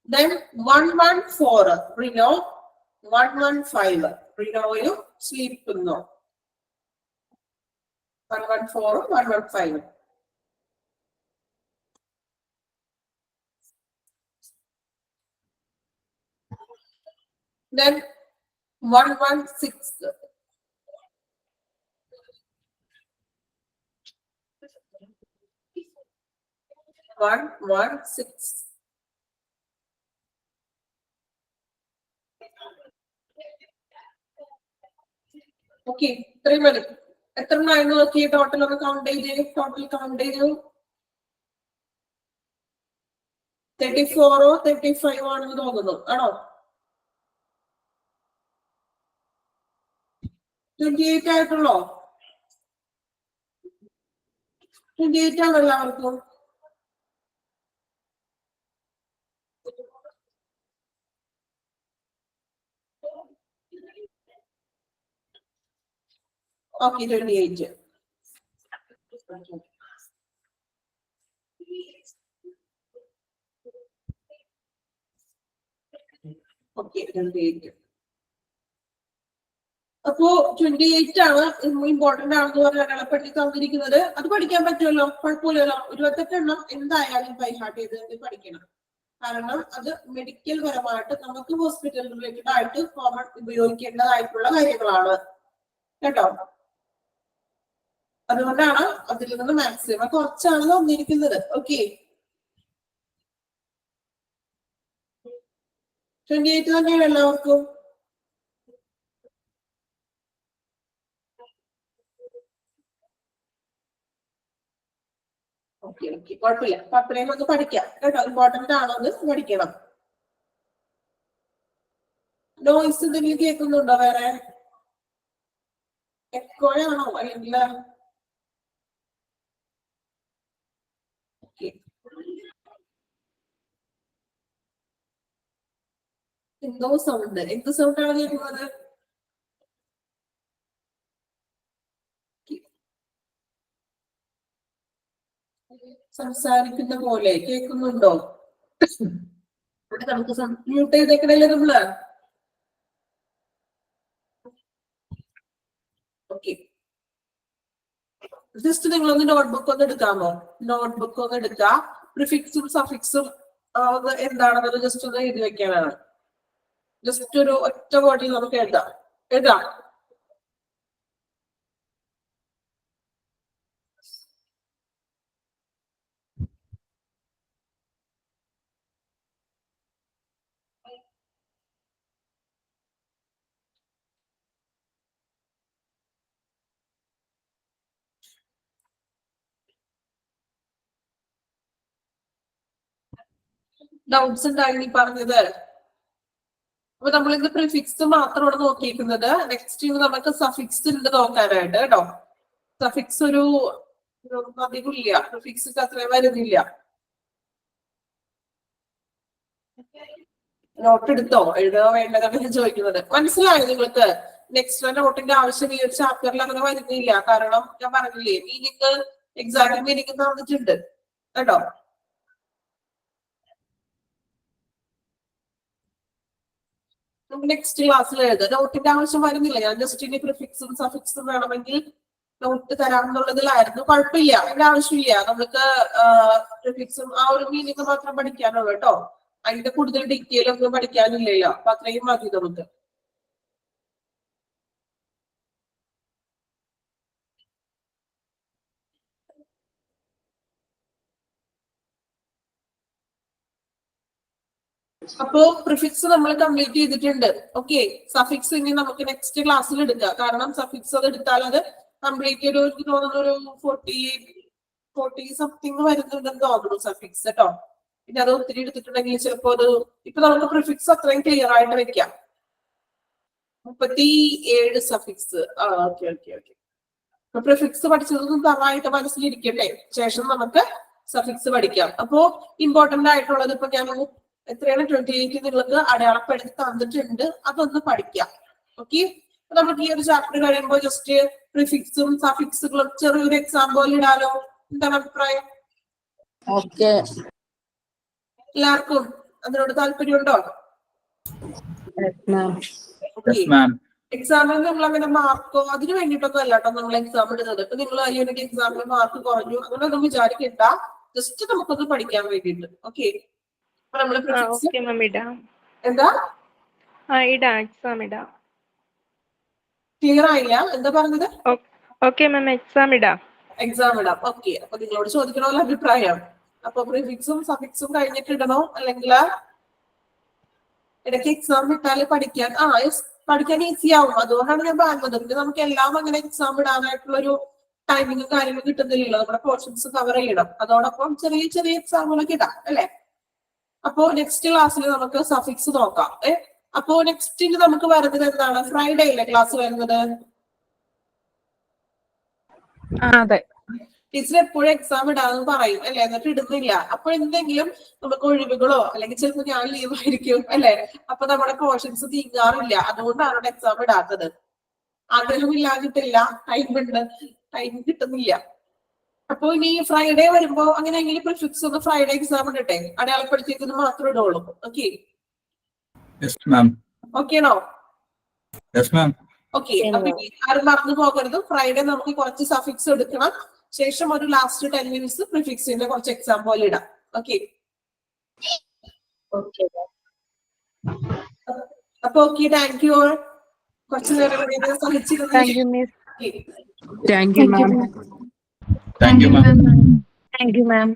Then 114 rhino. 115 റിനോയും സ്ലീപ്പിംഗോ. 114 115. Then 116 116. ഓക്കെ, ഇത്രയും മതി. എത്ര ആയിരുന്നു നോക്കി ടോട്ടൽ ഒന്ന് കൗണ്ട് ചെയ്ത്. ടോട്ടൽ കൗണ്ട് ചെയ്തു. 34 35 ആണെന്ന് തോന്നുന്നു. ആണോ? 28 ആയിട്ടുള്ളോ? 28 ആണോ എല്ലാവർക്കും? ഓക്കെ, 28. ഓക്കെ, 28. അപ്പോ 28 ആണ് ഇമ്പോർട്ടന്റ് ആണെന്ന് പറഞ്ഞ് അടയാളപ്പെടുത്തി തന്നിരിക്കുന്നത്. അത് പഠിക്കാൻ പറ്റുമല്ലോ, കുഴപ്പമില്ലല്ലോ. 28 എണ്ണം എന്തായാലും ബൈ ഹാർട്ട് ചെയ്ത് പഠിക്കണം. കാരണം അത് മെഡിക്കൽ പരമായിട്ട് നമുക്ക് ഹോസ്പിറ്റൽ റിലേറ്റഡ് ആയിട്ട് കോമൺ ഉപയോഗിക്കേണ്ടതായിട്ടുള്ള കാര്യങ്ങളാണ് കേട്ടോ. അതുകൊണ്ടാണ് അതിൽ നിന്ന് മാക്സിമം കുറച്ചാണ് തന്നിരിക്കുന്നത്. ഓക്കെ, 28 തന്നെയാണ് എല്ലാവർക്കും. ഓക്കെ ഓക്കെ, കുഴപ്പമില്ല. അപ്പൊ അത്രയും ഒന്ന് പഠിക്കാം കേട്ടോ. ഇമ്പോർട്ടന്റ് ആണോ എന്ന് പഠിക്കണം. നോയിസ് എന്തെങ്കിലും കേൾക്കുന്നുണ്ടോ? വേറെ എക്കോയാണോ അല്ലെങ്കിൽ എന്തോ സൗണ്ട്? എന്ത് സൗണ്ടാണ് കേൾക്കുന്നത്? സംസാരിക്കുന്ന പോലെ കേൾക്കുന്നുണ്ടോ? ഇവിടെ നമുക്ക് മ്യൂട്ട് ചെയ്തേക്കണല്ലേ നമ്മള്. ഓക്കെ, ജസ്റ്റ് നിങ്ങളൊന്ന് നോട്ട്ബുക്ക് ഒന്ന് എടുക്കാമോ? നോട്ട്ബുക്ക് ഒന്ന് എടുക്കുക. പ്രിഫിക്സും സഫിക്സും എന്താണെന്നത് ജസ്റ്റ് ഒന്ന് എഴുതി വെക്കാനാണ്. ജസ്റ്റ് ഒരു ഒറ്റ വേർഡിൽ നമുക്ക് എഴുതാം. ഡൗട്ട്സ് ഉണ്ടായിരുന്നു ഈ പറഞ്ഞത്. അപ്പൊ നമ്മളിത് പ്രിഫിക്സ് മാത്രമാണ് നോക്കിയിരിക്കുന്നത്. നെക്സ്റ്റ് നമുക്ക് സഫിക്സ് ഉണ്ട് നോക്കാനായിട്ട് കേട്ടോ. സഫിക്സ് ഒരു അധികമില്ല, പ്രിഫിക്സ് അത്രയും വരുന്നില്ല. നോട്ട് എടുത്തോ? എഴുതുക വേണ്ടതാണ് ഞാൻ ചോദിക്കുന്നത്. മനസ്സിലായോ നിങ്ങൾക്ക്? നെക്സ്റ്റ് നോട്ടിന്റെ ആവശ്യം ഈ ഒരു ചാപ്റ്ററിൽ അങ്ങനെ വരുന്നില്ല. കാരണം ഞാൻ പറഞ്ഞില്ലേ, മീനിങ് എക്സാക്ട് മീനിങ് തന്നിട്ടുണ്ട് കേട്ടോ. നമുക്ക് നെക്സ്റ്റ് ക്ലാസ്സിൽ എഴുതാം. നോട്ടിന്റെ ആവശ്യം വരുന്നില്ല. ഞാൻ ജസ്റ്റ് ഇനി പ്രിഫിക്സും സഫിക്സും വേണമെങ്കിൽ നോട്ട് തരാമെന്നുള്ളതിലായിരുന്നു. കുഴപ്പമില്ല, അതിന്റെ ആവശ്യമില്ല. നമുക്ക് പ്രിഫിക്സും ആ ഒരു മീനിങ് മാത്രം പഠിക്കാനുള്ളൂ കേട്ടോ. അതിന്റെ കൂടുതൽ ഡീറ്റെയിൽ ഒന്നും പഠിക്കാനില്ലല്ലോ. അപ്പൊ അത്രയും മതി നമുക്ക്. അപ്പോ പ്രിഫിക്സ് നമ്മൾ കംപ്ലീറ്റ് ചെയ്തിട്ടുണ്ട്. ഓക്കെ, സഫിക്സ് ഇനി നമുക്ക് നെക്സ്റ്റ് ക്ലാസ്സിൽ എടുക്കാം. കാരണം സഫിക്സ് അത് എടുത്താൽ അത് കംപ്ലീറ്റ് എനിക്ക് തോന്നുന്നു ഒരു 40 സംതിങ് വരുന്നുണ്ടെന്ന് തോന്നുന്നു സഫിക്സ് കേട്ടോ. പിന്നെ അത് ഒത്തിരി എടുത്തിട്ടുണ്ടെങ്കിൽ ചിലപ്പോ അത് ഇപ്പൊ നമുക്ക് പ്രിഫിക്സ് അത്രയും ക്ലിയർ ആയിട്ട് വെക്കാം. 37 സഫിക്സ്. ഓക്കെ. പ്രിഫിക്സ് പഠിച്ചതൊന്നും നന്നായിട്ട് മനസ്സിലിരിക്കട്ടെ. ശേഷം നമുക്ക് സഫിക്സ് പഠിക്കാം. അപ്പോ ഇമ്പോർട്ടന്റ് ആയിട്ടുള്ളത് ഇപ്പൊ ഞാൻ എത്രയാണ് 28 നിങ്ങൾക്ക് അടയാളപ്പെടുത്തി തന്നിട്ടുണ്ട്. അതൊന്ന് പഠിക്കാം. ഓക്കെ, നമുക്ക് ഈ ഒരു ചാപ്റ്റർ കഴിയുമ്പോൾ ജസ്റ്റ് പ്രിഫിക്സും സഫിക്സുകളും ചെറിയൊരു എക്സാമ്പിൾ ഇടാലോ. എന്താണ് അഭിപ്രായം? ഓക്കെ, എല്ലാവർക്കും അതിനോട് താല്പര്യമുണ്ടോ? എക്സാമിന് നമ്മൾ അങ്ങനെ മാർക്കോ അതിന് വേണ്ടിയിട്ടൊന്നും അല്ല കേട്ടോ നമ്മൾ എക്സാം ഇടുന്നത്. ഇപ്പൊ നിങ്ങൾ ഈ ഒരു എക്സാമിന് മാർക്ക് കുറഞ്ഞു അങ്ങനെ ഒന്നും വിചാരിക്കണ്ട. ജസ്റ്റ് നമുക്കൊന്ന് പഠിക്കാൻ വേണ്ടിയിട്ട്. ഓക്കെ, നമ്മള് എന്താ ക്ലിയർ ആയില്ല? എന്താ പറഞ്ഞത്? എക്സാം ഇടാം. ഓക്കെ, അപ്പൊ നിങ്ങളോട് ചോദിക്കണമല്ലോ അഭിപ്രായം. അപ്പൊ പ്രിഫിക്സും സഫിക്സും കഴിഞ്ഞിട്ട് ഇടണോ അല്ലെങ്കിൽ ഇടയ്ക്ക് എക്സാം ഇട്ടാല് പഠിക്കാൻ ഈസി ആവും. അതുകൊണ്ടാണ് ഞാൻ പറഞ്ഞത്. പിന്നെ നമുക്ക് എല്ലാം അങ്ങനെ എക്സാം ഇടാനായിട്ടുള്ള ഒരു ടൈമിങ്ങും കാര്യങ്ങളും കിട്ടുന്നില്ലല്ലോ. നമ്മുടെ പോർഷൻസ് കവർ ചെയ്യണം. അതോടൊപ്പം ചെറിയ എക്സാമുകളൊക്കെ ഇടാം അല്ലെ. അപ്പോ നെക്സ്റ്റ് ക്ലാസ്സിൽ നമുക്ക് സഫിക്സ് നോക്കാം. അപ്പോ നെക്സ്റ്റിൽ നമുക്ക് വരുന്നത് എന്താണ്? ഫ്രൈഡേ അല്ലേ ക്ലാസ് വരുന്നത്? അതെ. ടീച്ചർ എപ്പോഴും എക്സാം ഇടാന്ന് പറയും അല്ലെ, എന്നിട്ട് ഇടുന്നില്ല. അപ്പൊ എന്തെങ്കിലും നമുക്ക് ഒഴിവുകളോ അല്ലെങ്കിൽ ചിലപ്പോൾ ഞാൻ ലീവ് ആയിരിക്കും അല്ലെ. അപ്പൊ നമ്മുടെ പോർഷൻസ് നീങ്ങാറില്ല. അതുകൊണ്ടാണ് അവിടെ എക്സാം ഇടാത്തത്. ആഗ്രഹമില്ലാതിട്ടില്ല, ടൈം കിട്ടുന്നില്ല. അപ്പൊ ഇനി ഫ്രൈഡേ വരുമ്പോ അങ്ങനെയെങ്കിലും പ്രിഫിക്സ് ഒന്ന് ഫ്രൈഡേ എക്സാം ഇടട്ടെ. അടയാളപ്പെടുത്തിയതിന് മാത്രമേ ഇടുള്ളൂ. ഓക്കെ ഓക്കെയാണോ? ഓക്കെ, അപ്പൊ ആരും മറന്നു പോകരുത്. ഫ്രൈഡേ നമുക്ക് കുറച്ച് സഫിക്സ് എടുക്കണം. ശേഷം ഒരു ലാസ്റ്റ് 10 മിനിറ്റ്സ് പ്രിഫിക്സിന്റെ കുറച്ച് എക്സാം പോലെ ഇടാം. ഓക്കെ, അപ്പൊ ഓക്കെ, താങ്ക് യു. കുറച്ചു നേരം സഹിച്ചിരുന്നു. Thank you ma'am. Thank you ma'am.